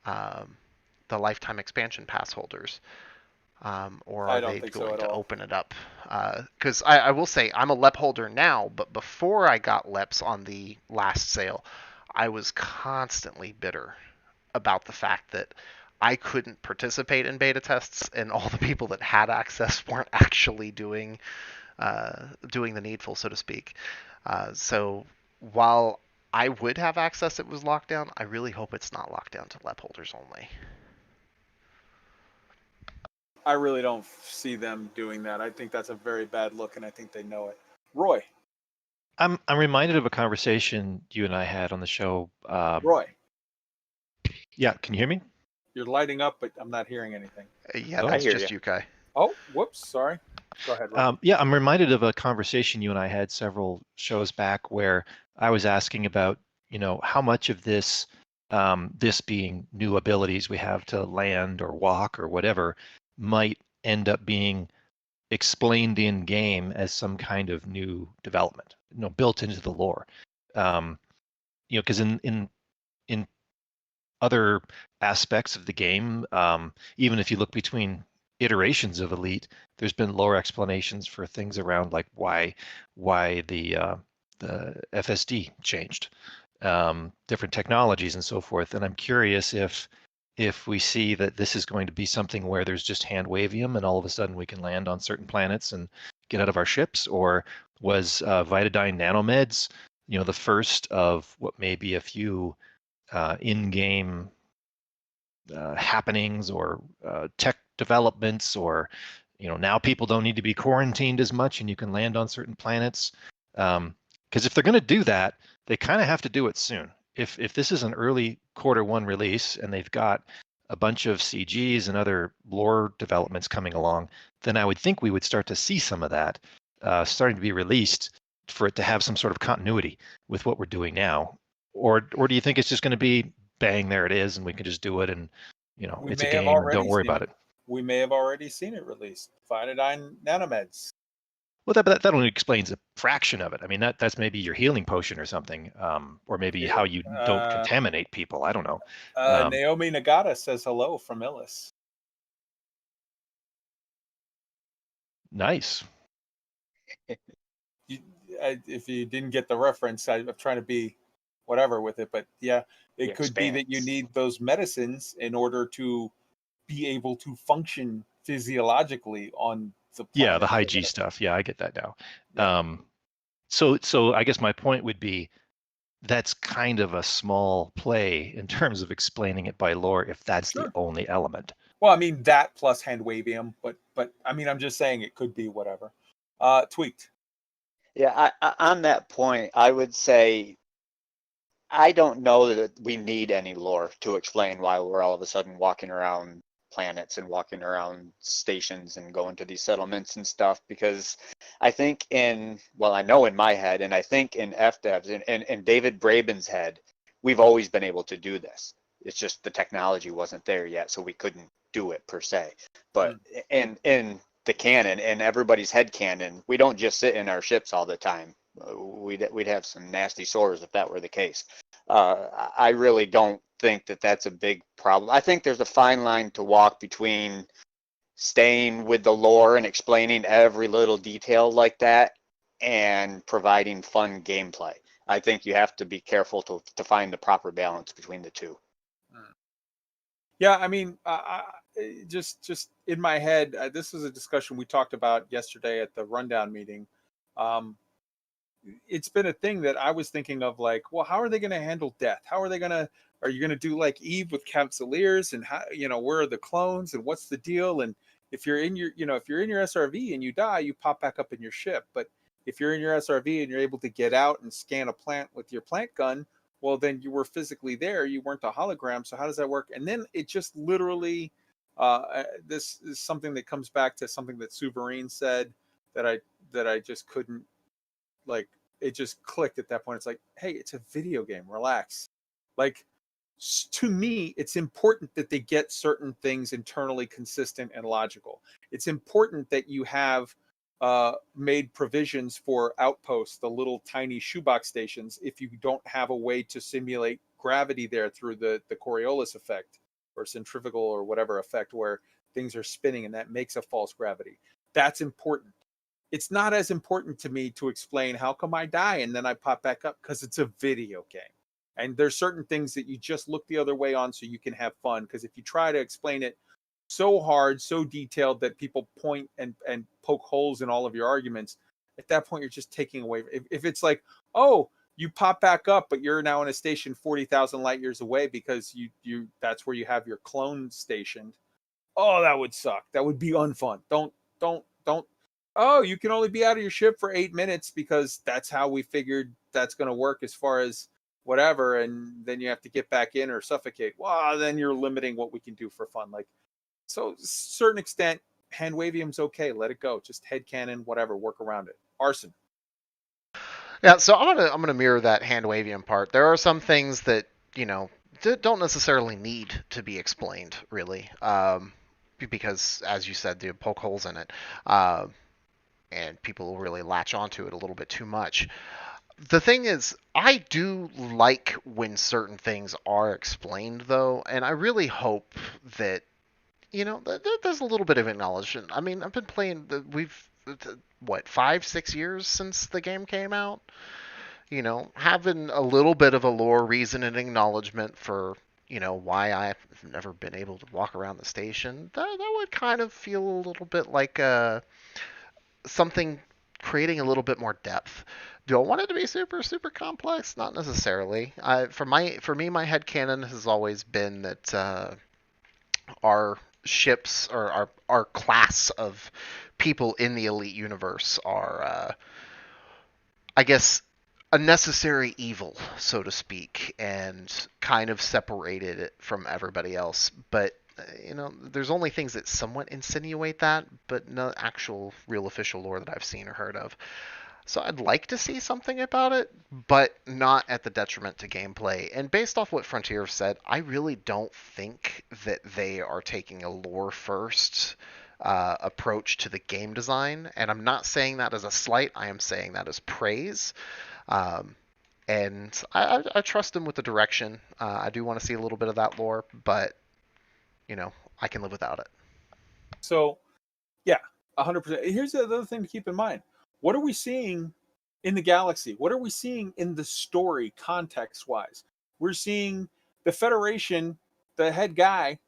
the lifetime expansion pass holders, or are they going to open it up? Because I will say, I'm a LEP holder now, but before I got LEPs on the last sale, I was constantly bitter about the fact that I couldn't participate in beta tests, and all the people that had access weren't actually doing the needful, so to speak. So while I would have access, it was locked down. I really hope it's not locked down to LEP holders only. I really don't see them doing that. I think that's a very bad look, and I think they know it. Roy. I'm reminded of a conversation you and I had on the show. Roy. Yeah, can you hear me? You're lighting up, but I'm not hearing anything. Yeah, that's just you, Kai. Oh, whoops, sorry. Go ahead, Roy. Yeah, I'm reminded of a conversation you and I had several shows back where I was asking about, how much of this, this being new abilities we have to land or walk or whatever, might end up being explained in game as some kind of new development, built into the lore. Because in other aspects of the game. Even if you look between iterations of Elite, there's been lore explanations for things around like why the FSD changed, different technologies and so forth. And I'm curious if we see that this is going to be something where there's just hand wavium and all of a sudden we can land on certain planets and get out of our ships, or was Vitadine nanomeds, the first of what may be a few in-game happenings or tech developments, or now people don't need to be quarantined as much and you can land on certain planets. Because if they're going to do that, they kind of have to do it soon. If this is an early Q1 release and they've got a bunch of CGs and other lore developments coming along, then I would think we would start to see some of that starting to be released for it to have some sort of continuity with what we're doing now. Or do you think it's just going to be bang, there it is, and we can just do it, and it's a game, and don't worry about it? We may have already seen it released. Vitadine nanomeds. Well, that only explains a fraction of it. I mean, that's maybe your healing potion or something, or maybe how you don't contaminate people. I don't know. Naomi Nagata says hello from Illis. Nice. If you didn't get the reference, I'm trying to be whatever with it, but yeah, it could be that you need those medicines in order to be able to function physiologically on the planet. Yeah, the high G stuff. Yeah, I get that now. Yeah. So I guess my point would be that's kind of a small play in terms of explaining it by lore if that's the only element. Well, I mean that plus hand wavium, but I mean I'm just saying it could be whatever. Tweaked. Yeah, on that point, I would say I don't know that we need any lore to explain why we're all of a sudden walking around planets and walking around stations and going to these settlements and stuff, because I think I know in my head, and I think in FDev's and David Braben's head, we've always been able to do this. It's just the technology wasn't there yet, so we couldn't do it per se. But in the canon, and everybody's head canon, we don't just sit in our ships all the time. We'd have some nasty sores if that were the case. I really don't think that that's a big problem. I think there's a fine line to walk between staying with the lore and explaining every little detail like that and providing fun gameplay. I think you have to be careful to find the proper balance between the two. Yeah, I mean, just in my head, this is a discussion we talked about yesterday at the rundown meeting. It's been a thing that I was thinking of, like, well, how are they going to handle death? Are you going to do like Eve with Cavaliers, and how, where are the clones and what's the deal? And if you're in your, if you're in your SRV and you die, you pop back up in your ship. But if you're in your SRV and you're able to get out and scan a plant with your plant gun, well, then you were physically there. You weren't a hologram. So how does that work? And then it just literally, this is something that comes back to something that Souverine said that I just couldn't, like, it just clicked at that point. It's like, hey, it's a video game. Relax. Like, to me, it's important that they get certain things internally consistent and logical. It's important that you have made provisions for outposts, the little tiny shoebox stations, if you don't have a way to simulate gravity there through the Coriolis effect or centrifugal or whatever effect where things are spinning and that makes a false gravity. That's important. It's not as important to me to explain how come I die and then I pop back up, because it's a video game. And there's certain things that you just look the other way on so you can have fun. Because if you try to explain it so hard, so detailed that people point and poke holes in all of your arguments, at that point, you're just taking away. If it's like, oh, you pop back up, but you're now in a station 40,000 light years away because you that's where you have your clone stationed. Oh, that would suck. That would be unfun. Don't. Oh, you can only be out of your ship for 8 minutes because that's how we figured that's going to work as far as whatever, and then you have to get back in or suffocate. Well, then you're limiting what we can do for fun. Like, so certain extent, hand wavium's okay. Let it go. Just headcanon, whatever, work around it. Arson. Yeah, so I'm gonna mirror that hand wavium part. There are some things that, don't necessarily need to be explained, really, because, as you said, they poke holes in it, and people will really latch onto it a little bit too much. The thing is, I do like when certain things are explained, though, and I really hope that, there's a little bit of acknowledgement. I mean, I've been playing, what, 5, 6 years since the game came out? Having a little bit of a lore reason and acknowledgement for, why I've never been able to walk around the station, that would kind of feel a little bit like something creating a little bit more depth. Do I want it to be super, super complex? Not necessarily. For me, my headcanon has always been that our ships or our class of people in the elite universe are, I guess, a necessary evil, so to speak, and kind of separated it from everybody else. But there's only things that somewhat insinuate that, but no actual real official lore that I've seen or heard of. So I'd like to see something about it, but not at the detriment to gameplay. And based off what Frontier said, I really don't think that they are taking a lore first approach to the game design. And I'm not saying that as a slight, I am saying that as praise. And I trust them with the direction. I do want to see a little bit of that lore, but I can live without it. So, yeah, 100%. Here's the other thing to keep in mind. What are we seeing in the galaxy? What are we seeing in the story context-wise? We're seeing the Federation, the head guy,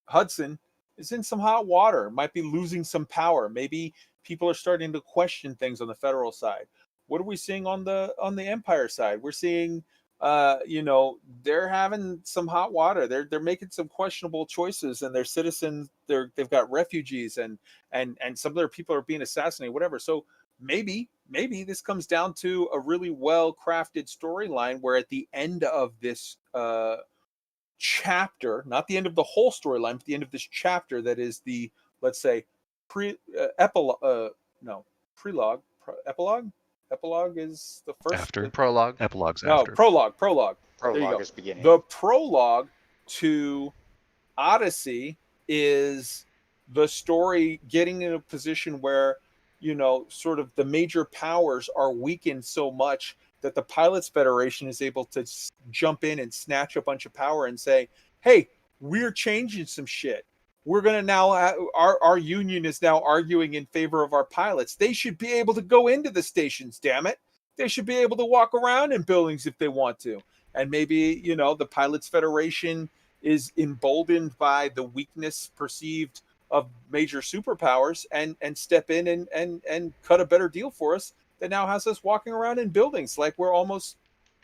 Hudson, is in some hot water, might be losing some power. Maybe people are starting to question things on the federal side. What are we seeing on the Empire side? We're seeing they're having some hot water. They're making some questionable choices, and their citizens, they've got refugees, and some of their people are being assassinated, whatever. So maybe this comes down to a really well crafted storyline where at the end of this chapter, not the end of the whole storyline, but the end of this chapter, that is the, let's say, epilogue. Epilogue is the first. After. Prologue. Epilogue's No, after. prologue. Prologue There you go. is beginning. The prologue to Odyssey is the story getting in a position where, sort of the major powers are weakened so much that the Pilots Federation is able to jump in and snatch a bunch of power and say, hey, we're changing some shit. We're going to now, our union is now arguing in favor of our pilots. They should be able to go into the stations, damn it. They should be able to walk around in buildings if they want to. And maybe, the Pilots Federation is emboldened by the weakness perceived of major superpowers and step in and cut a better deal for us that now has us walking around in buildings like we're almost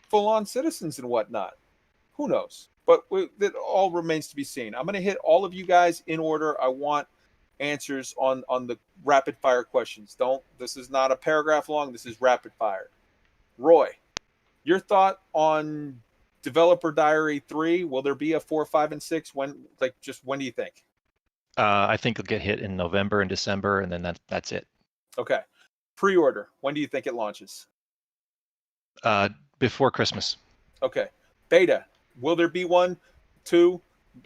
full-on citizens and whatnot. Who knows? But that all remains to be seen. I'm going to hit all of you guys in order. I want answers on the rapid-fire questions. This is not a paragraph long. This is rapid-fire. Roy, your thought on Developer Diary 3? Will there be a 4, 5, and 6? When do you think? I think it'll get hit in November and December, and then that's it. Okay. Pre-order. When do you think it launches? Before Christmas. Okay. Beta. Will there be 1, 2?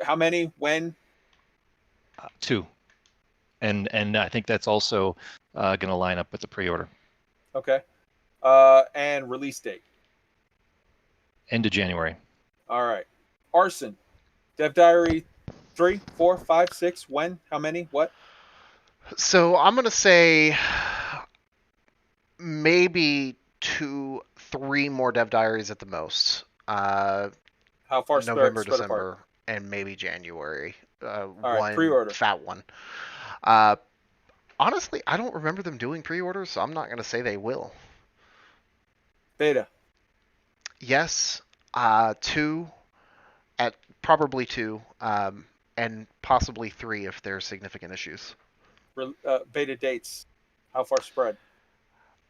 How many? When? 2. And I think that's also going to line up with the pre-order. Okay. And release date? End of January. All right. Arson. Dev Diary 3, 4, 5, 6. When? How many? What? So I'm going to say maybe 2, 3 more Dev Diaries at the most. How far? November, spread December, apart? and maybe January. All right, pre-order. Fat one. Honestly, I don't remember them doing pre-orders, so I'm not going to say they will. Beta. Yes, 2, probably 2, and possibly 3 if there's significant issues. Beta dates. How far spread?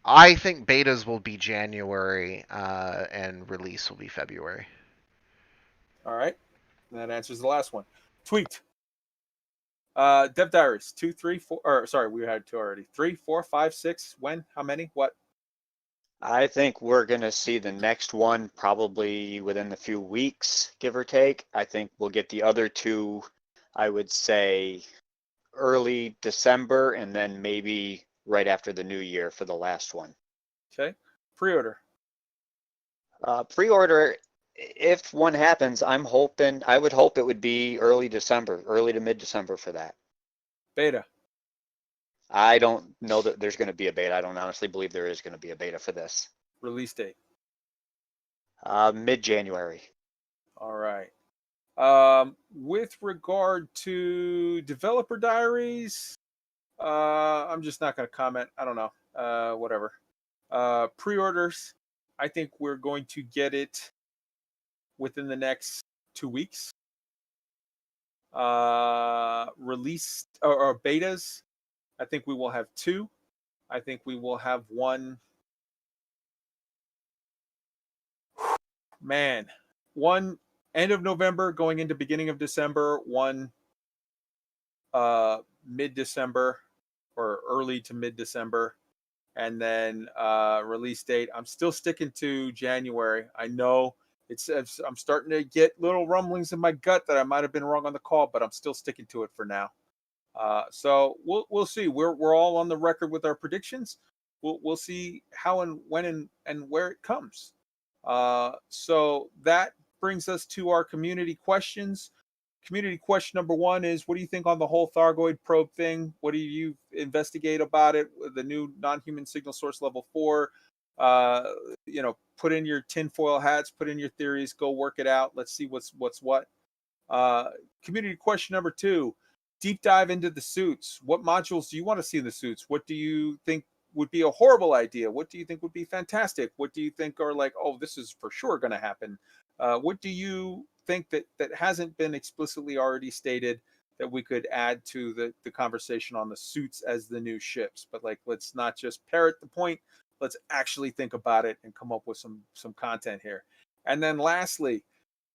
I think betas will be January, and release will be February. All right. That answers the last one. Tweaked. Dev Diaries 2, 3, 4. Or sorry, we had 2 already. 3, 4, 5, 6. When? How many? What? I think we're going to see the next one probably within a few weeks, give or take. I think we'll get the other 2, I would say, early December, and then maybe right after the new year for the last one. Okay. Pre-order. Pre-order, if one happens, I would hope it would be early December, early to mid-December for that. Beta. I don't know that there's going to be a beta. I don't honestly believe there is going to be a beta for this. Release date. Mid-January. All right. With regard to developer diaries, I'm just not going to comment. I don't know. Whatever. Pre-orders, I think we're going to get it within the next 2 weeks. Release or betas, I think we will have 2. I think we will have 1. Man, 1 end of November going into beginning of December, 1 mid-December or early to mid-December, and then release date. I'm still sticking to January. I know I'm starting to get little rumblings in my gut that I might have been wrong on the call, but I'm still sticking to it for now. So we'll see. We're all on the record with our predictions. We'll see how and when and where it comes. So that brings us to our community questions. Community question number 1 is, what do you think on the whole Thargoid probe thing? What do you investigate about it? The new non-human signal source level 4. Put in your tinfoil hats, put in your theories, go work it out. Let's see what's what. Community question number 2, deep dive into the suits. What modules do you want to see in the suits? What do you think would be a horrible idea? What do you think would be fantastic? What do you think are like, oh, this is for sure going to happen? What do you think that hasn't been explicitly already stated that we could add to the conversation on the suits as the new ships? But like, let's not just parrot the point. Let's actually think about it and come up with some content here. And then lastly,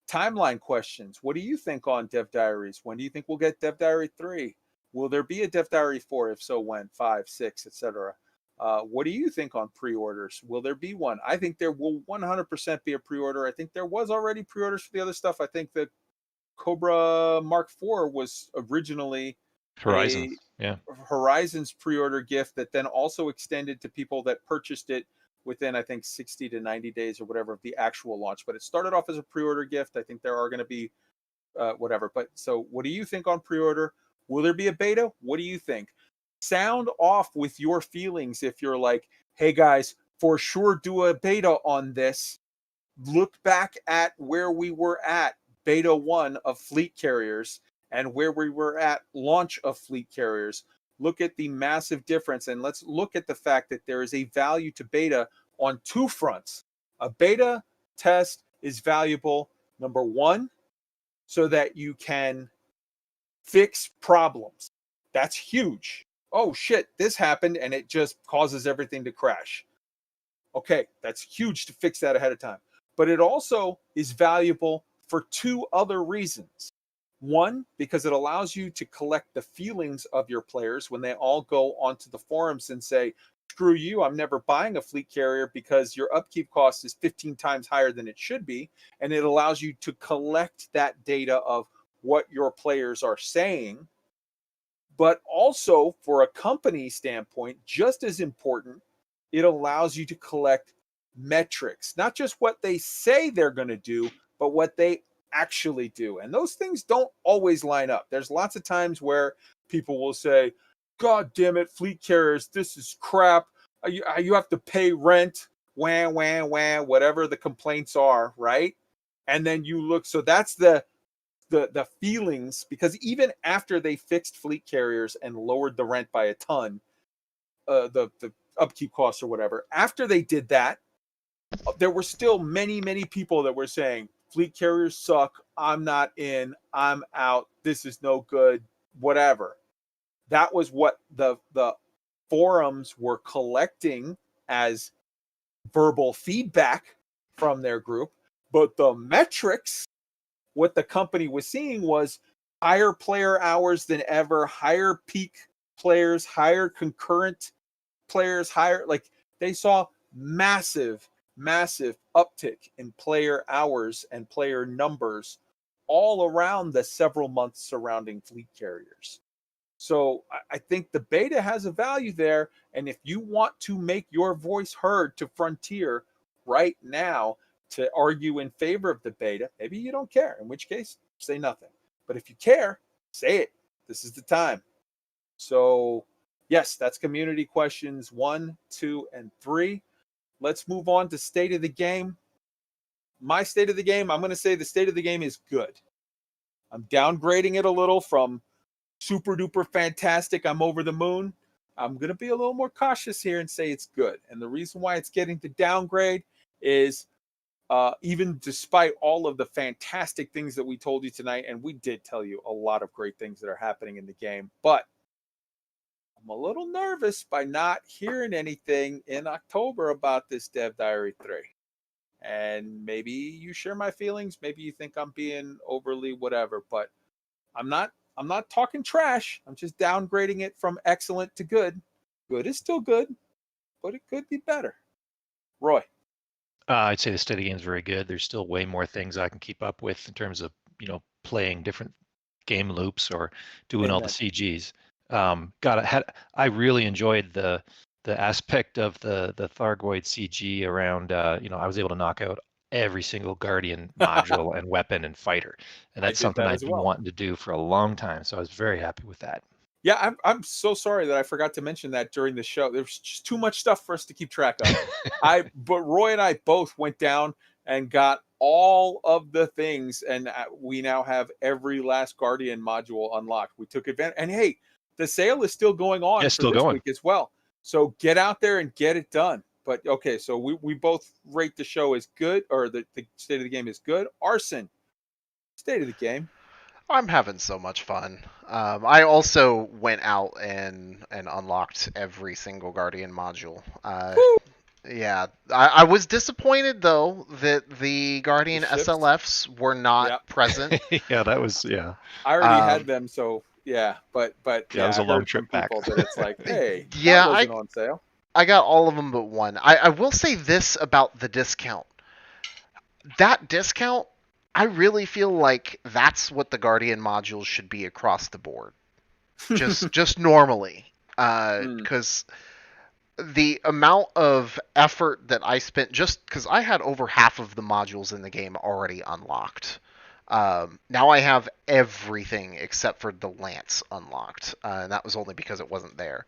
timeline questions. What do you think on Dev Diaries? When do you think we'll get Dev Diary 3? Will there be a Dev Diary 4? If so, when? 5, 6, etc. What do you think on pre-orders? Will there be one? I think there will 100% be a pre-order. I think there was already pre-orders for the other stuff. I think the Cobra Mark IV was originally Horizon. Yeah. Horizon's pre-order gift that then also extended to people that purchased it within, I think, 60 to 90 days or whatever of the actual launch. But it started off as a pre-order gift. I think there are going to be whatever. But so what do you think on pre-order? Will there be a beta? What do you think? Sound off with your feelings. If you're like, hey guys, for sure do a beta on this. Look back at where we were at beta 1 of fleet carriers and where we were at launch of fleet carriers. Look at the massive difference, and let's look at the fact that there is a value to beta on 2 fronts. A beta test is valuable, number 1, so that you can fix problems. That's huge. Oh shit, this happened and it just causes everything to crash. Okay, that's huge to fix that ahead of time. But it also is valuable for 2 other reasons. 1, because it allows you to collect the feelings of your players when they all go onto the forums and say, screw you, I'm never buying a fleet carrier because your upkeep cost is 15 times higher than it should be. And it allows you to collect that data of what your players are saying. But also, for a company standpoint, just as important, it allows you to collect metrics, not just what they say they're going to do, but what they actually do. And those things don't always line up. There's lots of times where people will say, God damn it, fleet carriers, this is crap. You have to pay rent, whatever the complaints are, right? And then you look, so that's the feelings, because even after they fixed fleet carriers and lowered the rent by a ton, the upkeep costs or whatever, after they did that, there were still many people that were saying fleet carriers suck, I'm not in, I'm out, this is no good, whatever. That was what the forums were collecting as verbal feedback from their group. But the metrics, what the company was seeing was higher player hours than ever, higher peak players, higher concurrent players, higher, like they saw massive uptick in player hours and player numbers all around the several months surrounding fleet carriers. So I think the beta has a value there. And if you want to make your voice heard to Frontier right now, to argue in favor of the beta. Maybe you don't care, in which case, say nothing. But if you care, say it. This is the time. So, yes, that's community questions 1, 2, and 3. Let's move on to state of the game. My state of the game, I'm going to say the state of the game is good. I'm downgrading it a little from super duper fantastic, I'm over the moon. I'm going to be a little more cautious here and say it's good. And the reason why it's getting to downgrade is even despite all of the fantastic things that we told you tonight, and we did tell you a lot of great things that are happening in the game, but I'm a little nervous by not hearing anything in October about this Dev Diary 3. And maybe you share my feelings. Maybe you think I'm being overly whatever, but I'm not talking trash. I'm just downgrading it from excellent to good. Good is still good, but it could be better. Roy. I'd say the state of the game is very good. There's still way more things I can keep up with in terms of, playing different game loops or doing all the CGs. I really enjoyed the aspect of the Thargoid CG around, I was able to knock out every single Guardian module and weapon and fighter. And that's something I've been wanting to do for a long time. So I was very happy with that. Yeah, I'm so sorry that I forgot to mention that during the show. There's just too much stuff for us to keep track of. But Roy and I both went down and got all of the things, and we now have every last Guardian module unlocked. We took advantage, and hey, the sale is still going on for this week as well. So get out there and get it done. But okay, so we both rate the show as good, or the state of the game is good. Arson, state of the game. I'm having so much fun. I also went out and unlocked every single Guardian module. Yeah, I was disappointed though that the Guardian SLFs were not present. Yeah, that was I already had them, so yeah. But yeah, it was a long trip back. That it's like, hey, yeah, that wasn't on sale. I got all of them but one. I will say this about the discount. That discount, I really feel like that's what the Guardian modules should be across the board. Just normally. Because the amount of effort that I spent, just because I had over half of the modules in the game already unlocked. Now I have everything except for the Lance unlocked. And that was only because it wasn't there.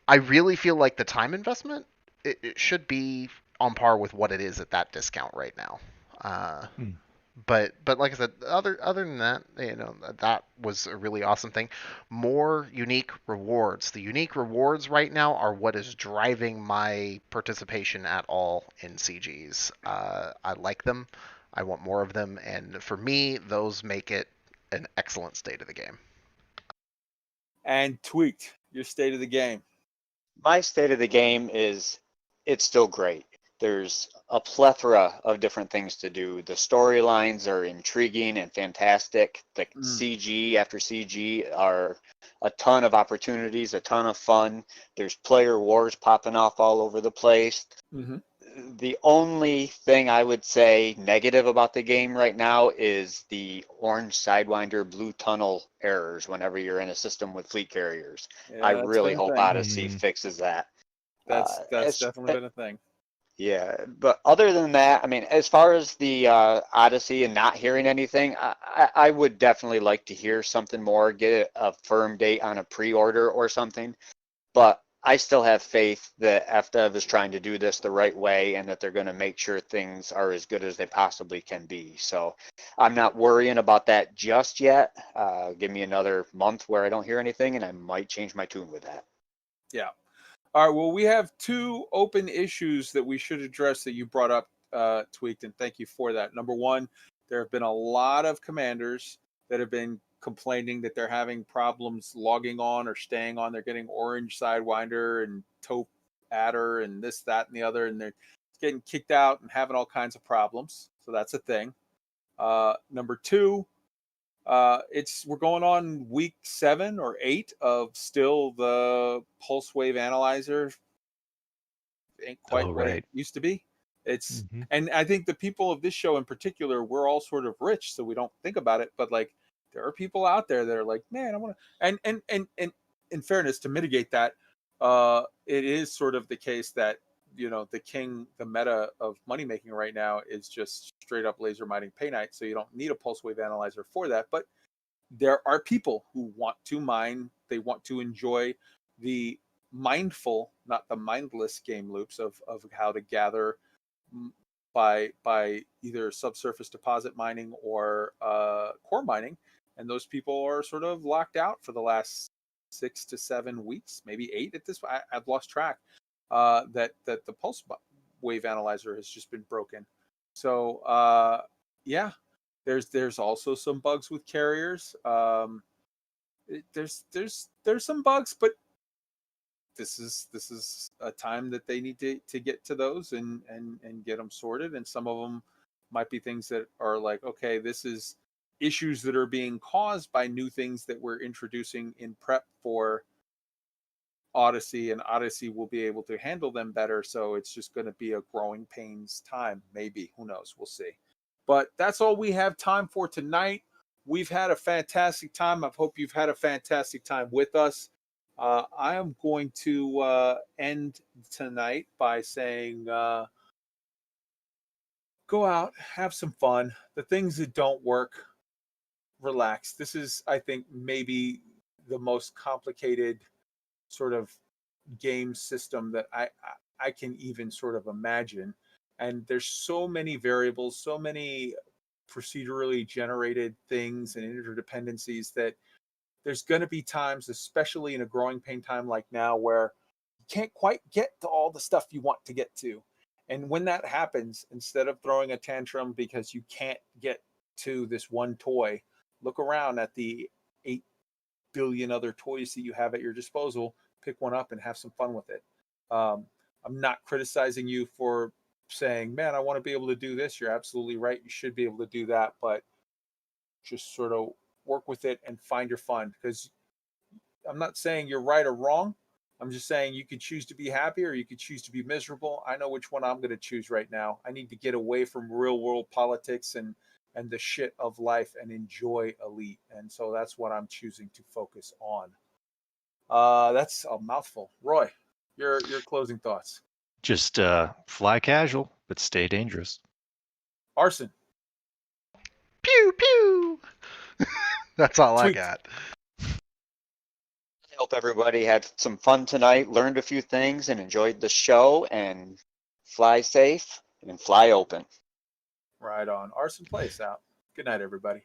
I really feel like the time investment, it should be on par with what it is at that discount right now. But like I said, other than that, that was a really awesome thing. More unique rewards. The unique rewards right now are what is driving my participation at all in CGs. I like them. I want more of them, and for me, those make it an excellent state of the game. And Tweaked, your state of the game. My state of the game is it's still great. There's a plethora of different things to do. The storylines are intriguing and fantastic. The CG after CG are a ton of opportunities, a ton of fun. There's player wars popping off all over the place. Mm-hmm. The only thing I would say negative about the game right now is the orange Sidewinder blue tunnel errors whenever you're in a system with fleet carriers. Yeah, I really hope Odyssey fixes that. That's definitely been a thing. Yeah, but other than that, I mean, as far as the Odyssey and not hearing anything, I would definitely like to hear something more, get a firm date on a pre-order or something. But I still have faith that FDev is trying to do this the right way and that they're going to make sure things are as good as they possibly can be. So I'm not worrying about that just yet. Give me another month where I don't hear anything and I might change my tune with that. Yeah. All right. Well, we have two open issues that we should address that you brought up, Tweaked, and thank you for that. Number one, there have been a lot of commanders that have been complaining that they're having problems logging on or staying on. They're getting orange Sidewinder and taupe adder and this, that, and the other, and they're getting kicked out and having all kinds of problems. So that's a thing. Number two, we're going on week 7 or 8 of still the pulse wave analyzer ain't quite what it used to be. It's and I think the people of this show in particular, we're all sort of rich, so we don't think about it, but like there are people out there that are like, man, I want to, and in fairness, to mitigate that, it is sort of the case that the king, the meta of money making right now is just straight up laser mining painite. So you don't need a pulse wave analyzer for that. But there are people who want to mine. They want to enjoy the mindful, not the mindless game loops of how to gather by either subsurface deposit mining or core mining. And those people are sort of locked out for the last 6 to 7 weeks, maybe 8 at this point. I've lost track. That the pulse wave analyzer has just been broken. So yeah, there's also some bugs with carriers. There's some bugs, but this is a time that they need to get to those and get them sorted. And some of them might be things that are like, okay, this is issues that are being caused by new things that we're introducing in prep for Odyssey, and Odyssey will be able to handle them better. So it's just going to be a growing pains time. Maybe, who knows? We'll see. But that's all we have time for tonight. We've had a fantastic time. I hope you've had a fantastic time with us. I am going to end tonight by saying, go out, have some fun. The things that don't work, relax. This is, I think, maybe the most complicated sort of game system that I can even sort of imagine. And there's so many variables, so many procedurally generated things and interdependencies that there's going to be times, especially in a growing pain time like now, where you can't quite get to all the stuff you want to get to. And when that happens, instead of throwing a tantrum because you can't get to this one toy, look around at the 8 billion other toys that you have at your disposal, pick one up and have some fun with it. I'm not criticizing you for saying, man, I want to be able to do this. You're absolutely right. You should be able to do that, but just sort of work with it and find your fun, because I'm not saying you're right or wrong. I'm just saying you could choose to be happy or you could choose to be miserable. I know which one I'm going to choose right now. I need to get away from real world politics and the shit of life and enjoy Elite. And so that's what I'm choosing to focus on. That's a mouthful. Roy, your closing thoughts. Just fly casual, but stay dangerous. Arson. Pew pew. That's all Sweet. I got. I hope everybody had some fun tonight, learned a few things, and enjoyed the show. And fly safe and fly open. Right on. Arson Place out. Good night, everybody.